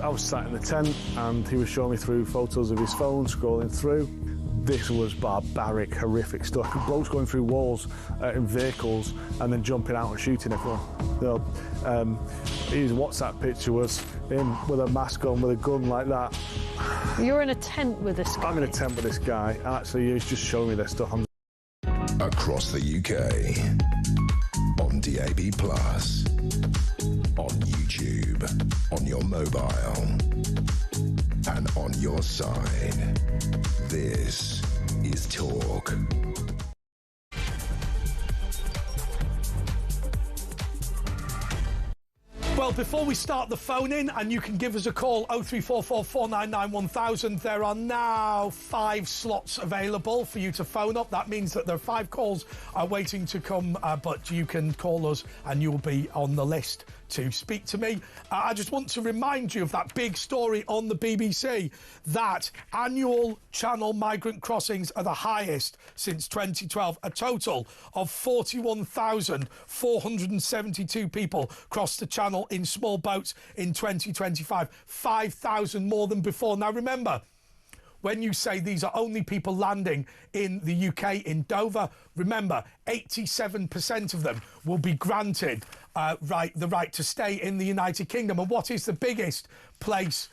I was sat in the tent and he was showing me through photos of his phone, scrolling through. this was barbaric, horrific stuff. Blokes going through walls in vehicles and then jumping out and shooting everyone. You know, his WhatsApp picture was him with a mask on, with a gun like that. You're in a tent with this guy. I'm in a tent with this guy, and actually he's just showing me this stuff. Across the UK, on DAB+, on YouTube, on your mobile, and on your side. This is Talk. Well, before we start the phone in, and you can give us a call, 0344 499 1000, there are now 5 slots available for you to phone up. That means that there are 5 calls waiting to come, but you can call us and you'll be on the list to speak to me. I just want to remind you of that big story on the BBC, that annual Channel migrant crossings are the highest since 2012. A total of 41,472 people crossed the Channel in small boats in 2025, 5,000 more than before. Now remember, when you say these are only people landing in the UK, in Dover, remember, 87% of them will be granted the right to stay in the United Kingdom. And what is the biggest place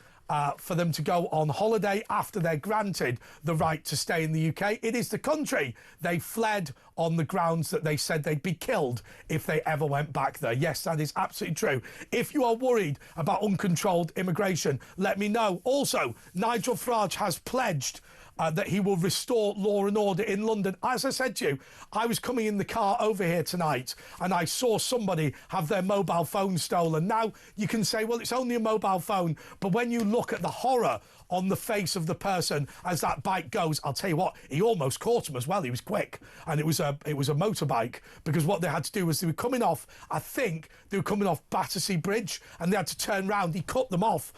for them to go on holiday after they're granted the right to stay in the UK? It is the country they fled on the grounds that they said they'd be killed if they ever went back there. Yes, that is absolutely true. If you are worried about uncontrolled immigration, let me know. Also, Nigel Farage has pledged that he will restore law and order in London. As I said to you, I was coming in the car over here tonight and I saw somebody have their mobile phone stolen. Now, you can say, well, it's only a mobile phone, but when you look at the horror on the face of the person as that bike goes, I'll tell you what, he almost caught him as well. He was quick, and it was a motorbike, because what they had to do was they were coming off, I think they were coming off Battersea Bridge, and they had to turn round. He cut them off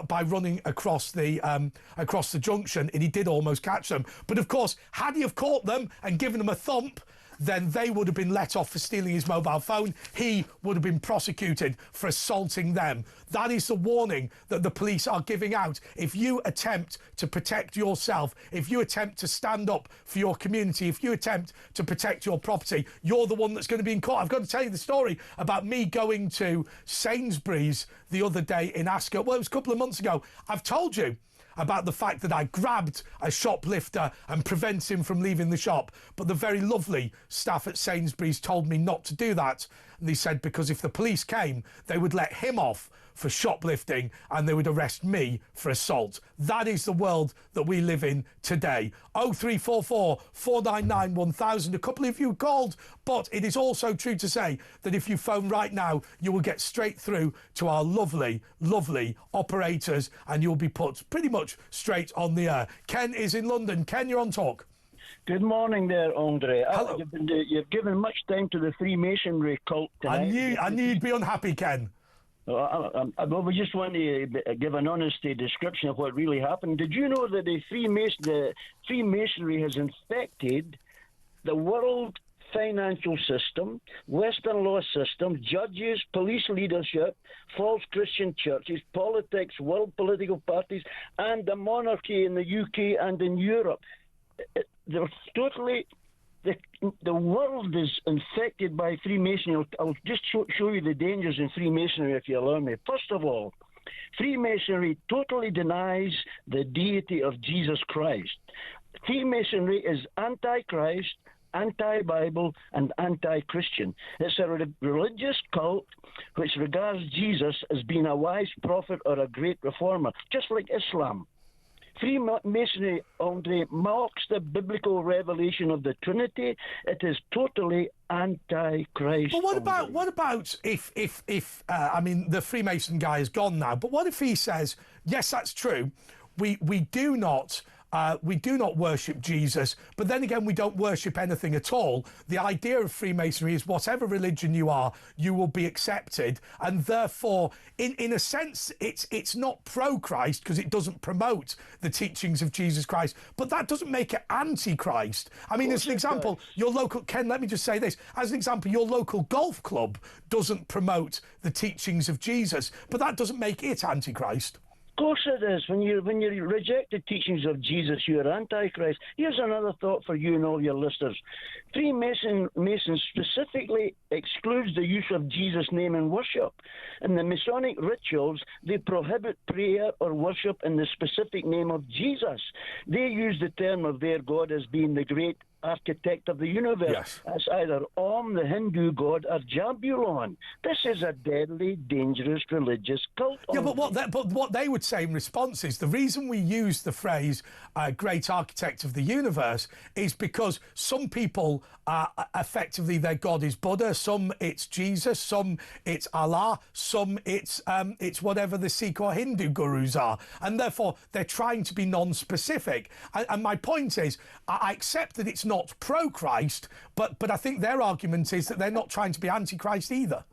by running across the junction, and he did almost catch them. But of course, had he have caught them and given them a thump, then they would have been let off for stealing his mobile phone. He would have been prosecuted for assaulting them. That is the warning that the police are giving out. If you attempt to protect yourself, if you attempt to stand up for your community, if you attempt to protect your property, you're the one that's going to be in court. I've got to tell you the story about me going to Sainsbury's the other day in Ascot. Well, it was a couple of months ago. I've told you about the fact that I grabbed a shoplifter and prevent him from leaving the shop. But the very lovely staff at Sainsbury's told me not to do that. And they said because if the police came, they would let him off for shoplifting and they would arrest me for assault. That is the world that we live in today. 0344 499 1000. A couple of you called, but it is also true to say that if you phone right now, you will get straight through to our lovely, lovely operators and you'll be put pretty much straight on the air. Ken is in London. Ken, you're on Talk. Good morning there, Andre. Hello. You've given much time to the Freemasonry cult tonight. I knew you'd be unhappy, Ken. Well, we just want to give an honest description of what really happened. Did you know that the Freemasonry has infected the world financial system, Western law system, judges, police leadership, false Christian churches, politics, world political parties, and the monarchy in the UK and in Europe? They're totally... The world is infected by Freemasonry. I'll just show you the dangers in Freemasonry, if you allow me. First of all, Freemasonry totally denies the deity of Jesus Christ. Freemasonry is anti-Christ, anti-Bible, and anti-Christian. It's a religious cult which regards Jesus as being a wise prophet or a great reformer, just like Islam. Freemasonry, Andre, mocks the biblical revelation of the Trinity. It is totally anti-Christ. But what about if I mean, the Freemason guy is gone now, but what if he says, yes, that's true, we do not worship Jesus, but then again, we don't worship anything at all. The idea of Freemasonry is whatever religion you are, you will be accepted, and therefore, in a sense, it's not pro-Christ because it doesn't promote the teachings of Jesus Christ, but that doesn't make it anti-Christ. I mean, as an example, your local, Ken, let me just say this, as an example, your local golf club doesn't promote the teachings of Jesus, but that doesn't make it anti-Christ. Of course it is. When you reject the teachings of Jesus, you're Antichrist. Here's another thought for you and all your listeners. Freemason specifically excludes the use of Jesus' name in worship. In the Masonic rituals, they prohibit prayer or worship in the specific name of Jesus. They use the term of their God as being the great architect of the universe. Yes. That's either Om, the Hindu god, or Jabulon. This is a deadly, dangerous religious cult. Yeah, but what they would say in response is the reason we use the phrase great architect of the universe is because some people effectively their god is Buddha, some it's Jesus, some it's Allah, some it's whatever the Sikh or Hindu gurus are, and therefore they're trying to be non-specific. And my point is, I accept that it's not pro-Christ, but I think their argument is that they're not trying to be anti-Christ either.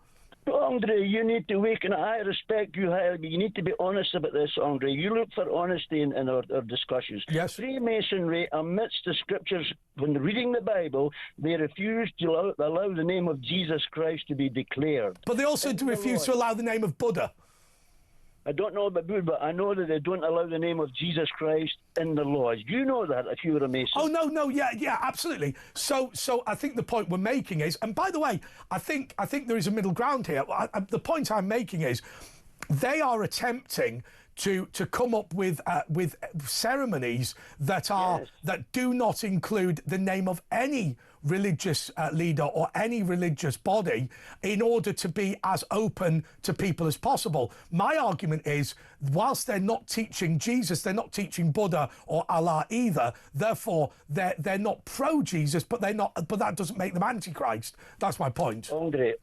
Andre, you need to wake, and I respect you highly, but you need to be honest about this, Andre. You look for honesty in our discussions. Yes. Freemasonry, amidst the scriptures, when reading the Bible, they refuse to allow the name of Jesus Christ to be declared. But they also refuse to allow the name of Buddha. I don't know about Buddha, but I know that they don't allow the name of Jesus Christ in the laws. You know that if you were a Mason. Oh, no, yeah, absolutely. So I think the point we're making is, and by the way, I think there is a middle ground here. The point I'm making is they are attempting to come up with ceremonies that are that do not include the name of any religious leader or any religious body in order to be as open to people as possible. My argument is, whilst they're not teaching Jesus, they're not teaching Buddha or Allah either. Therefore, they're not pro-Jesus, but that doesn't make them antichrist. That's my point. Andre,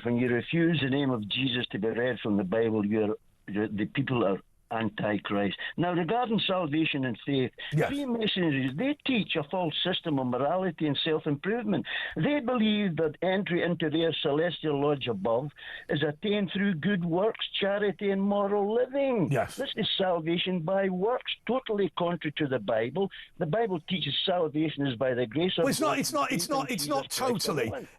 when you refuse the name of Jesus to be read from the Bible, the people are Antichrist. Now, regarding salvation and faith, Freemasonry, they teach a false system of morality and self-improvement. They believe that entry into their celestial lodge above is attained through good works, charity, and moral living. Yes. This is salvation by works, totally contrary to the Bible. The Bible teaches salvation is by the grace of God.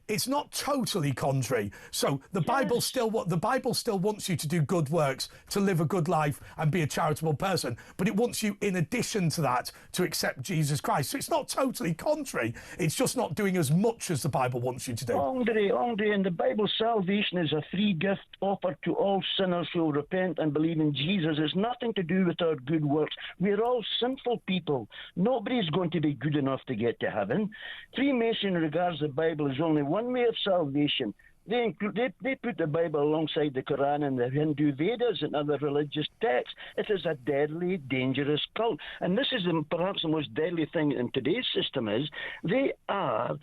It's not totally contrary. So the Bible still wants you to do good works, to live a good life and be a charitable person, but it wants you, in addition to that, to accept Jesus Christ. So it's not totally contrary. It's just not doing as much as the Bible wants you to do. Andre, in the Bible, salvation is a free gift offered to all sinners who will repent and believe in Jesus. It's nothing to do with our good works. We're all sinful people. Nobody's going to be good enough to get to heaven. Freemasonry regards the Bible as only one way of salvation. They put the Bible alongside the Quran and the Hindu Vedas and other religious texts. It is a deadly, dangerous cult. And this is perhaps the most deadly thing in today's system is they are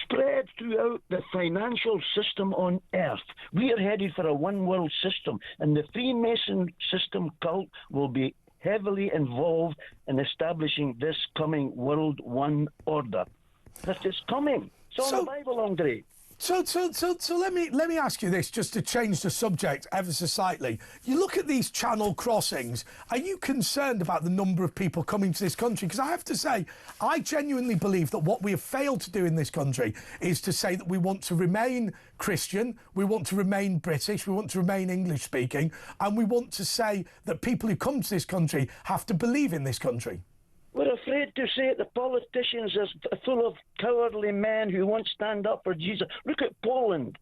spread throughout the financial system on earth. We are headed for a one-world system, and the Freemason system cult will be heavily involved in establishing this coming World One Order. That is coming. It's on the Bible, Andre. So let me ask you this, just to change the subject ever so slightly. You look at these channel crossings. Are you concerned about the number of people coming to this country? Because I have to say, I genuinely believe that what we have failed to do in this country is to say that we want to remain Christian, we want to remain British, we want to remain English speaking, and we want to say that people who come to this country have to believe in this country. We're afraid to say it. The politicians are full of cowardly men who won't stand up for Jesus. Look at Poland.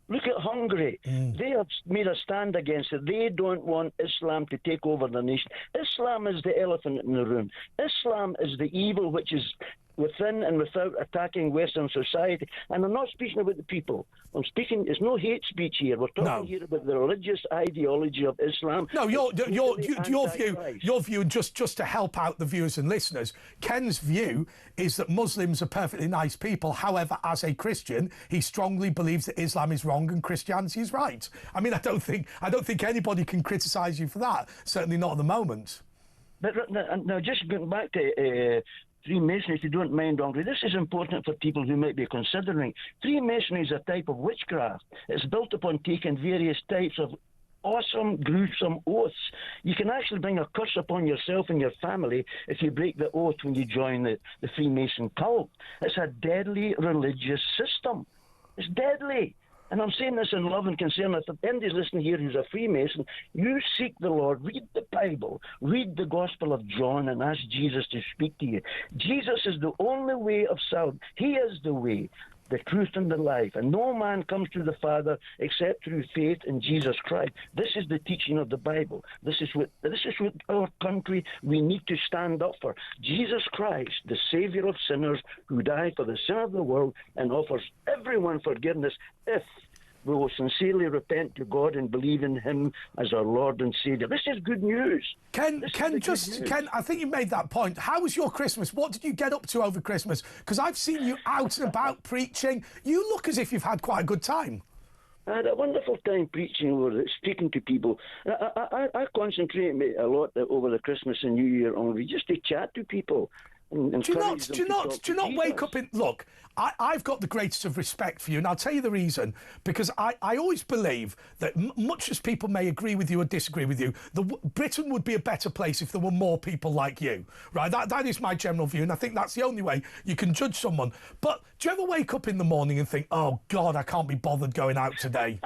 Look at Hungary. They have made a stand against it. They don't want Islam to take over the nation. Islam is the elephant in the room. Islam is the evil which is within and without attacking Western society. And I'm not speaking about the people. I'm speaking, it's no hate speech here. We're talking here about the religious ideology of Islam. No, your view, just to help out the viewers and listeners, Ken's view is that Muslims are perfectly nice people. However, as a Christian, he strongly believes that Islam is wrong and Christianity is right. I mean, I don't think anybody can criticise you for that. Certainly not at the moment. But now, just going back to Freemasonry, if you don't mind, Andre, this is important for people who might be considering. Freemasonry is a type of witchcraft. It's built upon taking various types of awesome, gruesome oaths. You can actually bring a curse upon yourself and your family if you break the oath when you join the Freemason cult. It's a deadly religious system. It's deadly. And I'm saying this in love and concern. If anybody's listening here who's a Freemason, you seek the Lord, read the Bible, read the Gospel of John, and ask Jesus to speak to you. Jesus is the only way of salvation. He is the way, the truth, and the life. And no man comes to the Father except through faith in Jesus Christ. This is the teaching of the Bible. This is what our country we need to stand up for. Jesus Christ, the Savior of sinners, who died for the sin of the world and offers everyone forgiveness if we will sincerely repent to God and believe in Him as our Lord and Savior. This is good news. Ken, I think you made that point. How was your Christmas? What did you get up to over Christmas? Because I've seen you out and about preaching. You look as if you've had quite a good time. I had a wonderful time preaching or speaking to people. I concentrate a lot over the Christmas and New Year on just to chat to people. Do you not wake up in... Look, I've got the greatest of respect for you, and I'll tell you the reason. Because I always believe that much as people may agree with you or disagree with you, Britain would be a better place if there were more people like you, right? That is my general view, and I think that's the only way you can judge someone. But do you ever wake up in the morning and think, oh, God, I can't be bothered going out today?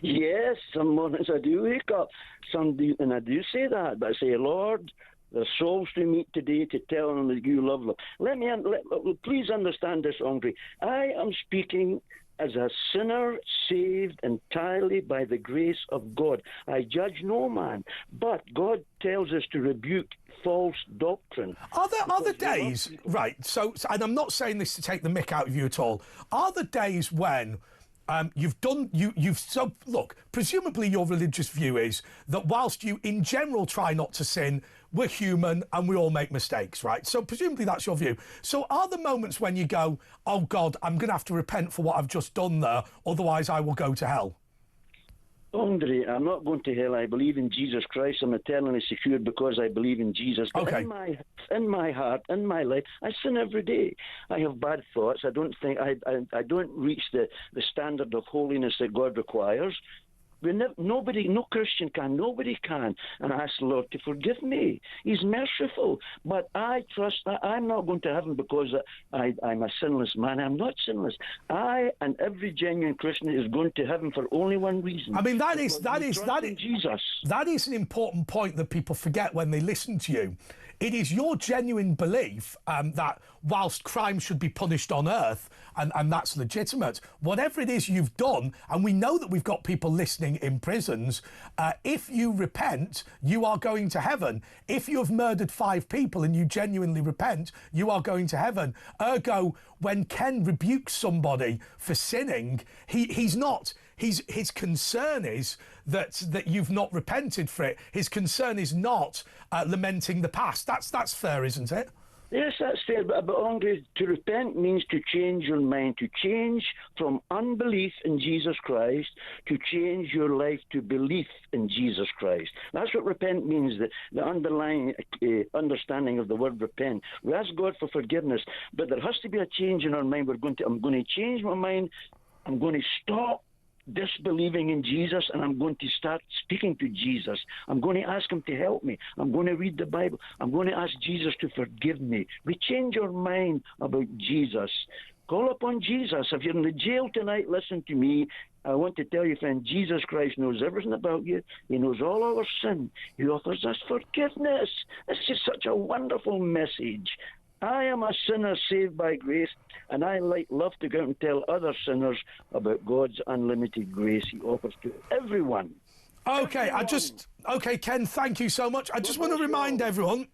Yes, some mornings I do wake up. And I do say that, but I say, Lord... There's souls to meet today to tell them that you love them. Please understand this, Andre. I am speaking as a sinner saved entirely by the grace of God. I judge no man, but God tells us to rebuke false doctrine. Are there other days, right, so, and I'm not saying this to take the mick out of you at all, are there days when... look, presumably your religious view is that whilst you in general try not to sin, we're human and we all make mistakes, right? So presumably that's your view. So are there moments when you go, oh God, I'm going to have to repent for what I've just done there, otherwise I will go to hell? Andre, I'm not going to hell. I believe in Jesus Christ. I'm eternally secured because I believe in Jesus. But okay. In my heart, in my life, I sin every day. I have bad thoughts. I don't think I don't reach the standard of holiness that God requires. No Christian can, nobody can. And I ask the Lord to forgive me. He's merciful. But I trust that I'm not going to heaven because I'm a sinless man. I'm not sinless. I and every genuine Christian is going to heaven for only one reason. I mean, that is Jesus. That is an important point that people forget when they listen to you. It is your genuine belief that whilst crime should be punished on earth, and that's legitimate, whatever it is you've done, and we know that we've got people listening in prisons, if you repent, you are going to heaven. If you have murdered 5 people and you genuinely repent, you are going to heaven. Ergo, when Ken rebukes somebody for sinning, he's not... His concern is that you've not repented for it. His concern is not lamenting the past. That's fair, isn't it? Yes, that's fair. But Andre, to repent means to change your mind, to change from unbelief in Jesus Christ to change your life to belief in Jesus Christ. That's what repent means, the underlying understanding of the word repent. We ask God for forgiveness, but there has to be a change in our mind. I'm going to change my mind. I'm going to stop disbelieving in Jesus, and I'm going to start speaking to Jesus. I'm going to ask Him to help me. I'm going to read the Bible. I'm going to ask Jesus to forgive me. We change your mind about Jesus. Call upon Jesus. If you're in the jail tonight, listen to me. I want to tell you, friend, Jesus Christ knows everything about you. He knows all our sin. He offers us forgiveness. This is such a wonderful message. I am a sinner saved by grace, and I love to go out and tell other sinners about God's unlimited grace He offers to everyone. Okay, okay, Ken, thank you so much. I just want to remind everyone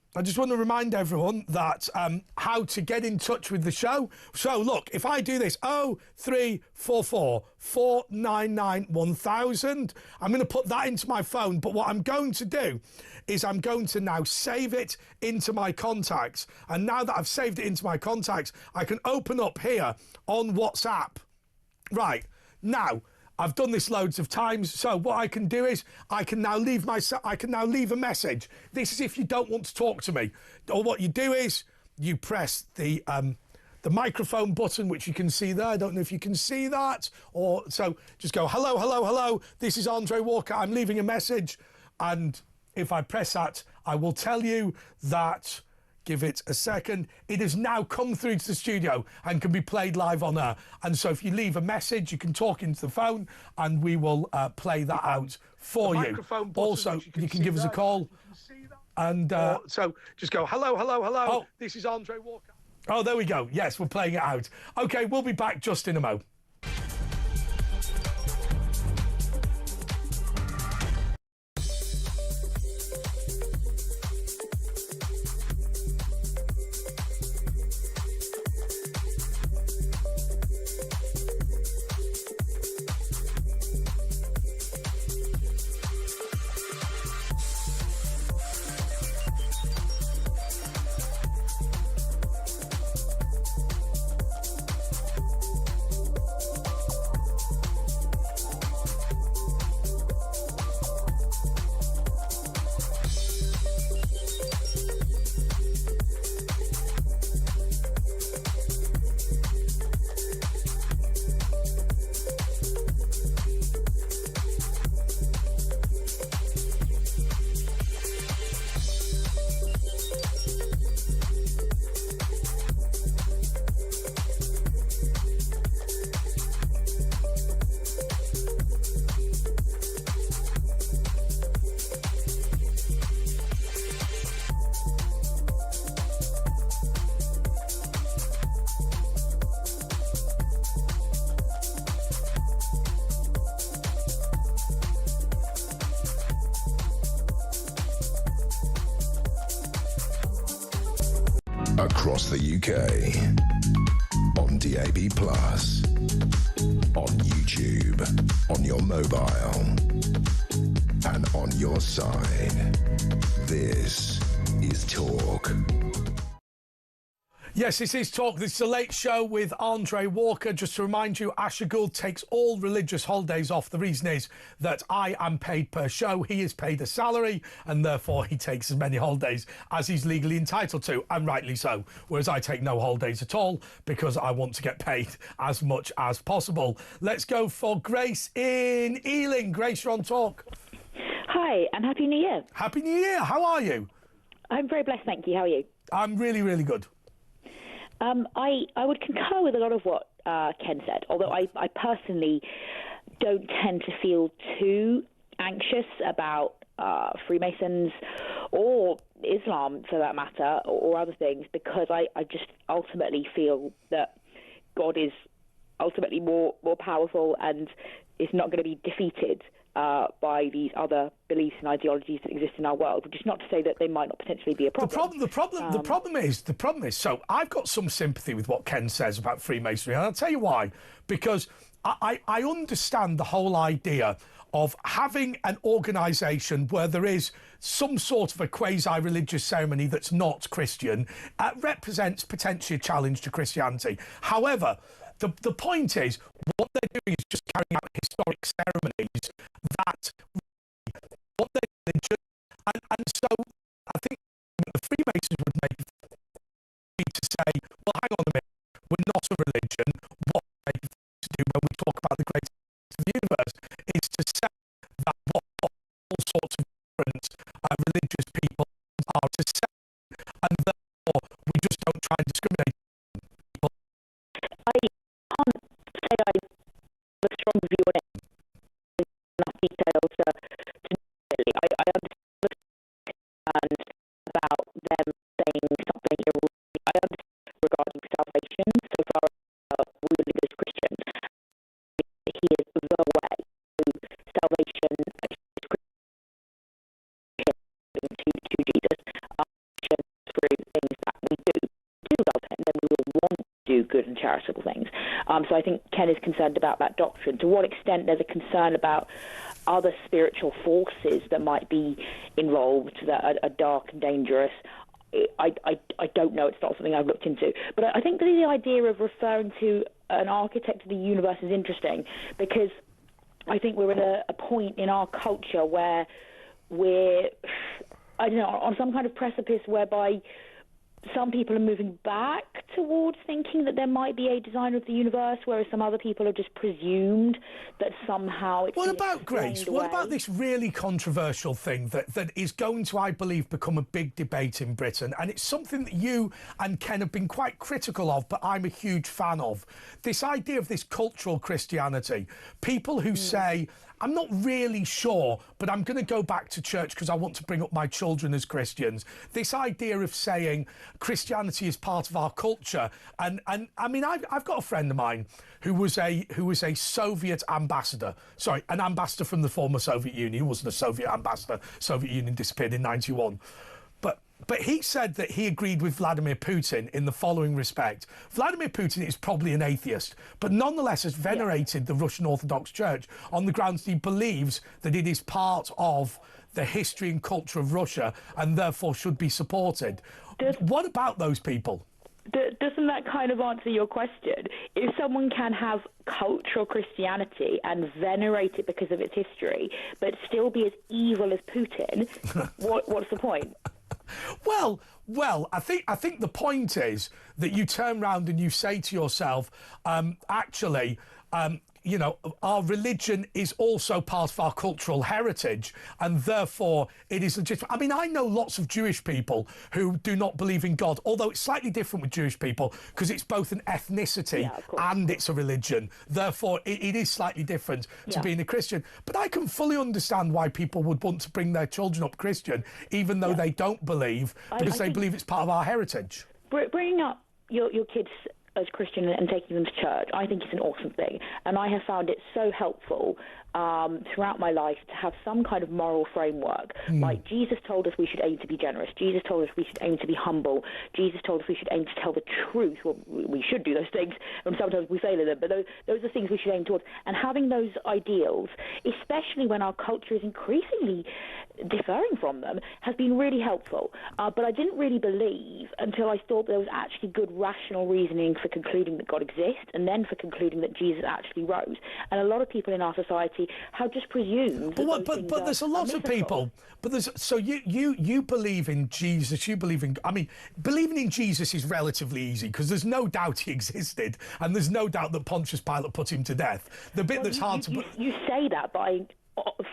that how to get in touch with the show. So look, if I do this 0344 499 1000, I'm going to put that into my phone. But what I'm going to do is I'm going to now save it into my contacts. And now that I've saved it into my contacts, I can open up here on WhatsApp. Right, now, I've done this loads of times, so what I can do is I can now leave a message. This is if you don't want to talk to me. Or what you do is you press the microphone button, which you can see there. I don't know if you can see that. Or so just go, hello, hello, hello. This is Andre Walker. I'm leaving a message. And if I press that, I will tell you that Give it a second. It has now come through to the studio and can be played live on air. And so if you leave a message, you can talk into the phone and we will play that out for you. Also, you can give us a call. And so just go, hello, hello, hello. Oh. This is Andre Walker. Oh, there we go. Yes, we're playing it out. OK, we'll be back just in a mo. Across the UK, on DAB+, on YouTube, on your mobile, and on your side. This is Talk. Yes, this is Talk. This is The Late Show with Andre Walker. Just to remind you, Asher Gould takes all religious holidays off. The reason is that I am paid per show. He is paid a salary, and therefore he takes as many holidays as he's legally entitled to, and rightly so. Whereas I take no holidays at all because I want to get paid as much as possible. Let's go for Grace in Ealing. Grace, you're on Talk. Hi, and Happy New Year. Happy New Year. How are you? I'm very blessed, thank you. How are you? I'm really, really good. I would concur with a lot of what Ken said, although I personally don't tend to feel too anxious about Freemasons or Islam, for that matter, or other things, because I just ultimately feel that God is ultimately more powerful and is not going to be defeated by these other beliefs and ideologies that exist in our world, which is not to say that they might not potentially be a problem. The problem is, so I've got some sympathy with what Ken says about Freemasonry, and I'll tell you why. Because I understand the whole idea of having an organisation where there is some sort of a quasi-religious ceremony that's not Christian, represents potentially a challenge to Christianity. However, the point is, what they're doing is just carrying out historic ceremonies that what they're religious, and so I think the Freemasons would make it to say, well, hang on a minute, we're not a religion. What we make to do when we talk about the greatest of the universe is to say that what all sorts of different religious people are to say, and therefore we just don't try and discriminate people. I can't say I have a strong view on it in enough detail to really. I understand about them saying something I understand regarding salvation, so far as we believe as Christians. He is the way to salvation, to Jesus, through things that we do love him, then we will want to do good and charitable things. So I think Ken is concerned about that doctrine. To what extent there's a concern about other spiritual forces that might be involved that are dark and dangerous, I don't know. It's not something I've looked into. But I think the idea of referring to an architect of the universe is interesting, because I think we're at a point in our culture where we're, I don't know, on some kind of precipice whereby some people are moving back towards thinking that there might be a designer of the universe, whereas some other people have just presumed that somehow it's What been about, Grace, explained what away. about this really controversial thing that is going to, I believe, become a big debate in Britain? And it's something that you and Ken have been quite critical of, but I'm a huge fan of. This idea of this cultural Christianity. People who say, I'm not really sure, but I'm going to go back to church because I want to bring up my children as Christians. This idea of saying Christianity is part of our culture, and I mean, I've got a friend of mine who was a Soviet ambassador. Sorry, an ambassador from the former Soviet Union. He wasn't a Soviet ambassador. Soviet Union disappeared in '91. But he said that he agreed with Vladimir Putin in the following respect. Vladimir Putin is probably an atheist, but nonetheless has venerated the Russian Orthodox Church on the grounds that he believes that it is part of the history and culture of Russia and therefore should be supported. What about those people? Doesn't that kind of answer your question? If someone can have cultural Christianity and venerate it because of its history, but still be as evil as Putin, what's the point? Well, I think the point is that you turn around and you say to yourself, actually, you know, our religion is also part of our cultural heritage, and therefore it is legitimate. I mean, I know lots of Jewish people who do not believe in God, although it's slightly different with Jewish people because it's both an ethnicity and it's a religion. Therefore, it is slightly different to being a Christian. But I can fully understand why people would want to bring their children up Christian, even though they don't believe, because they believe it's part of our heritage. Bringing up your kids as Christian and taking them to church, I think it's an awesome thing, and I have found it so helpful throughout my life to have some kind of moral framework. Like Jesus told us we should aim to be generous. Jesus told us we should aim to be humble. Jesus told us we should aim to tell the truth. Well, we should do those things, and sometimes we fail at them, but those are things we should aim towards. And having those ideals, especially when our culture is increasingly differing from them, has been really helpful. But I didn't really believe until I thought there was actually good rational reasoning for concluding that God exists, and then for concluding that Jesus actually rose. And a lot of people in our society have just presumed. But there's a lot of people. But there's so you believe in Jesus. You believe in. I mean, believing in Jesus is relatively easy because there's no doubt he existed, and there's no doubt that Pontius Pilate put him to death. The bit that's hard to. You say that, but I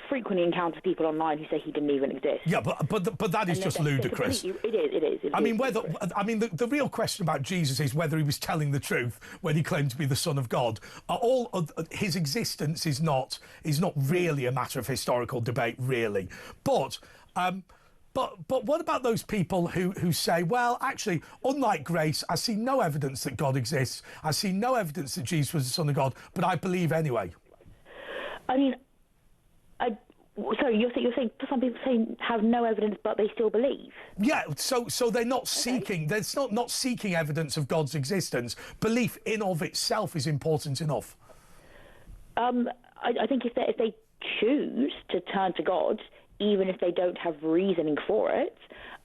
frequently encounter people online who say he didn't even exist. Yeah, but that is just ludicrous. It is. I mean, the real question about Jesus is whether he was telling the truth when he claimed to be the Son of God. His existence is not really a matter of historical debate, really. But what about those people who say, well, actually, unlike Grace, I see no evidence that God exists. I see no evidence that Jesus was the Son of God, but I believe anyway. I mean, sorry, you're saying some people have no evidence, but they still believe. Yeah, so they're not seeking. They're not seeking evidence of God's existence. Belief in of itself is important enough. I think if they choose to turn to God, even if they don't have reasoning for it,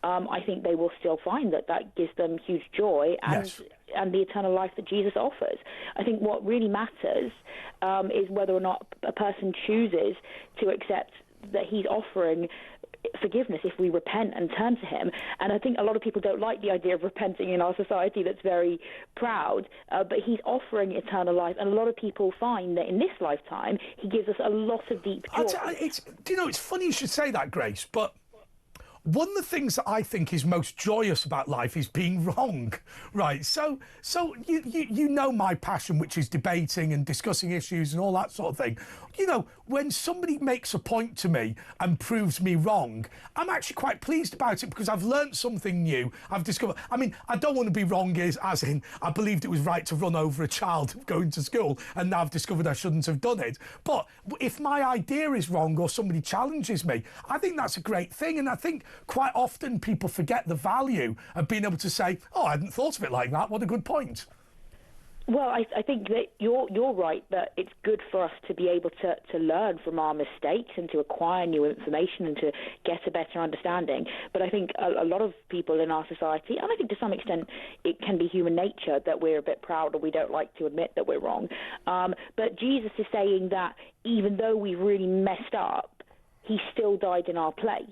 I think they will still find that gives them huge joy and the eternal life that Jesus offers. I think what really matters is whether or not a person chooses to accept that he's offering forgiveness if we repent and turn to him. And I think a lot of people don't like the idea of repenting in our society that's very proud, but he's offering eternal life, and a lot of people find that in this lifetime he gives us a lot of deep joy. It's funny you should say that, Grace, but one of the things that I think is most joyous about life is being wrong, right? So you know my passion, which is debating and discussing issues and all that sort of thing. You know, when somebody makes a point to me and proves me wrong, I'm actually quite pleased about it because I've learnt something new. I've discovered, I mean, I don't want to be wrong as in I believed it was right to run over a child going to school, and now I've discovered I shouldn't have done it. But if my idea is wrong or somebody challenges me, I think that's a great thing. And I think quite often people forget the value of being able to say, oh, I hadn't thought of it like that. What a good point. Well, I think that you're right that it's good for us to be able to learn from our mistakes and to acquire new information and to get a better understanding. But I think a lot of people in our society, and I think to some extent it can be human nature, that we're a bit proud or we don't like to admit that we're wrong. But Jesus is saying that even though we've really messed up, he still died in our place.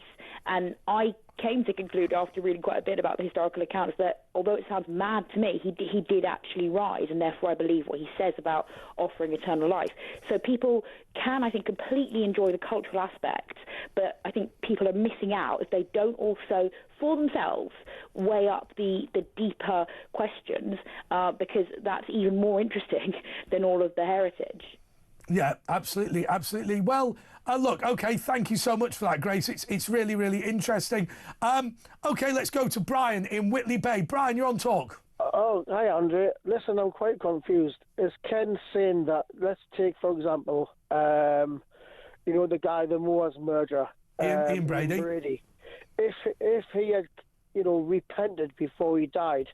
And I came to conclude after reading quite a bit about the historical accounts that although it sounds mad to me, he did actually rise, and therefore I believe what he says about offering eternal life. So people can, I think, completely enjoy the cultural aspects, but I think people are missing out if they don't also, for themselves, weigh up the deeper questions, because that's even more interesting than all of the heritage. Yeah, absolutely, absolutely. Well, look, okay, thank you so much for that, Grace. It's really, really interesting. Okay, let's go to Brian in Whitley Bay. Brian, you're on talk. Oh, hi, Andre. Listen, I'm quite confused. Is Ken saying that, let's take, for example, the guy, the Moors murderer, Ian Brady. If he had, repented before he died,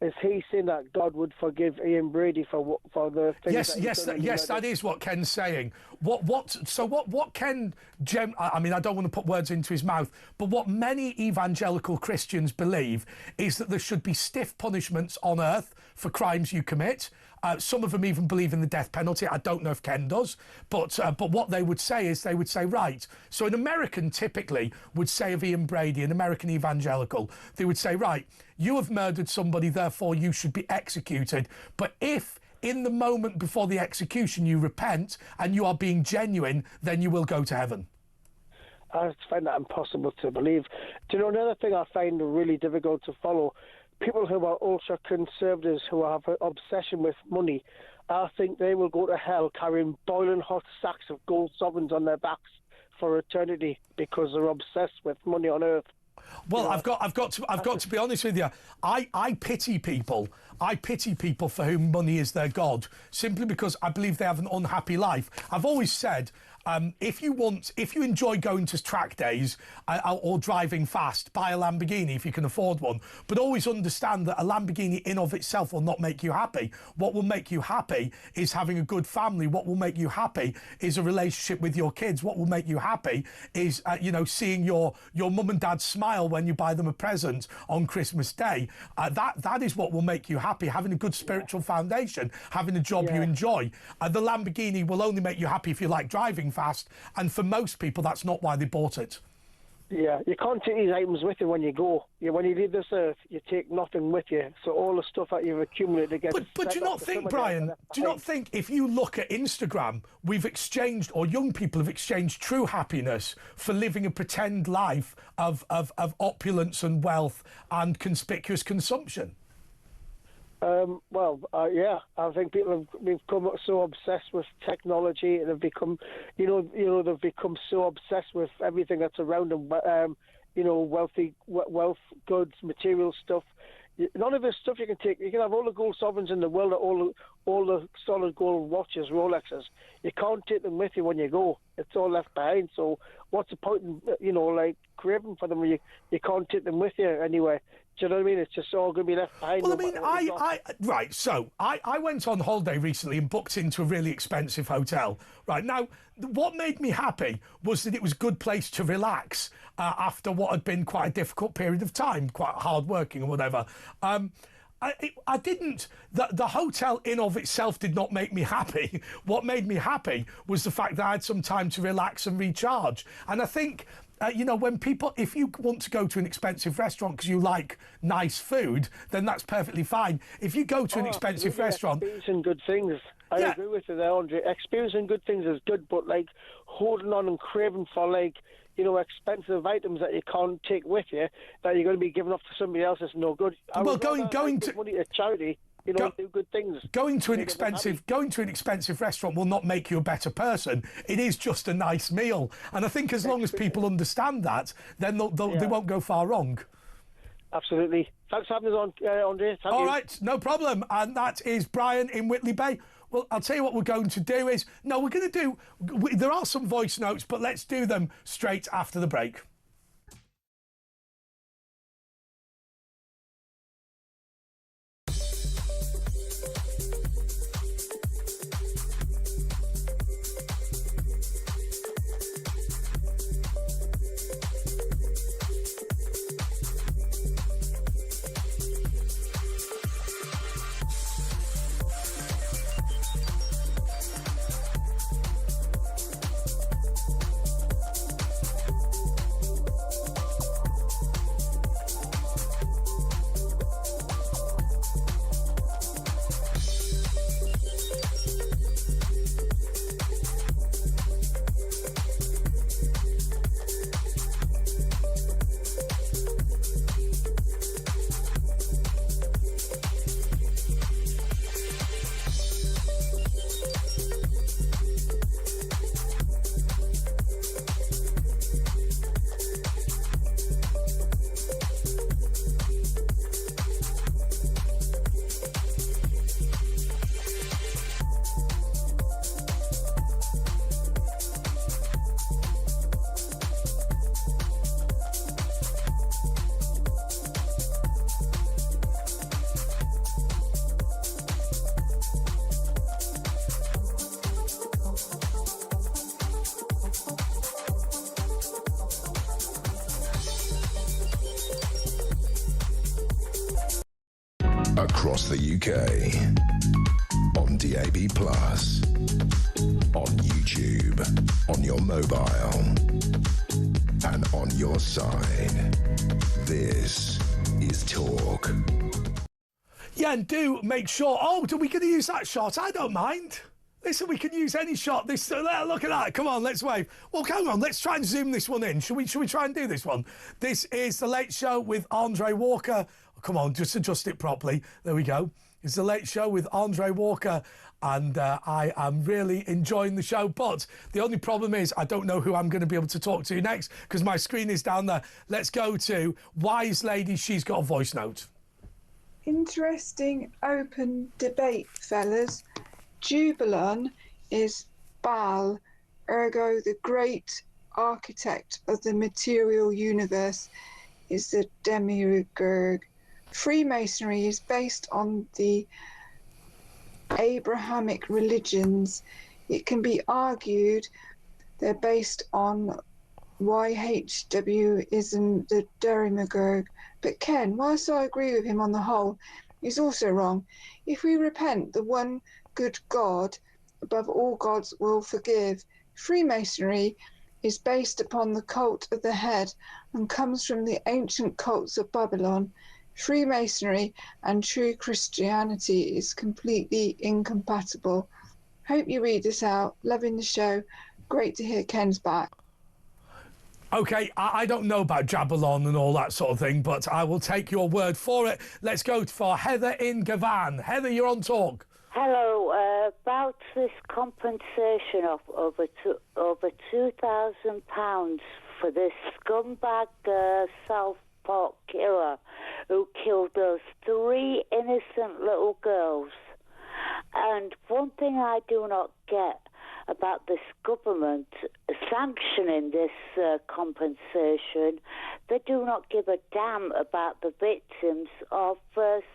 is he saying that God would forgive Ian Brady for the things? Yes, that is what Ken's saying. What Ken, I mean, I don't want to put words into his mouth, but what many evangelical Christians believe is that there should be stiff punishments on earth for crimes you commit. Some of them even believe in the death penalty. I don't know if Ken does, but what they would say is right. So an American typically would say of Ian Brady, an American evangelical, they would say, right, you have murdered somebody, therefore you should be executed. But if in the moment before the execution you repent and you are being genuine, then you will go to heaven. I find that impossible to believe. Do you know another thing I find really difficult to follow? People who are ultra conservatives who have an obsession with money, I think they will go to hell carrying boiling hot sacks of gold sovereigns on their backs for eternity because they're obsessed with money on earth. Well, I've got to be honest with you. I pity people. I pity people for whom money is their god, simply because I believe they have an unhappy life. I've always said, if you enjoy going to track days or driving fast, buy a Lamborghini if you can afford one. But always understand that a Lamborghini in of itself will not make you happy. What will make you happy is having a good family. What will make you happy is a relationship with your kids. What will make you happy is seeing your mum and dad smile when you buy them a present on Christmas Day. That is what will make you happy. Having a good spiritual foundation, having a job you enjoy. The Lamborghini will only make you happy if you like driving fast, and for most people that's not why they bought it. Yeah, you can't take these items with you when you go. When you leave this earth, you take nothing with you. So all the stuff that you've accumulated gets... But do you not think, Brian, do you not think if you look at Instagram, we've exchanged, or young people have exchanged true happiness for living a pretend life of opulence and wealth and conspicuous consumption? Yeah, I think people have become so obsessed with technology, and they've become, they've become so obsessed with everything that's around them. Wealth, goods, material stuff. None of this stuff you can take. You can have all the gold sovereigns in the world, all the solid gold watches, Rolexes. You can't take them with you when you go. It's all left behind. So what's the point in, craving for them when you can't take them with you anywhere? Do you know what I mean? It's just all going to be left behind. Well, I went on holiday recently and booked into a really expensive hotel. Right, now, what made me happy was that it was a good place to relax after what had been quite a difficult period of time, quite hard working or whatever. I didn't... The hotel in of itself did not make me happy. What made me happy was the fact that I had some time to relax and recharge. And I think... when people, if you want to go to an expensive restaurant because you like nice food, then that's perfectly fine. If you go to an expensive restaurant... Experiencing good things. I agree with you there, Andre. Experiencing good things is good, but, holding on and craving for, expensive items that you can't take with you, that you're going to be giving off to somebody else is no good. Going to... money to charity... do good things. Going to an expensive restaurant will not make you a better person. It is just a nice meal, and I think as long as people understand that, then they won't go far wrong. Absolutely. Thanks for having us on, Andre. All right, no problem. And that is Brian in Whitley Bay. Well, I'll tell you what we're going to do is there are some voice notes, but let's do them straight after the break. across the UK, on DAB+, on YouTube, on your mobile, and on your side. This is Talk. Yeah, and do make sure... Oh, are we going to use that shot? I don't mind. Listen, we can use any shot. Look at that. Come on, let's wave. Well, come on, let's try and zoom this one in. Should we try and do this one? This is The Late Show with Andre Walker. Oh, come on, just adjust it properly. There we go. It's The Late Show with Andre Walker, and I am really enjoying the show. But the only problem is I don't know who I'm going to be able to talk to next because my screen is down there. Let's go to Wise Lady. She's got a voice note. Interesting open debate, fellas. Jubilon is Baal, ergo the great architect of the material universe is the demiurge. Freemasonry is based on the Abrahamic religions. It can be argued they're based on YHWism, the demiurge. But Ken, whilst I agree with him on the whole, he's also wrong. If we repent, the one good God above all gods will forgive. Freemasonry is based upon the cult of the head and comes from the ancient cults of Babylon. Freemasonry and true Christianity is completely incompatible. Hope you read this out. Loving the show. Great to hear Ken's back. OK, I don't know about Jabalon and all that sort of thing, but I will take your word for it. Let's go for Heather in Gavan. Heather, you're on Talk. Hello, about this compensation of over £2,000 for this scumbag Southport killer who killed those 3 innocent little girls. And one thing I do not get about this government sanctioning this compensation, they do not give a damn about the victims of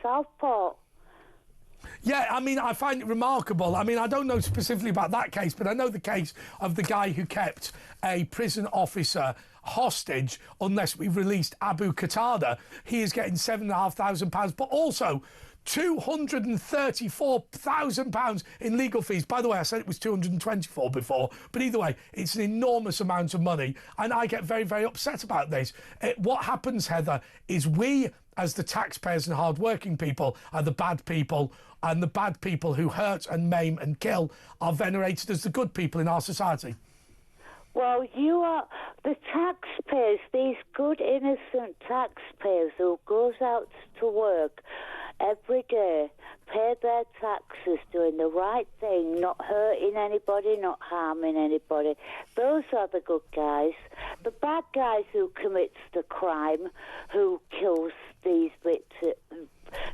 Southport. Yeah, I mean, I find it remarkable. I mean, I don't know specifically about that case, but I know the case of the guy who kept a prison officer hostage unless we released Abu Qatada. He is getting £7,500, but also £234,000 in legal fees. By the way, I said it was 224 before, but either way, it's an enormous amount of money, and I get very, very upset about this. What happens, Heather, is we, as the taxpayers and hard-working people, are the bad people, and the bad people who hurt and maim and kill are venerated as the good people in our society. Well, you are the taxpayers, these good, innocent taxpayers who goes out to work every day, pay their taxes, doing the right thing, not hurting anybody, not harming anybody. Those are the good guys. The bad guys who commits the crime, who kills these victims,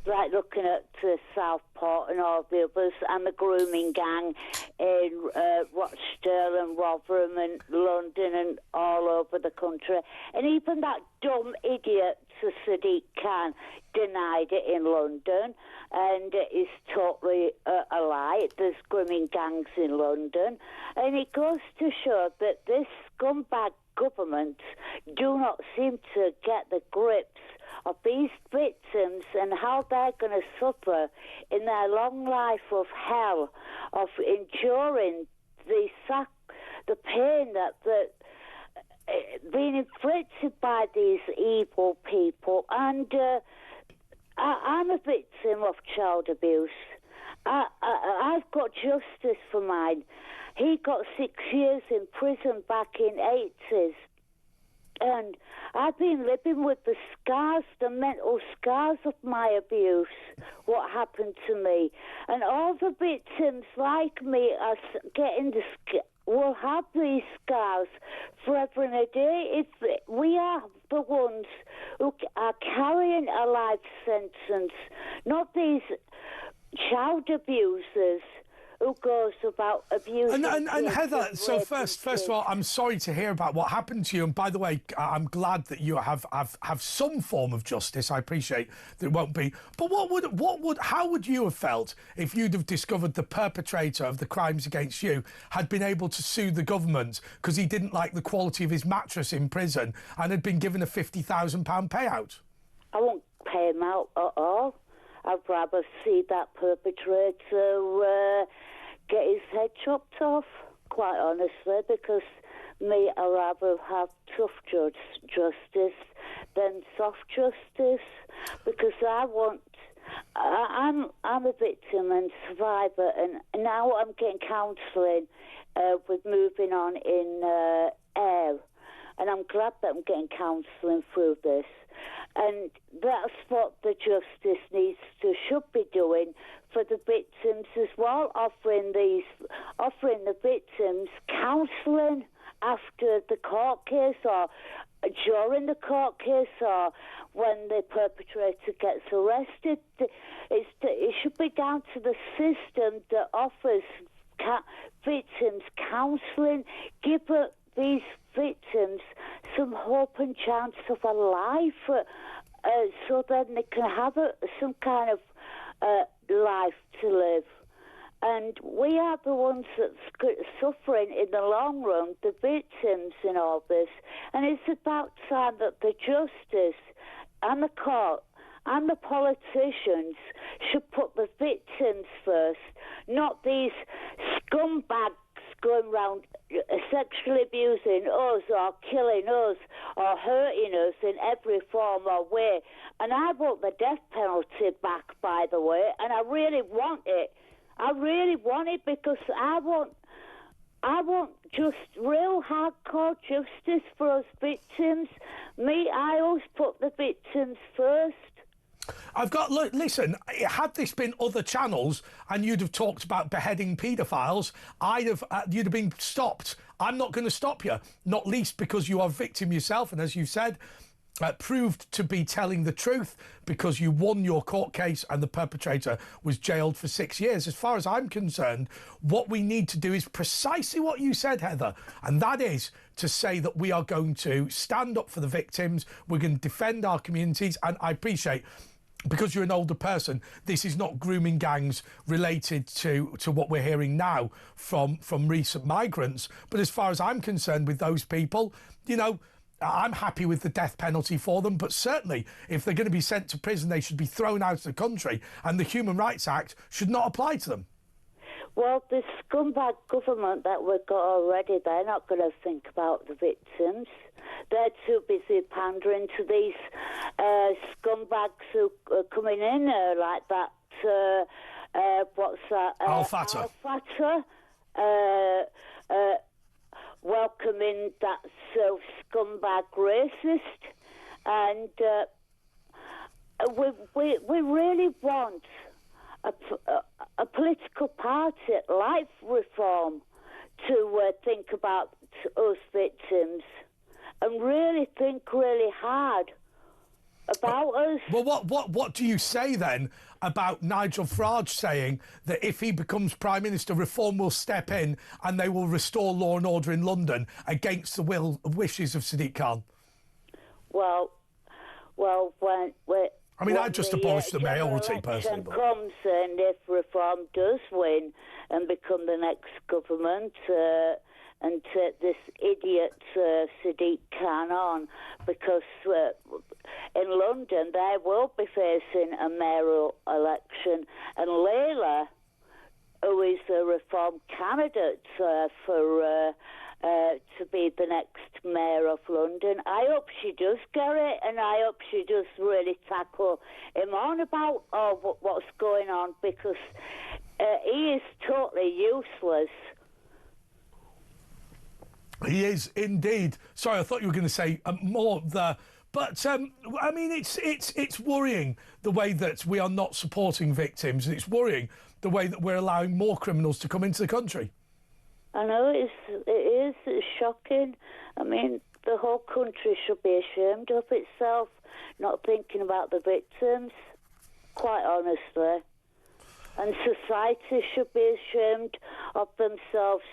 like looking at Southport and all the others, and the grooming gang in Rochdale and Rotherham and London and all over the country. And even that dumb idiot Sadiq Khan denied it in London, and it's totally a lie. There's grooming gangs in London. And it goes to show that this scumbag government do not seem to get the grips of these victims and how they're going to suffer in their long life of hell, of enduring the pain that being inflicted by these evil people. And I'm a victim of child abuse. I've got justice for mine. He got 6 years in prison back in 80s. And I've been living with the scars, the mental scars of my abuse, what happened to me. And all the victims like me are getting will have these scars forever and a day. If we are the ones who are carrying a life sentence, not these child abusers who goes about abusing. And Heather, so first of all, I'm sorry to hear about what happened to you. And by the way, I'm glad that you have some form of justice. I appreciate that it won't be. But how would you have felt if you'd have discovered the perpetrator of the crimes against you had been able to sue the government because he didn't like the quality of his mattress in prison and had been given a £50,000 payout? I won't pay him out at all. I'd rather see that perpetrator get his head chopped off, quite honestly, because me, I'd rather have tough justice than soft justice, because I'm a victim and survivor, and now I'm getting counselling with moving on in air, and I'm glad that I'm getting counselling through this. And that's what the justice should be doing for the victims as well, offering the victims counselling after the court case or during the court case or when the perpetrator gets arrested. It should be down to the system that offers victims counselling, give these victims some hope and chance of a life, so then they can have some kind of life to live. And we are the ones that's suffering in the long run, the victims in all this. And it's about time that the justice and the court and the politicians should put the victims first, not these scumbags going around sexually abusing us or killing us or hurting us in every form or way. And I want the death penalty back, by the way, and I really want it. I really want it because I want just real hardcore justice for us victims. I always put the victims first. Listen, had this been other channels and you'd have talked about beheading paedophiles, you'd have been stopped. I'm not going to stop you, not least because you are a victim yourself, and as you said, proved to be telling the truth because you won your court case and the perpetrator was jailed for 6 years. As far as I'm concerned, what we need to do is precisely what you said, Heather, and that is to say that we are going to stand up for the victims, we're going to defend our communities, and I appreciate, because you're an older person, this is not grooming gangs related to what we're hearing now from recent migrants. But as far as I'm concerned with those people, I'm happy with the death penalty for them, but certainly if they're going to be sent to prison, they should be thrown out of the country, and the Human Rights Act should not apply to them. Well, the scumbag government that we've got already, they're not going to think about the victims. They're too busy pandering to these scumbags who are coming in like that. What's that? Al-Fatah. Welcoming that scumbag racist. And we really want a political party like Reform to think about us victims and really think really hard about us. Well, what do you say then about Nigel Farage saying that if he becomes Prime Minister, Reform will step in and they will restore law and order in London against the wishes of Sadiq Khan? Well, I'd just abolish the mayoralty personally. But comes, and if Reform does win and become the next government, and take this idiot Sadiq Khan on, because in London they will be facing a mayoral election, and Layla, who is a Reform candidate to be the next mayor of London, I hope she does get it, and I hope she does really tackle him on about what's going on, because he is totally useless. He is indeed. Sorry, I thought you were going to say more there. But, I mean, it's worrying the way that we are not supporting victims, and it's worrying the way that we're allowing more criminals to come into the country. I know it's shocking. I mean, the whole country should be ashamed of itself, not thinking about the victims, quite honestly. And society should be ashamed of themselves,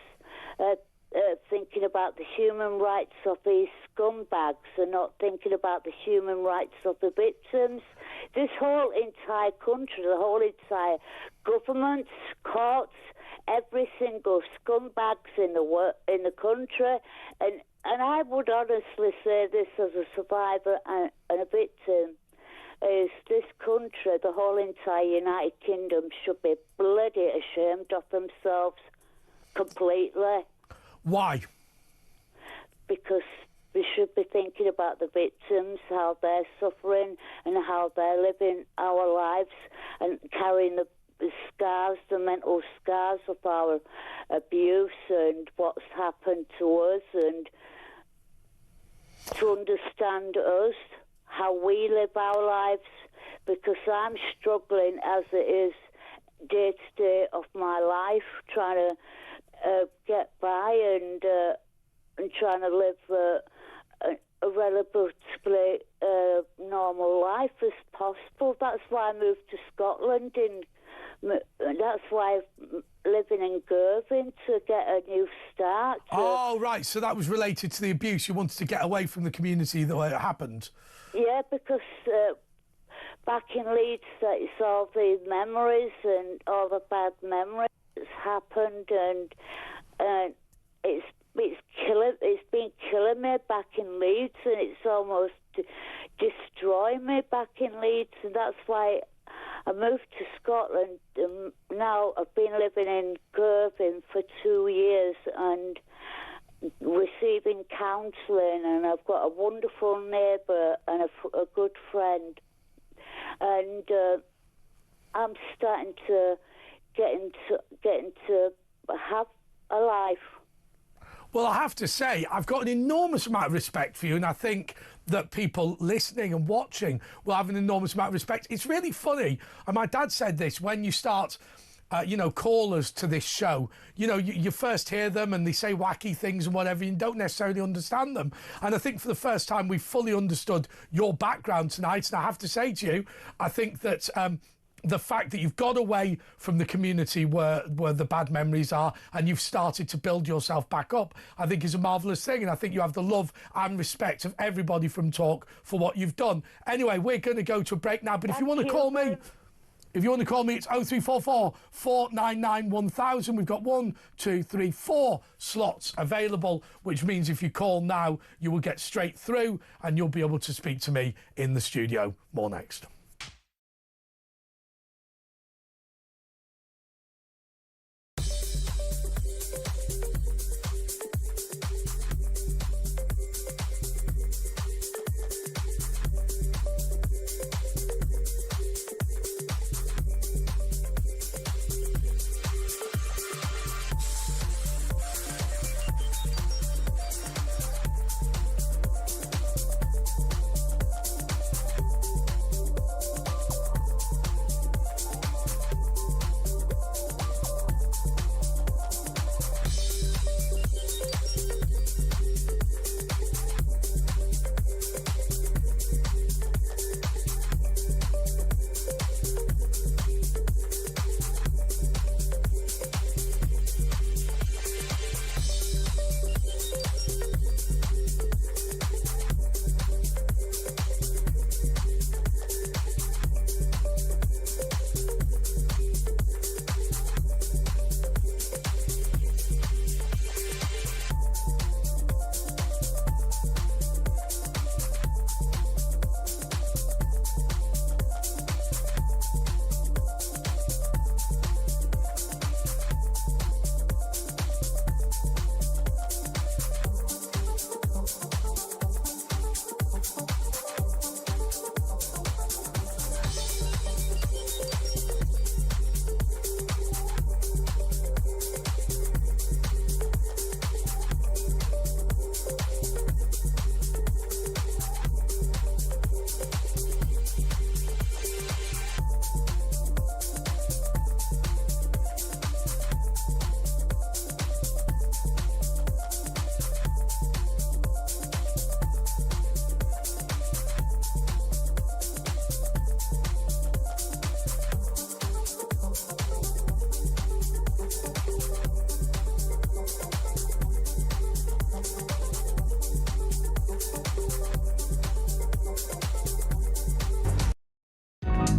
thinking about the human rights of these scumbags and not thinking about the human rights of the victims. This whole entire country, the whole entire government, courts, every single scumbags in the country, and I would honestly say this as a survivor and a victim, is this country, the whole entire United Kingdom, should be bloody ashamed of themselves completely. Why? Because we should be thinking about the victims, how they're suffering and how they're living our lives and carrying the scars, the mental scars of our abuse and what's happened to us, and to understand us, how we live our lives, because I'm struggling as it is day to day of my life, trying to get by and trying to live a relatively normal life as possible. That's why I moved to Scotland, that's why I'm living in Girvan, to get a new start. Oh, right, so that was related to the abuse. You wanted to get away from the community the way it happened. Yeah, because back in Leeds, it's all the memories and all the bad memories that's happened, and it's been killing me back in Leeds, and it's almost destroying me back in Leeds, and that's why I moved to Scotland. Now I've been living in Girvan for 2 years and receiving counselling, and I've got a wonderful neighbour and a good friend, and I'm starting to get into have a life. Well, I have to say, I've got an enormous amount of respect for you, and I think that people listening and watching will have an enormous amount of respect. It's really funny, and my dad said this, when you start, callers to this show, you first hear them and they say wacky things and whatever, and you don't necessarily understand them. And I think for the first time, we fully understood your background tonight, and I have to say to you, I think that the fact that you've got away from the community where the bad memories are and you've started to build yourself back up, I think is a marvellous thing. And I think you have the love and respect of everybody from Talk for what you've done. Anyway, we're going to go to a break now. But if you want to call me, it's 0344 499 1000. We've got 1, 2, 3, 4 slots available, which means if you call now, you will get straight through and you'll be able to speak to me in the studio. More next.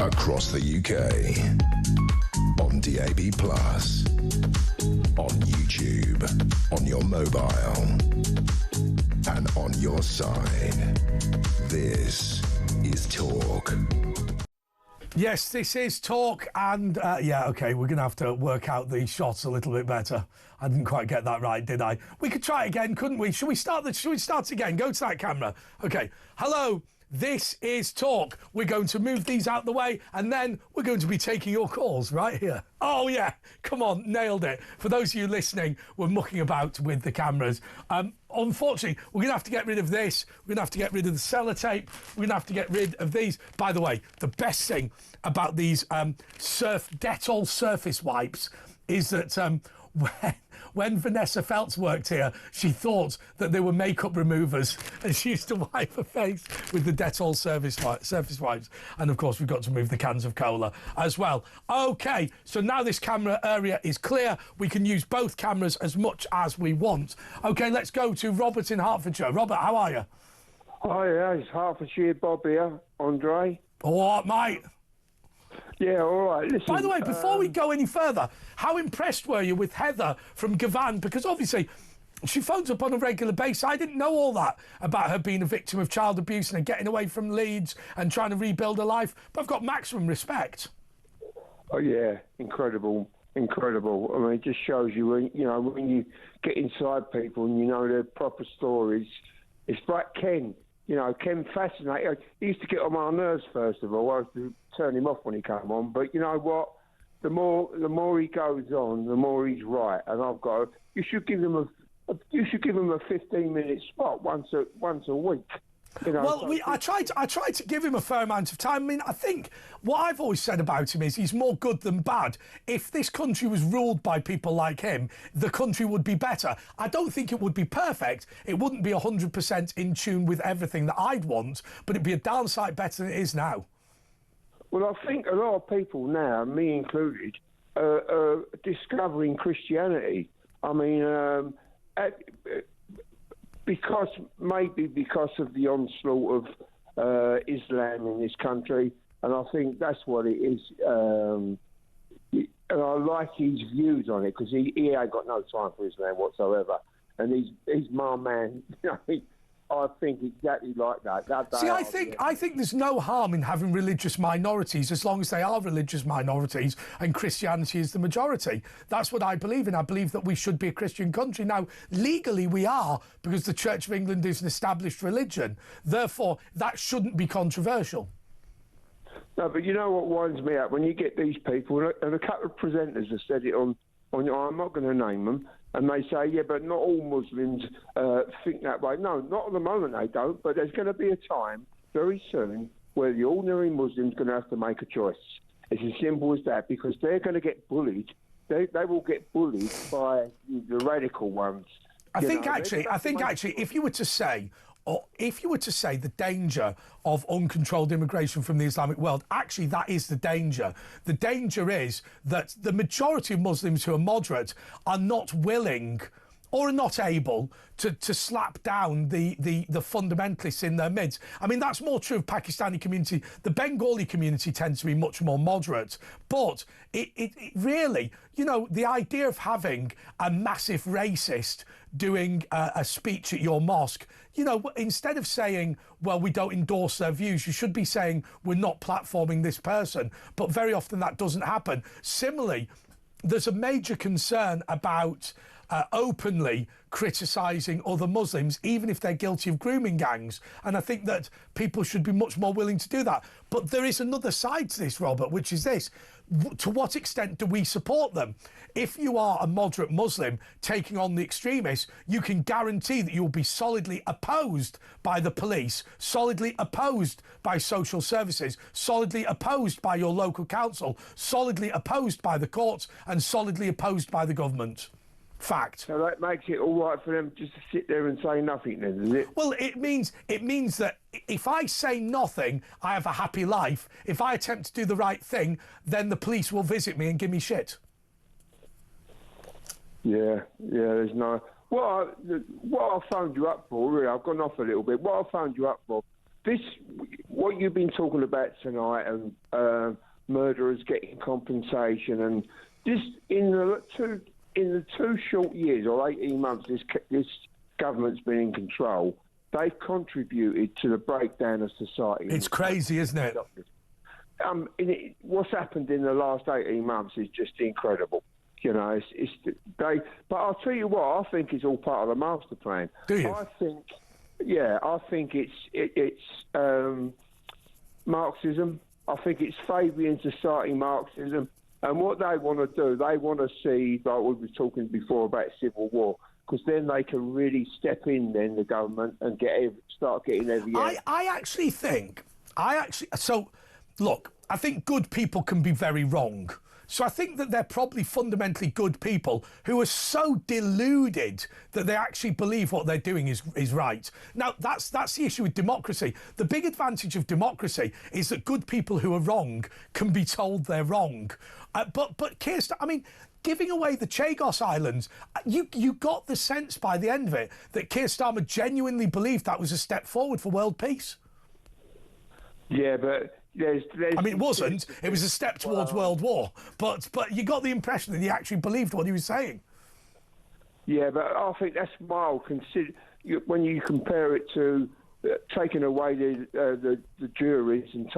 Across the UK, on DAB+, on YouTube, on your mobile, and on your side. This is Talk. Yes, this is talk, and yeah, okay, we're going to have to work out the shots a little bit better. I didn't quite get that right, did I? We could try it again, couldn't we? Should we start again? Go to that camera. Okay. Hello. This is talk. We're going to move these out the way, and then we're going to be taking your calls right here. Oh, yeah. Come on. Nailed it. For those of you listening, we're mucking about with the cameras. Unfortunately, we're going to have to get rid of this. We're going to have to get rid of the sellotape. We're going to have to get rid of these. By the way, the best thing about these Dettol surface wipes is that when Vanessa Feltz worked here, she thought that they were makeup removers, and she used to wipe her face with the Dettol surface wipes. And of course, we've got to move the cans of cola as well. Okay, so now this camera area is clear. We can use both cameras as much as we want. Okay, let's go to Robert in Hertfordshire. Robert, how are you? Hi, it's Hertfordshire Bob here, Andre. All right, mate. Yeah, all right. Listen, by the way, before we go any further, how impressed were you with Heather from Gavan? Because obviously she phones up on a regular basis. I didn't know all that about her being a victim of child abuse and getting away from Leeds and trying to rebuild her life. But I've got maximum respect. Oh, yeah. Incredible. Incredible. I mean, it just shows you, when you get inside people and you know their proper stories. It's like Ken. Ken fascinated. He used to get on my nerves, first of all. I used to turn him off when he came on. But you know what? The more he goes on, the more he's right. And I've got. You should give him a 15-minute spot once a week. Well, I tried to give him a fair amount of time. I mean, I think what I've always said about him is he's more good than bad. If this country was ruled by people like him, the country would be better. I don't think it would be perfect. It wouldn't be 100% in tune with everything that I'd want, but it'd be a darn sight better than it is now. Well, I think a lot of people now, me included, are discovering Christianity. I mean, because of the onslaught of Islam in this country, and I think that's what it is. And I like his views on it because he ain't got no time for Islam whatsoever, and he's my man. I think exactly like that. See, I think there's no harm in having religious minorities as long as they are religious minorities and Christianity is the majority. That's what I believe in. I believe that we should be a Christian country. Now, legally we are, because the Church of England is an established religion. Therefore, that shouldn't be controversial. No, but you know what winds me up? When you get these people, and a couple of presenters have said it on I'm not going to name them, and they say, yeah, but not all Muslims think that way. No, not at the moment they don't, but there's going to be a time very soon where the ordinary Muslim's going to have to make a choice. It's as simple as that, because they're going to get bullied. They will get bullied by the radical ones. I think actually, if you were to say the danger of uncontrolled immigration from the Islamic world, actually that is the danger. The danger is that the majority of Muslims who are moderate are not willing or are not able to slap down the fundamentalists in their midst. I mean, that's more true of Pakistani community. The Bengali community tends to be much more moderate. But it really, the idea of having a massive racist doing a speech at your mosque, instead of saying, well, we don't endorse their views, you should be saying, we're not platforming this person. But very often that doesn't happen. Similarly, there's a major concern about openly criticising other Muslims, even if they're guilty of grooming gangs. And I think that people should be much more willing to do that. But there is another side to this, Robert, which is this. To what extent do we support them? If you are a moderate Muslim taking on the extremists, you can guarantee that you'll be solidly opposed by the police, solidly opposed by social services, solidly opposed by your local council, solidly opposed by the courts, and solidly opposed by the government. Fact. So that makes it all right for them just to sit there and say nothing, then, does it? Well, it means that if I say nothing, I have a happy life. If I attempt to do the right thing, then the police will visit me and give me shit. Yeah, there's no... What I phoned you up for, really, I've gone off a little bit. What I phoned you up for, what you've been talking about tonight, and murderers getting compensation, and this in the two short years, or 18 months, this government's been in control, they've contributed to the breakdown of society. It's crazy, isn't it? what's happened in the last 18 months is just incredible. You know, but I'll tell you what, I think it's all part of the master plan. Do you? I think it's Marxism. I think it's Fabian Society Marxism. And what they want to do, they want to see, like we were talking before about civil war, because then they can really step in, then the government, and start getting every. So, look, I think good people can be very wrong. So I think that they're probably fundamentally good people who are so deluded that they actually believe what they're doing is right. Now, that's the issue with democracy. The big advantage of democracy is that good people who are wrong can be told they're wrong. But Keir Starmer, I mean, giving away the Chagos Islands, you got the sense by the end of it that Keir Starmer genuinely believed that was a step forward for world peace. Yeah, but I mean, it wasn't. It was a step towards world war. But you got the impression that he actually believed what he was saying. Yeah, but I think that's mild. When you compare it to taking away the juries and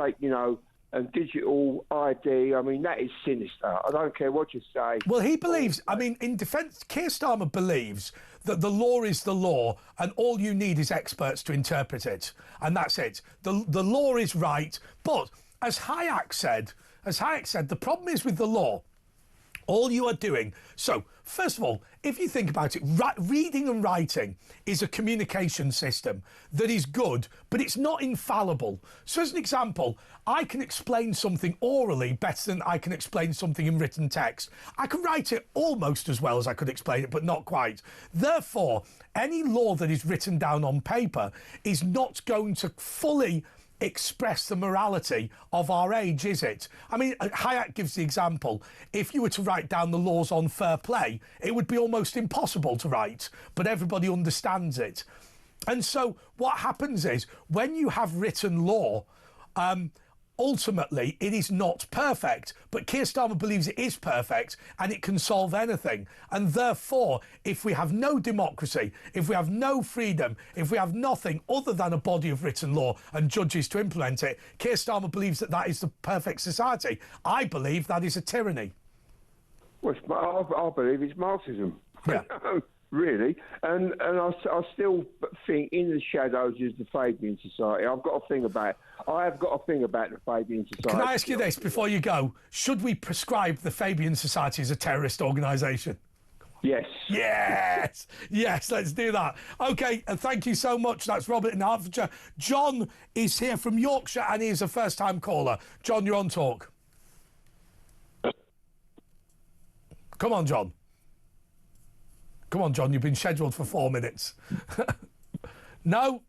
and digital ID, I mean, that is sinister. I don't care what you say. Well, he believes, I mean, in defence, Keir Starmer believes that the law is the law and all you need is experts to interpret it. And that's it. The law is right. But as Hayek said, the problem is with the law, all you are doing. So, first of all, if you think about it, reading and writing is a communication system that is good, but it's not infallible. So, as an example, I can explain something orally better than I can explain something in written text. I can write it almost as well as I could explain it, but not quite. Therefore, any law that is written down on paper is not going to fully express the morality of our age, is it? I mean, Hayek gives the example, if you were to write down the laws on fair play, it would be almost impossible to write, but everybody understands it. And so what happens is, when you have written law, ultimately, it is not perfect, but Keir Starmer believes it is perfect and it can solve anything. And therefore, if we have no democracy, if we have no freedom, if we have nothing other than a body of written law and judges to implement it, Keir Starmer believes that that is the perfect society. I believe that is a tyranny. Well, I believe it's Marxism. Yeah. Really, and I still think in the shadows is the Fabian Society. I have got a thing about the Fabian Society. Can I ask you this before you go? Should we prescribe the Fabian Society as a terrorist organisation? Yes. Yes. Yes, let's do that. OK, and thank you so much. That's Robert in Hertfordshire. John is here from Yorkshire and he is a first-time caller. John, you're on talk. Come on, John. Come on, John, you've been scheduled for 4 minutes. No?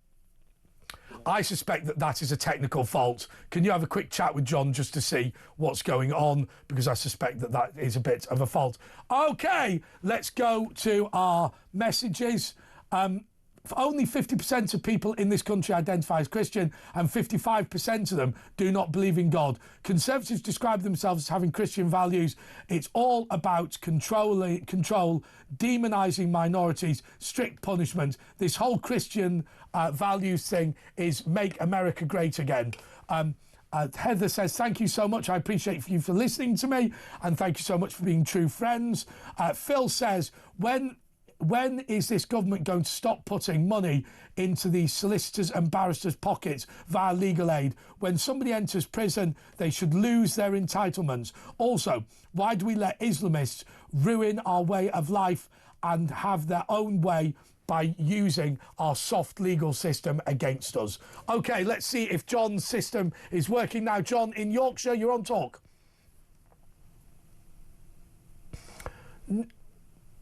I suspect that is a technical fault. Can you have a quick chat with John just to see what's going on? Because I suspect that is a bit of a fault. OK, let's go to our messages. Only 50% of people in this country identify as Christian and 55% of them do not believe in God. Conservatives describe themselves as having Christian values. It's all about control, demonising minorities, strict punishment. This whole Christian values thing is make America great again. Heather says, thank you so much. I appreciate you for listening to me and thank you so much for being true friends. Phil says, when is this government going to stop putting money into the solicitors and barristers' pockets via legal aid? When somebody enters prison, they should lose their entitlements. Also, why do we let Islamists ruin our way of life and have their own way by using our soft legal system against us? OK, let's see if John's system is working now. John in Yorkshire, you're on talk.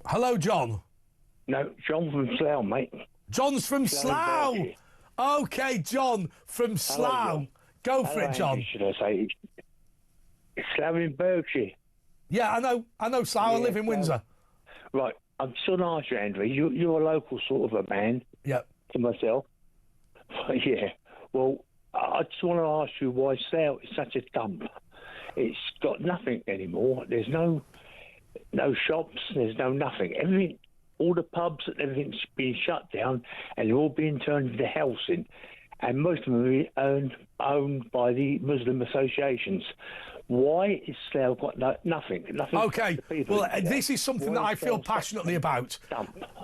Hello, John. No, John from Slough, mate. John's from Slough. OK, John from Slough. Go for it, John. Should I say? It's Slough in Berkshire. Yeah, I know Slough. I live in Windsor. Right, I'm so nice, Andrew. You're a local sort of a man. Yeah. To myself. Yeah. Well, I just want to ask you why Slough is such a dump. It's got nothing anymore. There's no shops. There's no nothing. Everything. All the pubs, everything's been shut down and they're all being turned into housing. And most of them earn owned by the Muslim associations. Why is Slough got nothing? Okay, well, this is something that I feel passionately about.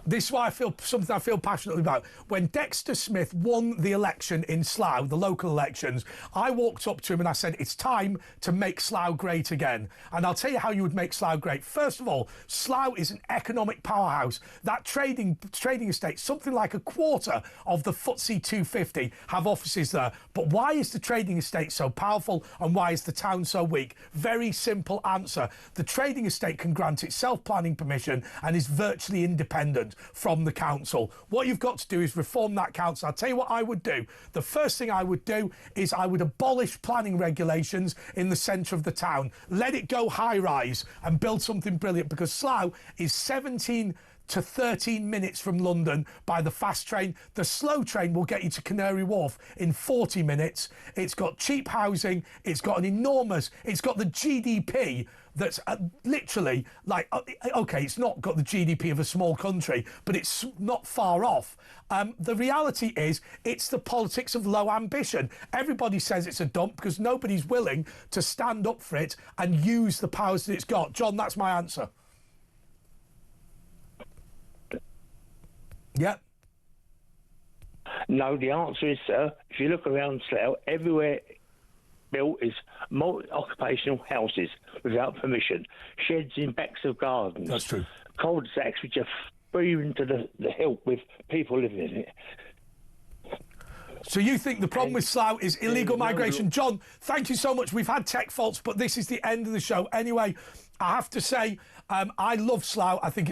This is why I feel something I feel passionately about. When Dexter Smith won the election in Slough, the local elections, I walked up to him and I said, it's time to make Slough great again. And I'll tell you how you would make Slough great. First of all, Slough is an economic powerhouse. That trading estate, something like a quarter of the FTSE 250 have offices there. But why is the trading estate so powerful and why is the town so weak? Very simple answer. The trading estate can grant itself planning permission and is virtually independent from the council. What you've got to do is reform that council. I'll tell you what I would do. The first thing I would do is I would abolish planning regulations in the centre of the town. Let it go high rise and build something brilliant, because Slough is 17 to 13 minutes from London by the fast train. The slow train will get you to Canary Wharf in 40 minutes. It's got cheap housing. It's got it's got the GDP that's literally like, okay, it's not got the GDP of a small country, but it's not far off. The reality is it's the politics of low ambition. Everybody says it's a dump because nobody's willing to stand up for it and use the powers that it's got. John, that's my answer. Yep. No, the answer is, sir, if you look around Slough, everywhere built is multi-occupational houses without permission, sheds in backs of gardens. That's true. Cul-de-sacs which are breathing to the hilt with people living in it. So you think the problem with Slough is illegal migration? John, thank you so much. We've had tech faults, but this is the end of the show. Anyway, I have to say, I love Slough. I think it's